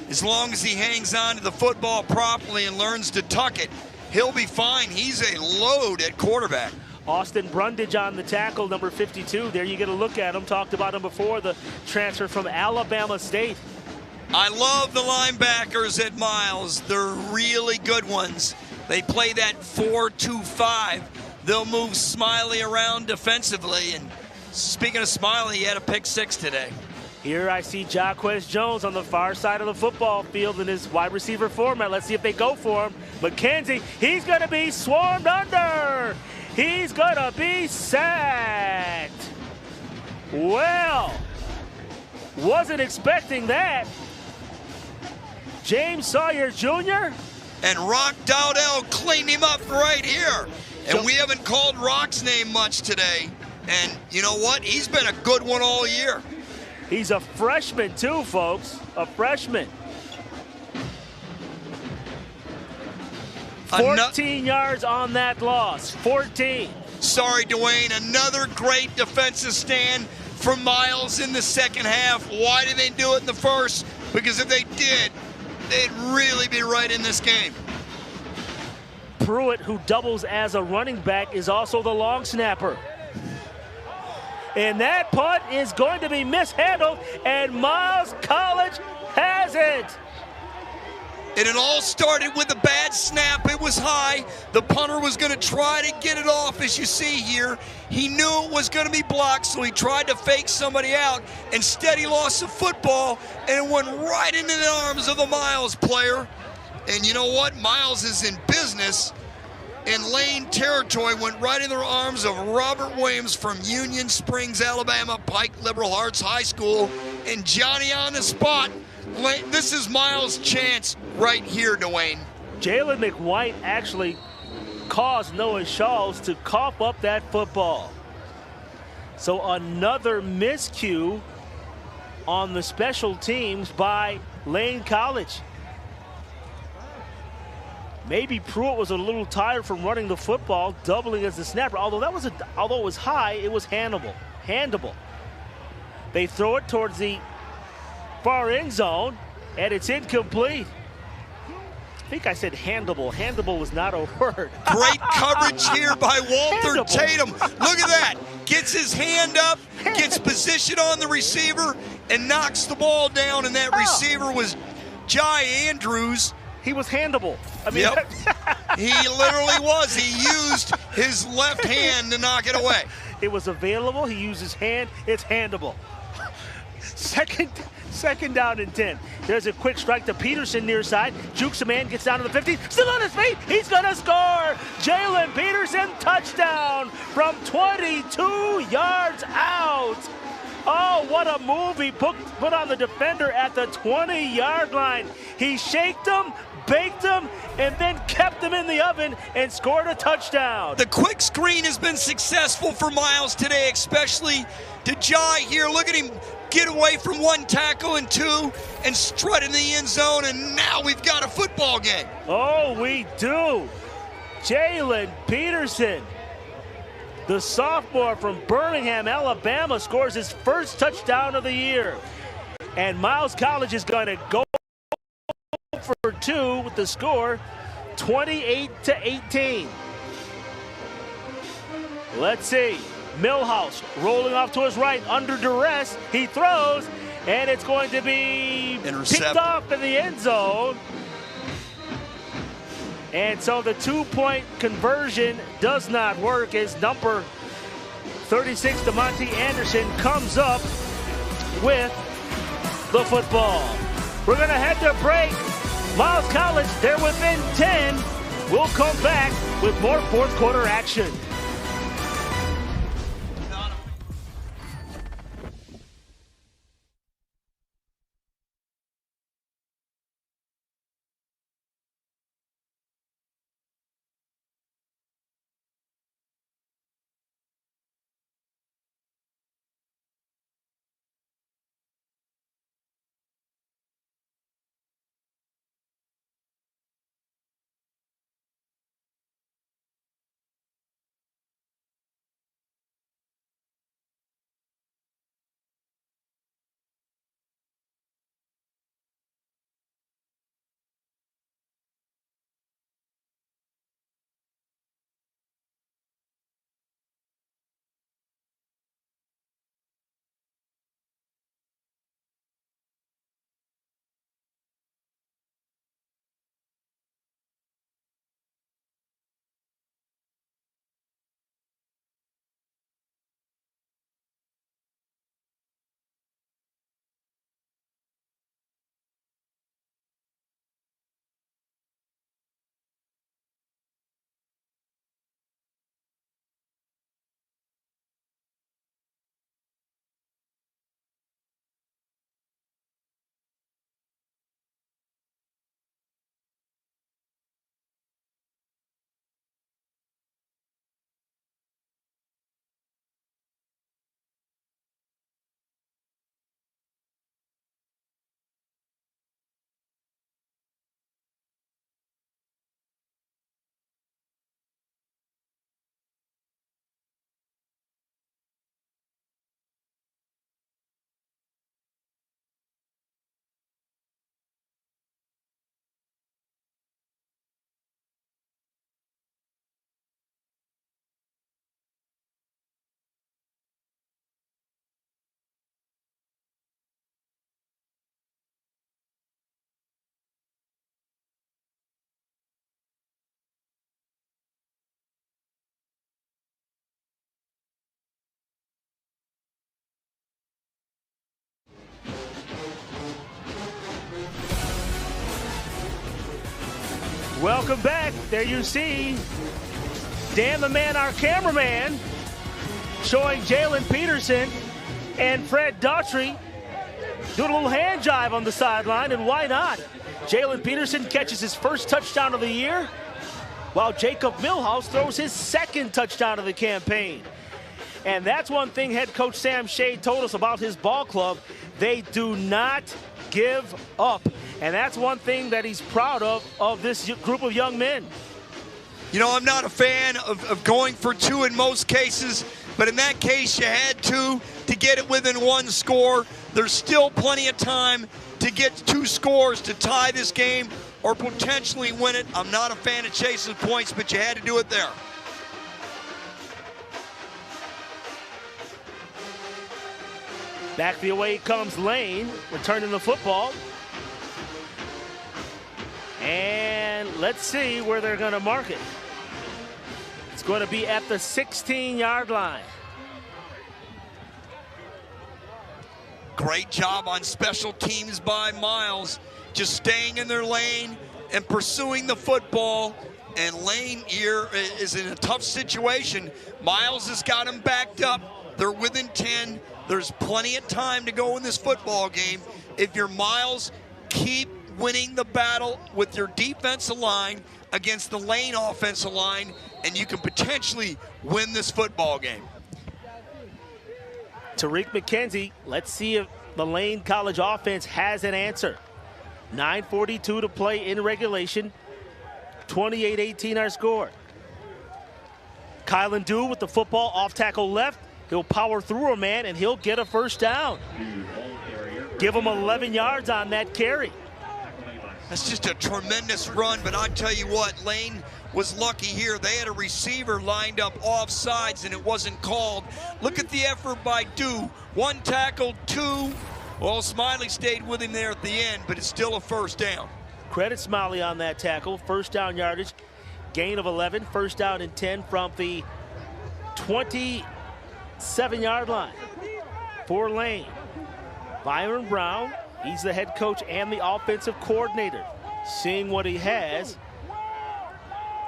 As long as he hangs on to the football properly and learns to tuck it, he'll be fine. He's a load at quarterback. Austin Brundage on the tackle, number 52. There you get a look at him. Talked about him before, the transfer from Alabama State. I love the linebackers at Miles. They're really good ones. They play that 4-2-5. They'll move Smiley around defensively. And speaking of Smiley, he had a pick 6 today. Here I see Jaquez Jones on the far side of the football field in his wide receiver format. Let's see if they go for him. McKenzie, he's going to be swarmed under. He's going to be sacked. Well, wasn't expecting that. James Sawyer Jr. And Rock Dowdell cleaned him up right here. And we haven't called Rock's name much today. And you know what? He's been a good one all year. He's a freshman too, folks. A freshman. 14 yards on that loss. 14. Sorry, Dwayne. Another great defensive stand from Miles in the second half. Why did they do it in the first? Because if they did, they'd really be right in this game. Pruitt, who doubles as a running back, is also the long snapper. And that punt is going to be mishandled, and Miles College has it. And it all started with a bad snap. It was high. The punter was going to try to get it off, as you see here. He knew it was going to be blocked, so he tried to fake somebody out. Instead, he lost the football, and it went right into the arms of the Miles player. And you know what? Miles is in business. And Lane territory went right in the arms of Robert Williams from Union Springs, Alabama, Pike Liberal Arts High School. And Johnny on the spot. This is Miles' chance right here, Dwayne. Jalen McWhite actually caused Noah Shawls to cough up that football. So another miscue on the special teams by Lane College. Maybe Pruitt was a little tired from running the football, doubling as the snapper. Although it was high, it was handable. They throw it towards the far end zone, and it's incomplete. I think I said handable. Handable was not a word. Great coverage here by Walter Tatum. Look at that. Gets his hand up, gets position on the receiver, and knocks the ball down. And that receiver was Jai Andrews. He was handable. I mean, yep. He literally was. He used his left hand to knock it away. It was available. He used his hand. It's handable. Second down and 10. There's a quick strike to Peterson near side. Jukes a man, gets down to the 50. Still on his feet. He's going to score. Jalen Peterson, touchdown from 22 yards out. Oh, what a move he put on the defender at the 20-yard line. He shaked him, baked him, and then kept him in the oven and scored a touchdown. The quick screen has been successful for Miles today, especially to Jai here. Look at him get away from one tackle and two and strut in the end zone, and now we've got a football game. Oh, we do. Jalen Peterson, the sophomore from Birmingham, Alabama, scores his first touchdown of the year. And Miles College is going to go for two with the score 28-18. Let's see. Millhouse rolling off to his right under duress. He throws, and it's going to be picked off in the end zone. And so the two-point conversion does not work as number 36, DeMonte Anderson, comes up with the football. We're going to head to break. Miles College, they're within 10. We'll come back with more fourth quarter action. Welcome back. There you see Dan the Man, our cameraman, showing Jalen Peterson and Fred Daughtry doing a little hand jive on the sideline, and why not? Jalen Peterson catches his first touchdown of the year, while Jacob Milhouse throws his second touchdown of the campaign. And that's one thing head coach Sam Shade told us about his ball club. They do not give up. And that's one thing that he's proud of this group of young men. You know, I'm not a fan of going for two in most cases, but in that case, you had to get it within one score. There's still plenty of time to get 2 scores to tie this game or potentially win it. I'm not a fan of chasing points, but you had to do it there. Back the way comes Lane, returning the football. And let's see where they're going to mark it. It's going to be at the 16-yard line. Great job on special teams by Miles, just staying in their lane and pursuing the football. And Lane here is in a tough situation. Miles has got him backed up. They're within 10. There's plenty of time to go in this football game. If you're Miles, keep winning the battle with your defensive line against the Lane offensive line, and you can potentially win this football game. Tariq McKenzie, let's see if the Lane College offense has an answer. 9:42 to play in regulation. 28-18 our score. Kylan Dew with the football off tackle left. He'll power through a man and he'll get a first down. Give him 11 yards on that carry. That's just a tremendous run, but I tell you what, Lane was lucky here. They had a receiver lined up off sides and it wasn't called. Look at the effort by Dew. 1 tackle, 2. Well, Smiley stayed with him there at the end, but it's still a first down. Credit Smiley on that tackle. First down yardage, gain of 11, first down and 10 from the 27-yard line for Lane. Byron Brown, he's the head coach and the offensive coordinator. Seeing what he has.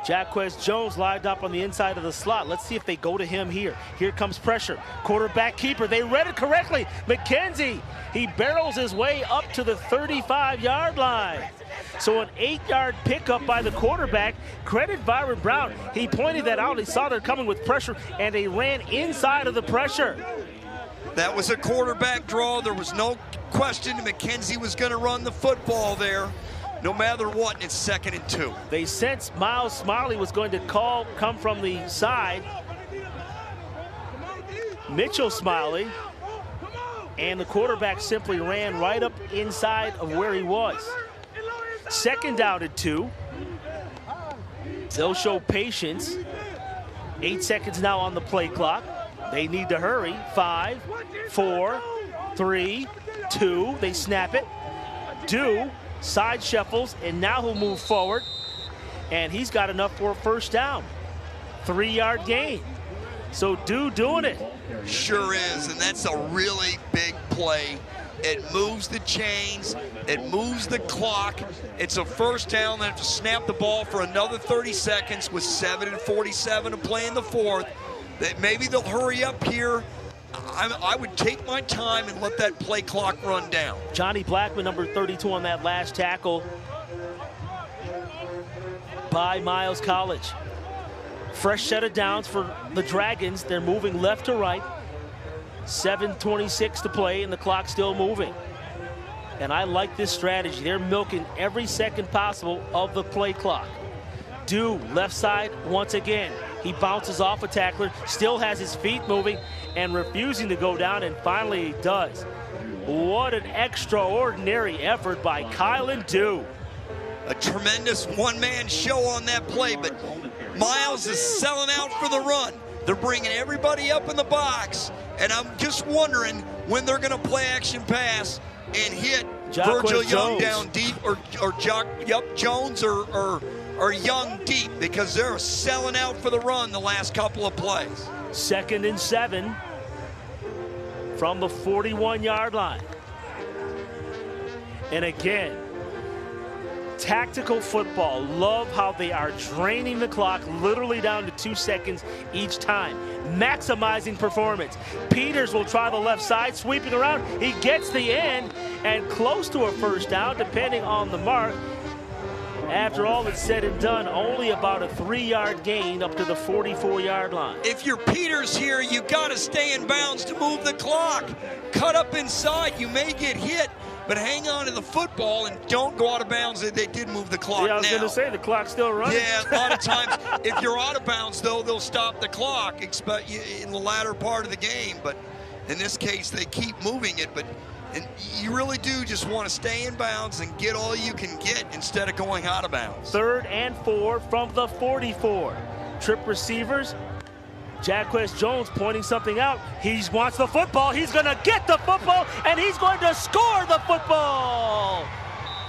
Jaquez Jones lined up on the inside of the slot. Let's see if they go to him here. Here comes pressure. Quarterback keeper. They read it correctly. McKenzie, he barrels his way up to the 35-yard line. So an 8-yard pickup by the quarterback. Credit Byron Brown. He pointed that out. He saw they're coming with pressure, and they ran inside of the pressure. That was a quarterback draw. There was no question McKenzie was going to run the football there, no matter what, and it's 2nd and 2. They sensed Miles Smiley was going to come from the side. Mitchell Smiley, and the quarterback simply ran right up inside of where he was. 2nd down and 2. They'll show patience. 8 seconds now on the play clock. They need to hurry. 5, 4, 3, 2. They snap it. Dew side shuffles, and now he'll move forward. And he's got enough for a first down. 3-yard gain. So Dew doing it. Sure is, and that's a really big play. It moves the chains. It moves the clock. It's a first down. They have to snap the ball for another 30 seconds with 7:47 to play in the 4th. That maybe they'll hurry up here. I would take my time and let that play clock run down. Johnny Blackman, number 32 on that last tackle by Miles College. Fresh set of downs for the Dragons. They're moving left to right. 7:26 to play and the clock's still moving. And I like this strategy. They're milking every second possible of the play clock. Dew, left side once again. He bounces off a tackler, still has his feet moving and refusing to go down, and finally he does. What an extraordinary effort by Kylan Dew. A tremendous one-man show on that play, but Miles is selling out for the run. They're bringing everybody up in the box, and I'm just wondering when they're going to play action pass and hit Virgil Young down deep, or Jones or Young deep, because they're selling out for the run the last couple of plays. 2nd and 7 from the 41-yard line. And again, Tactical football. Love how they are draining the clock literally down to 2 seconds each time. Maximizing performance. Peters will try the left side, sweeping around. He gets the end and close to a first down, depending on the mark. After all is said and done, only about a 3-yard gain up to the 44-yard line. If you're Peters here, you got to stay in bounds to move the clock. Cut up inside, you may get hit, but hang on to the football and don't go out of bounds. They did move the clock now. Yeah, I was going to say, the clock's still running. Yeah, a lot of times, if you're out of bounds, though, they'll stop the clock in the latter part of the game. But in this case, they keep moving it. And you really do just want to stay in bounds and get all you can get instead of going out of bounds. 3rd and 4 from the 44. Trip receivers. Jacquez Jones pointing something out. He wants the football. He's going to get the football, and he's going to score the football.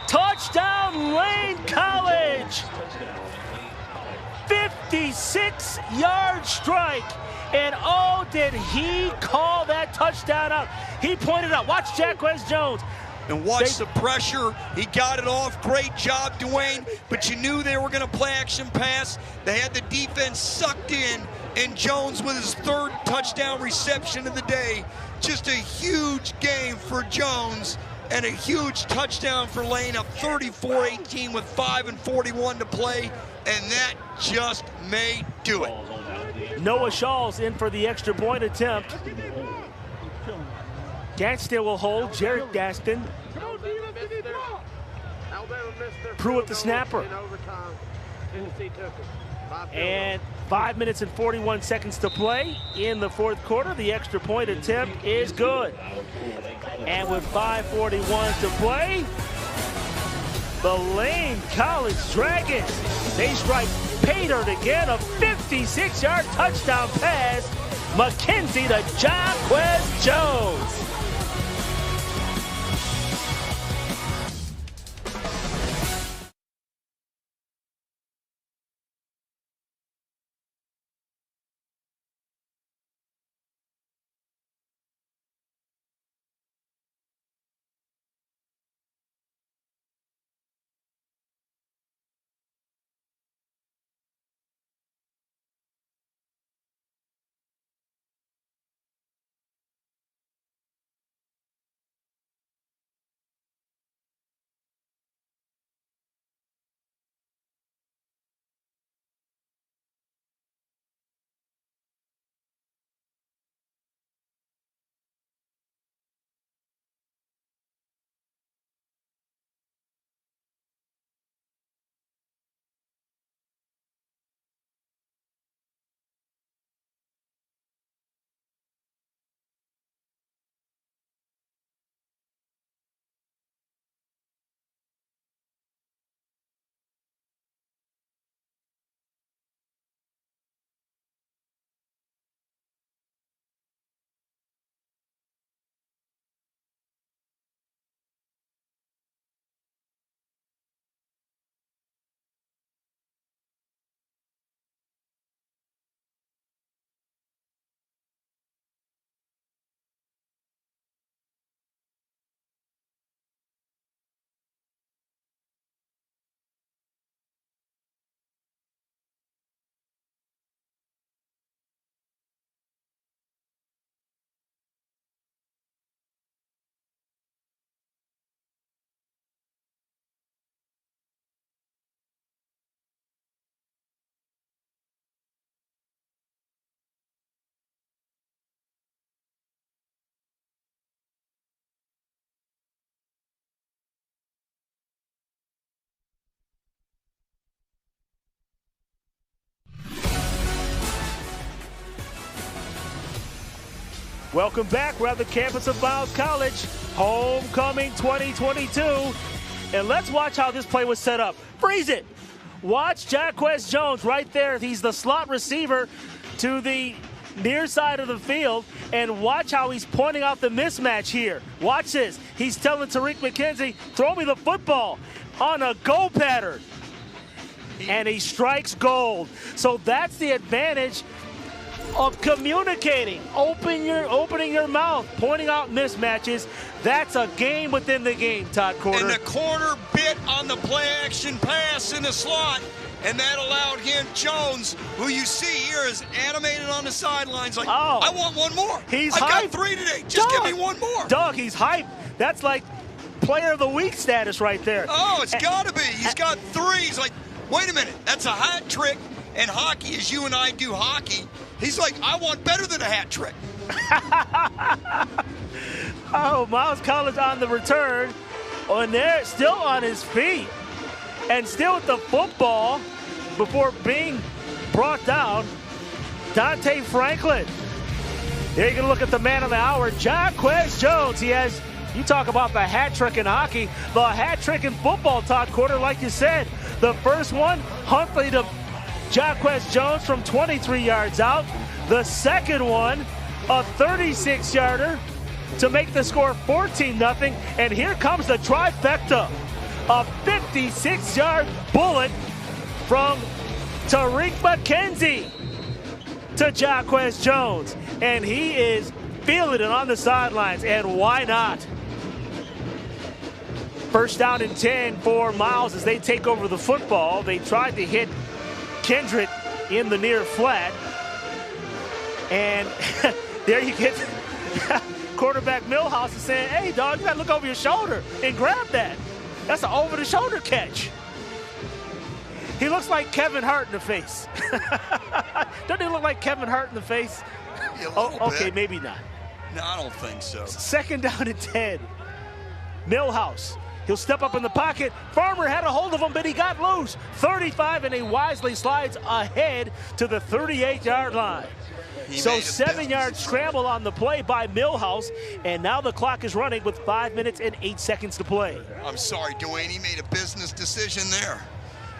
Touchdown, Lane College. 56-yard strike. And oh, did he call that touchdown out. He pointed out, watch Jacquez Jones. And watch the pressure. He got it off. Great job, Dwayne. But you knew they were going to play action pass. They had the defense sucked in. And Jones with his 3rd touchdown reception of the day. Just a huge game for Jones. And a huge touchdown for Lane, up 34-18 with 5:41 to play. And that just may do it. Noah Shaw's in for the extra point attempt. Gadsden will hold. Jarek Gaston. Pruitt the snapper. And 5 minutes and 41 seconds to play in the 4th quarter. The extra point attempt is good. And with 5:41 to play, the Lane College Dragons, they strike Pater again, a 56-yard touchdown pass. McKenzie to Jacquez Jones. Welcome back. We're at the campus of Miles College, Homecoming 2022. And let's watch how this play was set up. Freeze it. Watch Jacquez Jones right there. He's the slot receiver to the near side of the field. And watch how he's pointing out the mismatch here. Watch this. He's telling Tariq McKenzie, throw me the football on a go pattern. And he strikes gold. So that's the advantage of communicating, opening your mouth, pointing out mismatches. That's a game within the game, Todd Corder. And the corner bit on the play action pass in the slot, and that allowed him, Jones, who you see here is animated on the sidelines like, I want one more. He's I hyped. got 3 today. Just give me one more. Doug, he's hyped. That's like player of the week status right there. Oh, it's got to be. He's got 3. He's like, wait a minute. That's a hat trick. And hockey, as you and I do hockey, he's like, I want better than a hat trick. Oh, Miles College on the return. And they're still on his feet. And still with the football before being brought down. Dante Franklin. There you can look at the man of the hour, Jaquez Jones. He has, you talk about the hat trick in hockey, the hat trick in football, Todd Corder, like you said. The first one, Huntley to Jaquez Jones from 23 yards out. The second one, a 36-yarder to make the score 14-0. And here comes the trifecta. A 56-yard bullet from Tariq McKenzie to Jaquez Jones. And he is feeling it on the sidelines, and why not? First down and 10 for Miles as they take over the football. They tried to hit Kendrick in the near flat. And there you get quarterback Millhouse is saying, hey, dog, you got to look over your shoulder and grab that. That's an over-the-shoulder catch. He looks like Kevin Hart in the face. Doesn't he look like Kevin Hart in the face? Okay, bit. maybe not. No, I don't think so. Second down and 10. Millhouse. He'll step up in the pocket. Farmer had a hold of him, but he got loose. 35, and he wisely slides ahead to the 38-yard line. So 7-yard scramble on the play by Millhouse, and now the clock is running with 5 minutes and 8 seconds to play. I'm sorry, Dwayne, he made a business decision there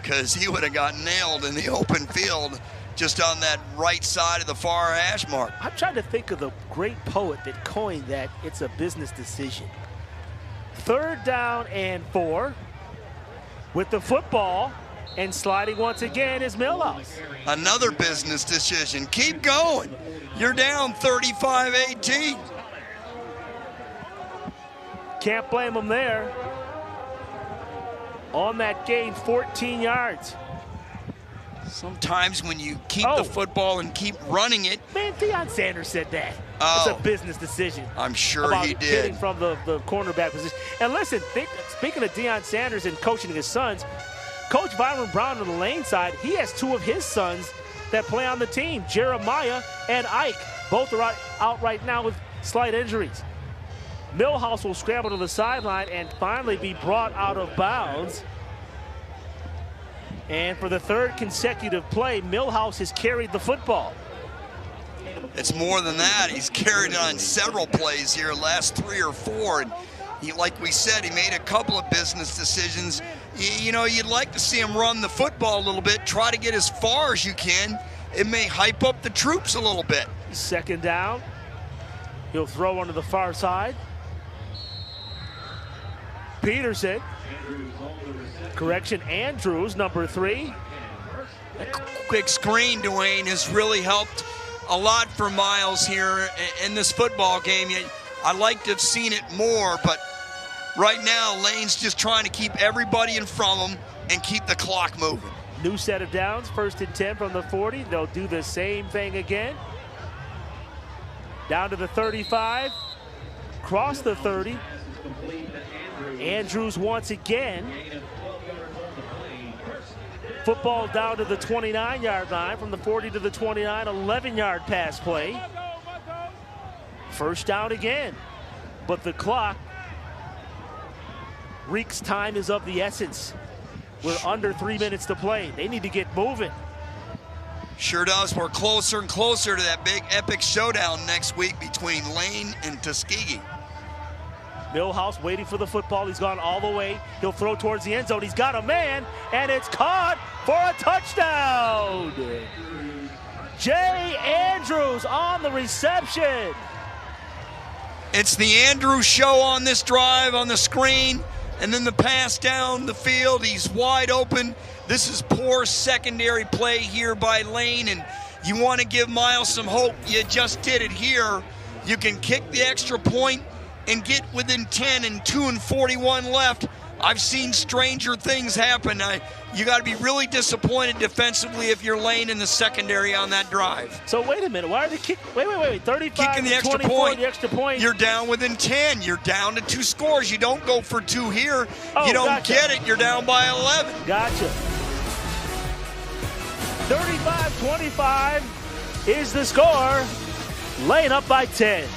because he would have got nailed in the open field just on that right side of the far hash mark. I'm trying to think of the great poet that coined that it's a business decision. Third down and 4 with the football, and sliding once again is Millhouse. Another business decision. Keep going. You're down 35-18. Can't blame him there. On that gain, 14 yards. Sometimes when you keep the football and keep running it. Man, Deion Sanders said that. It's a business decision. I'm sure about he did. Hitting from the cornerback position. And listen, speaking of Deion Sanders and coaching his sons, Coach Byron Brown on the Lane side, he has 2 of his sons that play on the team, Jeremiah and Ike. Both are out right now with slight injuries. Millhouse will scramble to the sideline and finally be brought out of bounds. And for the 3rd consecutive play, Millhouse has carried the football. It's more than that. He's carried it on several plays here, last 3 or 4. And he, like we said, he made a couple of business decisions. You know, you'd like to see him run the football a little bit, try to get as far as you can. It may hype up the troops a little bit. Second down. He'll throw onto the far side. Peterson. Correction, Andrews, number 3. A quick screen, Dwayne, has really helped a lot for Miles here in this football game. I'd like to have seen it more, but right now, Lane's just trying to keep everybody in front of him and keep the clock moving. New set of downs, 1st and 10 from the 40. They'll do the same thing again. Down to the 35, cross the 30. Andrews once again. Football down to the 29-yard line, from the 40 to the 29, 11-yard pass play. First down again, but the clock, Reek's time is of the essence. We're under 3 minutes to play. They need to get moving. Sure does. We're closer and closer to that big epic showdown next week between Lane and Tuskegee. Millhouse waiting for the football. He's gone all the way. He'll throw towards the end zone. He's got a man, and it's caught for a touchdown. Jay Andrews on the reception. It's the Andrews show on this drive on the screen, and then the pass down the field. He's wide open. This is poor secondary play here by Lane, and You want to give Miles some hope. You just did it here. You can kick the extra point and get within 10 and 2:41 left. I've seen stranger things happen. You got to be really disappointed defensively if you're laying in the secondary on that drive. So wait a minute. Why are they kicking? Wait. 35 kicking the extra 24, point. The extra point. You're down within 10. You're down to 2 scores. You don't go for 2 here. You don't gotcha. get it. You're down by 11. Gotcha. 35-25 is the score. Laying up by 10.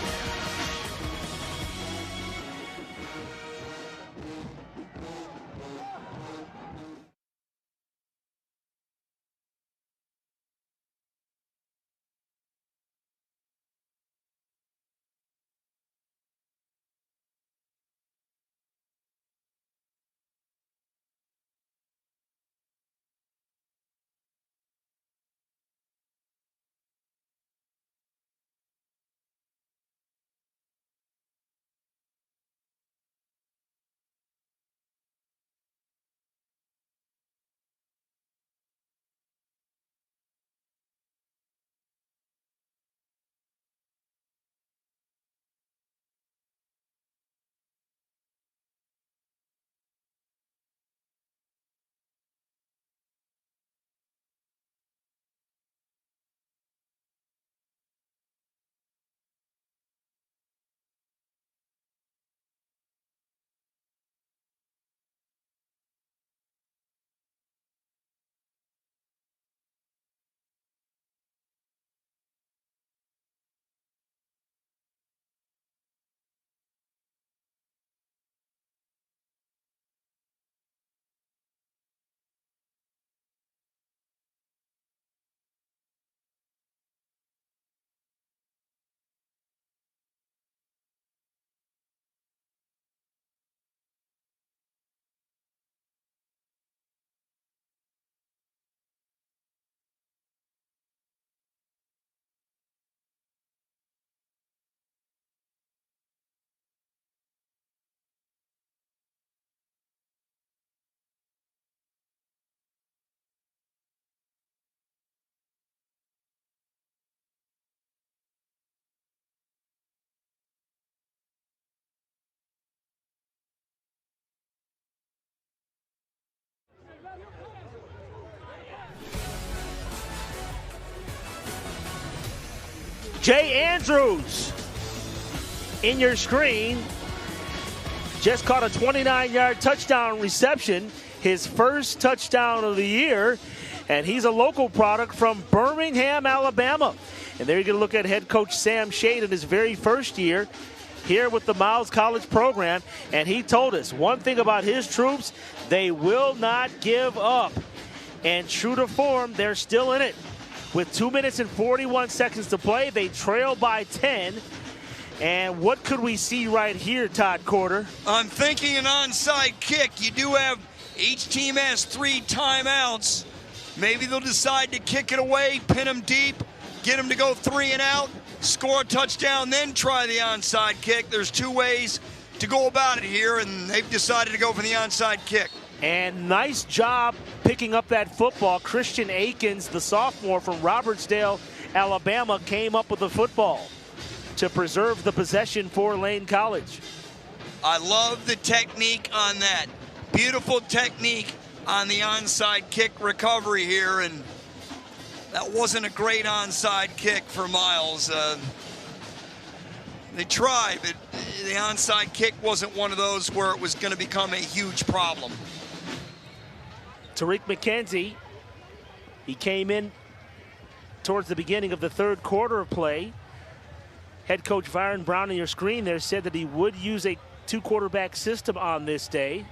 Jay Andrews in your screen just caught a 29-yard touchdown reception, his first touchdown of the year, and he's a local product from Birmingham, Alabama. And there you can look at head coach Sam Shade in his very first year here with the Miles College program, and he told us one thing about his troops: they will not give up. And true to form, they're still in it. With 2 minutes and 41 seconds to play, they trail by 10. And what could we see right here, Todd Corder? I'm thinking an onside kick. You do have, each team has 3 timeouts. Maybe they'll decide to kick it away, pin them deep, get them to go 3 and out, score a touchdown, then try the onside kick. There's 2 ways to go about it here, and they've decided to go for the onside kick. And nice job picking up that football. Christian Akins, the sophomore from Robertsdale, Alabama, came up with the football to preserve the possession for Lane College. I love the technique on that. Beautiful technique on the onside kick recovery here, and that wasn't a great onside kick for Miles. They tried, but the onside kick wasn't one of those where it was going to become a huge problem. Tariq McKenzie, he came in towards the beginning of the third quarter of play. Head coach Byron Brown on your screen there said that he would use a 2-quarterback system on this day.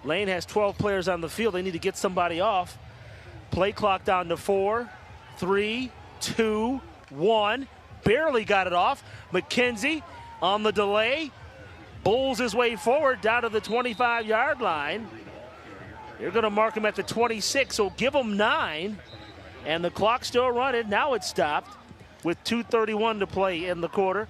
Lane has 12 players on the field. They need to get somebody off. Play clock down to 4, 3, 2, 1. Barely got it off. McKenzie on the delay. Bulls his way forward down to the 25-yard line. You're going to mark him at the 26, so give him 9. And the clock's still running. Now it's stopped with 2:31 to play in the quarter.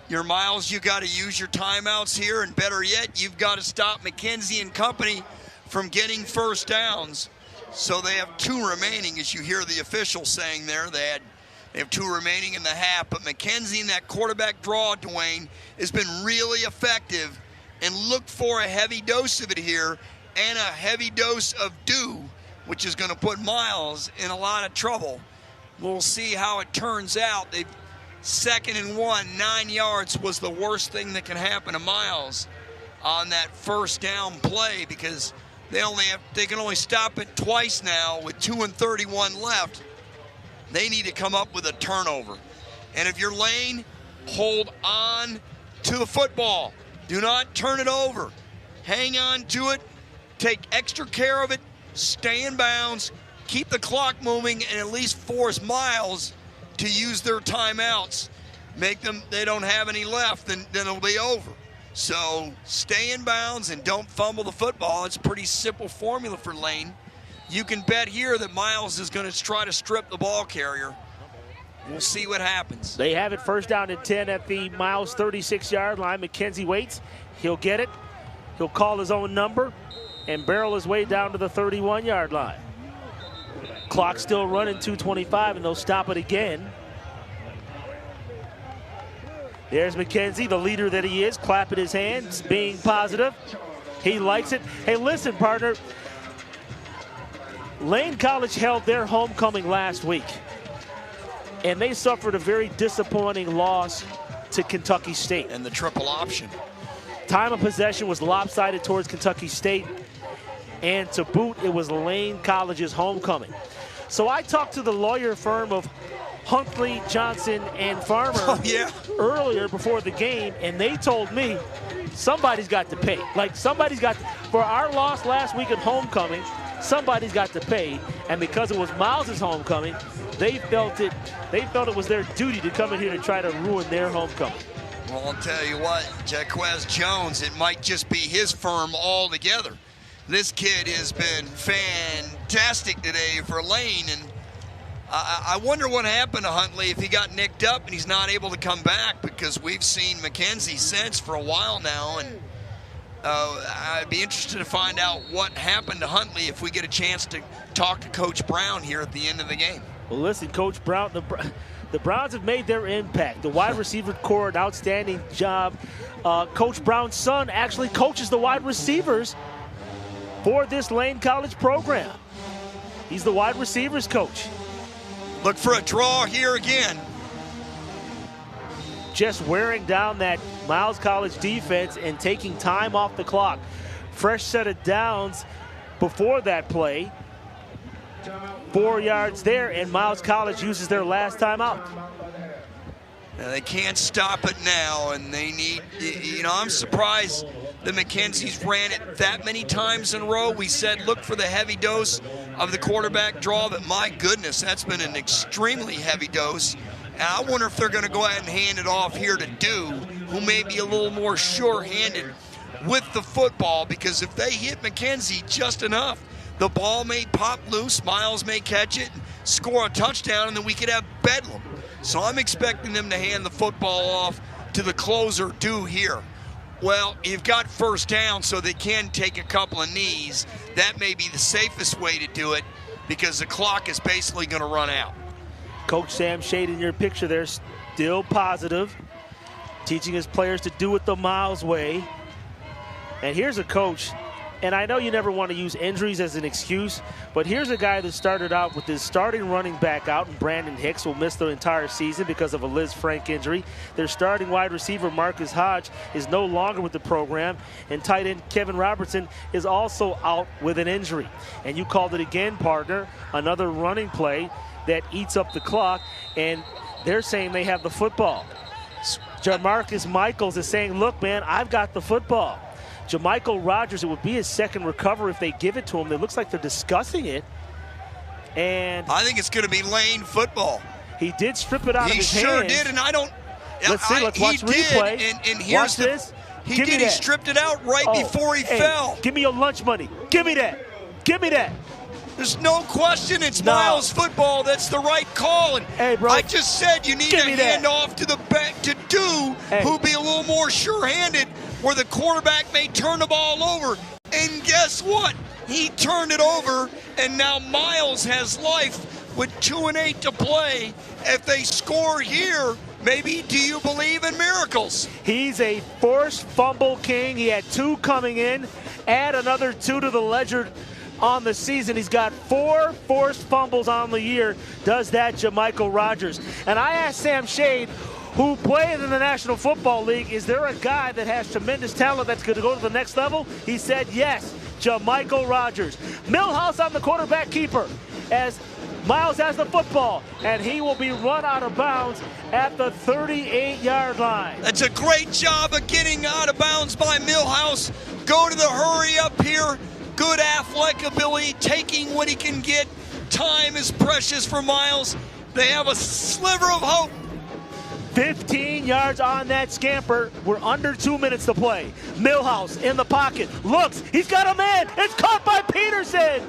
Your Miles, you got to use your timeouts here, and better yet, you've got to stop McKenzie and company from getting first downs. So they have 2 remaining, as you hear the official saying there. They have 2 remaining in the half, but McKenzie in that quarterback draw, Dwayne, has been really effective. And look for a heavy dose of it here and a heavy dose of dew, which is going to put Miles in a lot of trouble. We'll see how it turns out. They've 2nd and 1, 9 yards was the worst thing that can happen to Miles on that first down play because they can only stop it twice now with 2 and 31 left. They need to come up with a turnover. And if you're Lane, hold on to the football. Do not turn it over. Hang on to it. Take extra care of it. Stay in bounds. Keep the clock moving and at least force Miles to use their timeouts. Make them, they don't have any left, then it'll be over. So stay in bounds and don't fumble the football. It's a pretty simple formula for Lane. You can bet here that Miles is going to try to strip the ball carrier. We'll see what happens. They have it 1st down and 10 at the Miles 36-yard line. McKenzie waits. He'll get it. He'll call his own number and barrel his way down to the 31-yard line. Clock still running, 2:25, and they'll stop it again. There's McKenzie, the leader that he is, clapping his hands, being positive. He likes it. Hey, listen, partner. Lane College held their homecoming last week, and they suffered a very disappointing loss to Kentucky State. And the triple option. Time of possession was lopsided towards Kentucky State, and to boot, it was Lane College's homecoming. So I talked to the lawyer firm of Huntley, Johnson, and Farmer earlier before the game, and they told me somebody's got to pay. Like, somebody's got to, for our loss last week at homecoming, somebody's got to pay. And because it was Miles's homecoming, they felt it was their duty to come in here to try to ruin their homecoming. Well, I'll tell you what, Jaquez Jones, it might just be his firm altogether. This kid has been fantastic today for Lane, and I wonder what happened to Huntley if he got nicked up and he's not able to come back, because we've seen McKenzie since for a while now, and I'd be interested to find out what happened to Huntley if we get a chance to talk to Coach Brown here at the end of the game. Well, listen, Coach Brown, the Browns have made their impact. The wide receiver core, an outstanding job. Coach Brown's son actually coaches the wide receivers for this Lane College program. He's the wide receivers coach. Look for a draw here again. Just wearing down that Miles College defense and taking time off the clock. Fresh set of downs before that play. 4 yards there, and Miles College uses their last timeout. Now they can't stop it now, and they need, I'm surprised the McKenzie's ran it that many times in a row. We said look for the heavy dose of the quarterback draw, but my goodness, that's been an extremely heavy dose. And I wonder if they're going to go ahead and hand it off here to Dew, who may be a little more sure-handed with the football, because if they hit McKenzie just enough, the ball may pop loose, Miles may catch it, score a touchdown, and then we could have bedlam. So I'm expecting them to hand the football off to the closer, Dew, here. Well, you've got first down, so they can take a couple of knees. That may be the safest way to do it, because the clock is basically going to run out. Coach Sam Shade in your picture there, still positive, teaching his players to do it the Miles way. And here's a coach, and I know you never want to use injuries as an excuse, but here's a guy that started out with his starting running back out, and Brandon Hicks will miss the entire season because of a Liz Frank injury. Their starting wide receiver, Marcus Hodge, is no longer with the program, and tight end Kevin Robertson is also out with an injury. And you called it again, partner, another running play that eats up the clock, and they're saying they have the football. Jamarcus Michaels is saying, look, man, I've got the football. Jamichael Rogers, it would be his second recovery if they give it to him. It looks like they're discussing it. And I think it's going to be Lane football. He did strip it out of his hands. He sure did, and I don't. Let's see, let's watch replay. And here's watch this. He did. He stripped it out right before he fell. Give me your lunch money. Give me that. Give me that. There's no question it's Miles football. That's the right call. And hey, bro, I just said you need to hand off to the back to Dew, who'll be a little more sure-handed, where the quarterback may turn the ball over. And guess guess what? He turned it over, and now Miles has life with 2:08 to play. If they score here, maybe do you believe in miracles? He's a forced fumble king. He had 2 coming in. Add another 2 to the ledger on the season. He's got 4 forced fumbles on the year. Does that JaMychal Rogers? And I asked Sam Shade, who played in the National Football League, is there a guy that has tremendous talent that's going to go to the next level? He said yes, JaMychal Rogers. Millhouse on the quarterback keeper as Miles has the football, and he will be run out of bounds at the 38-yard line. That's a great job of getting out of bounds by Millhouse. Go to the hurry up here. Good athletic ability, taking what he can get. Time is precious for Miles. They have a sliver of hope. 15 yards on that scamper. We're under 2 minutes to play. Millhouse in the pocket. Looks. He's got a man. It's caught by Peterson.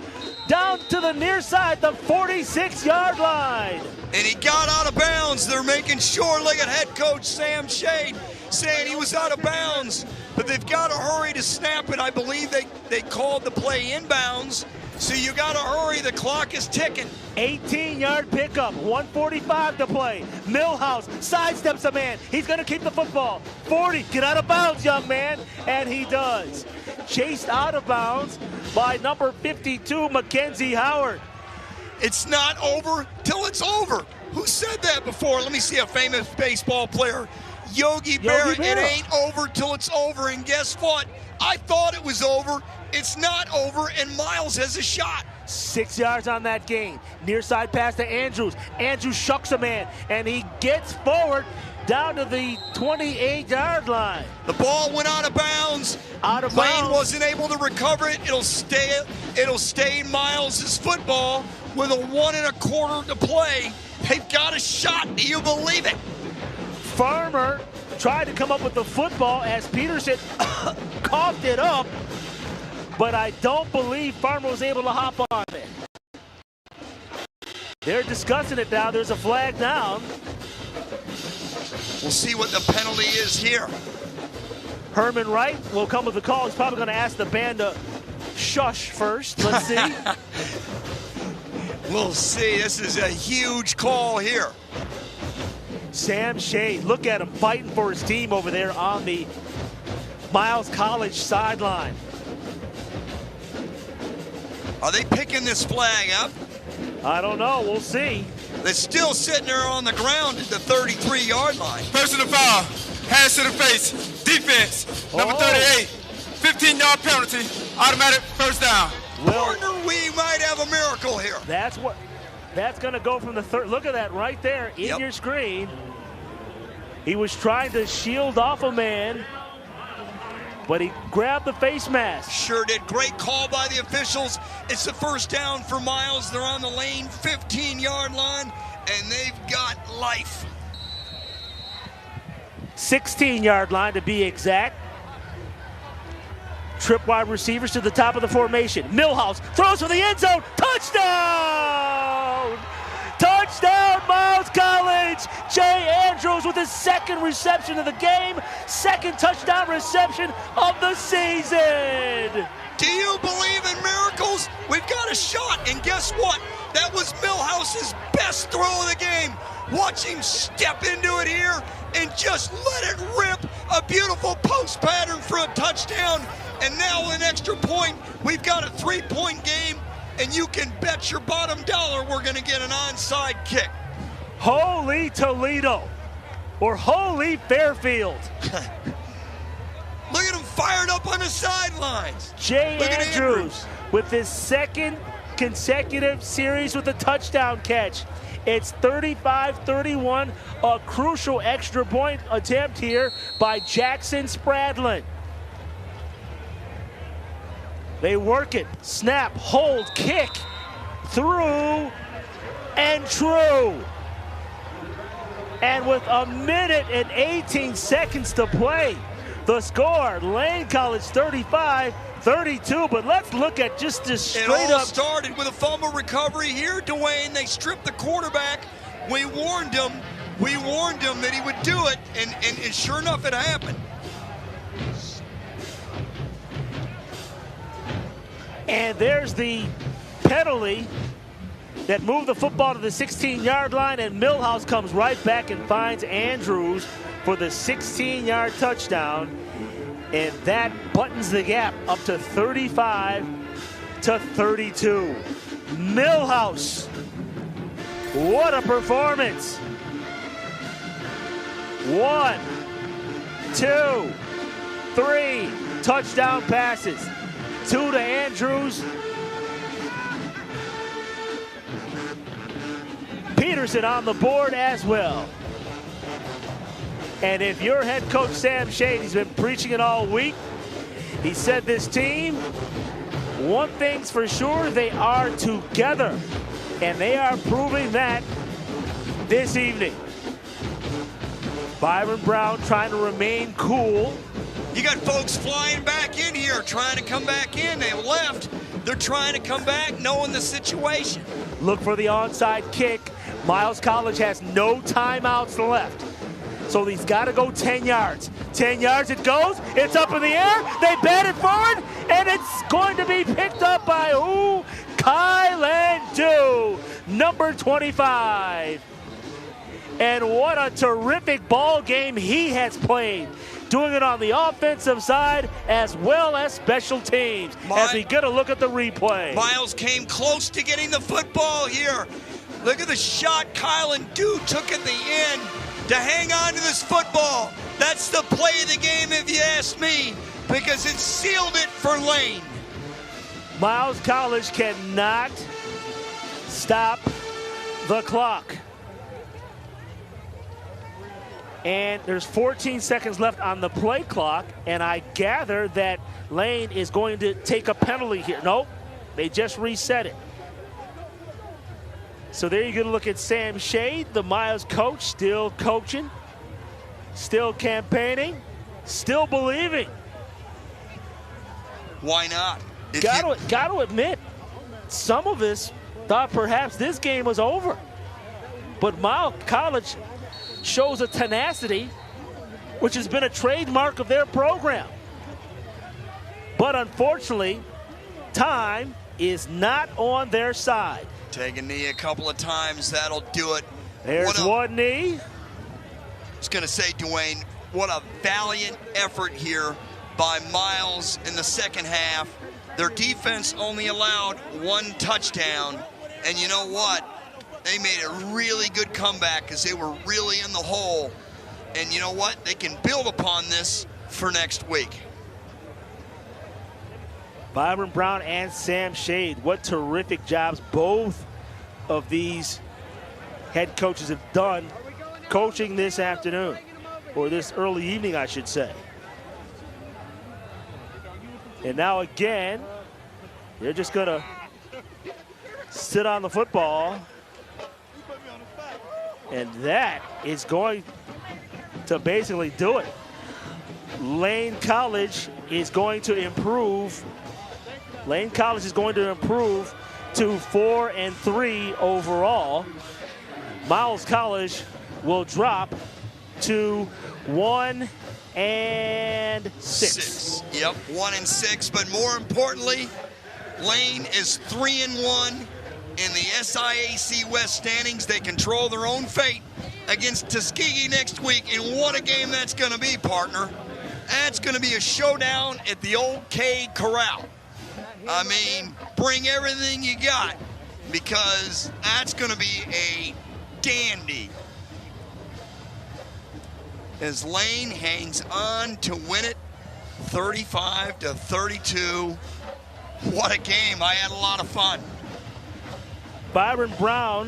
Down to the near side, the 46-yard line. And he got out of bounds. They're making sure. Look at head coach Sam Shade saying he was out of bounds. But they've got to hurry to snap it. I believe they called the play inbounds. So you got to hurry. The clock is ticking. 18-yard pickup, 1:45 to play. Millhouse sidesteps a man. He's going to keep the football. 40, get out of bounds, young man. And he does. Chased out of bounds by number 52, Mackenzie Howard. It's not over till it's over. Who said that before? Let me see a famous baseball player. Yogi Berra. It ain't over till it's over. And guess what? I thought it was over. It's not over, and Miles has a shot. 6 yards on that gain. Near side pass to Andrews. Andrews shucks a man, and he gets forward down to the 28-yard line. The ball went out of bounds. Lane wasn't able to recover it. It'll stay Miles' football with a 1 1/4 to play. They've got a shot. Do you believe it? Farmer tried to come up with the football as Peterson coughed it up, but I don't believe Farmer was able to hop on it. They're discussing it now. There's a flag down. We'll see what the penalty is here. Herman Wright will come with the call. He's probably going to ask the band to shush first. Let's see. We'll see. This is a huge call here. Sam Shade, look at him fighting for his team over there on the Miles College sideline. Are they picking this flag up? I don't know. We'll see. They're still sitting there on the ground at the 33-yard line. Personal foul, hands to the face, defense, number 38, 15-yard penalty, automatic first down. Partner, we might have a miracle here. That's going to go from the third. Look at that right there in your screen. He was trying to shield off a man, but he grabbed the face mask. Sure did. Great call by the officials. It's the first down for Miles. They're on the lane, 15-yard line, and they've got life. 16-yard line to be exact. Trip wide receivers to the top of the formation. Millhouse throws for the end zone. Touchdown! Touchdown, Miles College! Jay Andrews with his second reception of the game. Second touchdown reception of the season. Do you believe in miracles? We've got a shot, and guess what? That was Millhouse's best throw of the game. Watch him step into it here and just let it rip. A beautiful post pattern for a touchdown. And now an extra point. We've got a 3-point game, and you can bet your bottom dollar we're going to get an onside kick. Holy Toledo, or holy Fairfield. Look at him fired up on the sidelines. Jay Andrews with his second consecutive series with a touchdown catch. It's 35-31, a crucial extra point attempt here by Jackson Spradlin. They work it, snap, hold, kick, through, and true. And with a minute and 18 seconds to play, the score, Lane College 35-32, but let's look at just this straight up. It all started with a fumble recovery here, Dwayne. They stripped the quarterback. We warned him that he would do it, and sure enough, it happened. And there's the penalty that moved the football to the 16-yard line, and Millhouse comes right back and finds Andrews for the 16-yard touchdown. And that buttons the gap up to 35-32. Millhouse, what a performance. 1, 2, 3 touchdown passes. 2 to Andrews. Peterson on the board as well. And if you're head coach Sam Shade, he's been preaching it all week. He said this team, one thing's for sure, they are together. And they are proving that this evening. Byron Brown trying to remain cool. You got folks flying back in here, trying to come back in. They left. They're trying to come back, knowing the situation. Look for the onside kick. Miles College has no timeouts left. So he's got to go 10 yards. 10 yards it goes. It's up in the air. They bat it forward, and it's going to be picked up by who? Kylan Dew, number 25. And what a terrific ball game he has played. Doing it on the offensive side as well as special teams. As we get a look at the replay. Miles came close to getting the football here. Look at the shot Kylan Dew took at the end to hang on to this football. That's the play of the game if you ask me, because it sealed it for Lane. Miles College cannot stop the clock. And there's 14 seconds left on the play clock, and I gather that Lane is going to take a penalty here. Nope, they just reset it. So there you get a look at Sam Shade, the Miles coach, still coaching, still campaigning, still believing. Why not? Got to admit, some of us thought perhaps this game was over. But Miles College shows a tenacity which has been a trademark of their program. But unfortunately, time is not on their side. Take a knee a couple of times, that'll do it. There's one knee. I was going to say, Dwayne, what a valiant effort here by Miles in the second half. Their defense only allowed 1 touchdown, and you know what? They made a really good comeback because they were really in the hole. And you know what? They can build upon this for next week. Byron Brown and Sam Shade, what terrific jobs both of these head coaches have done coaching this afternoon, or this early evening, I should say. And now again, they're just gonna sit on the football. And that is going to basically do it. Lane College is going to improve. Lane College is going to improve to 4-3 overall. Miles College will drop to 1-6. Yep, 1-6. But more importantly, Lane is 3-1 in the SIAC West standings. They control their own fate against Tuskegee next week. And what a game that's going to be, partner. That's going to be a showdown at the old K Corral. I mean, bring everything you got, because that's going to be a dandy. As Lane hangs on to win it 35-32. What a game. I had a lot of fun. Byron Brown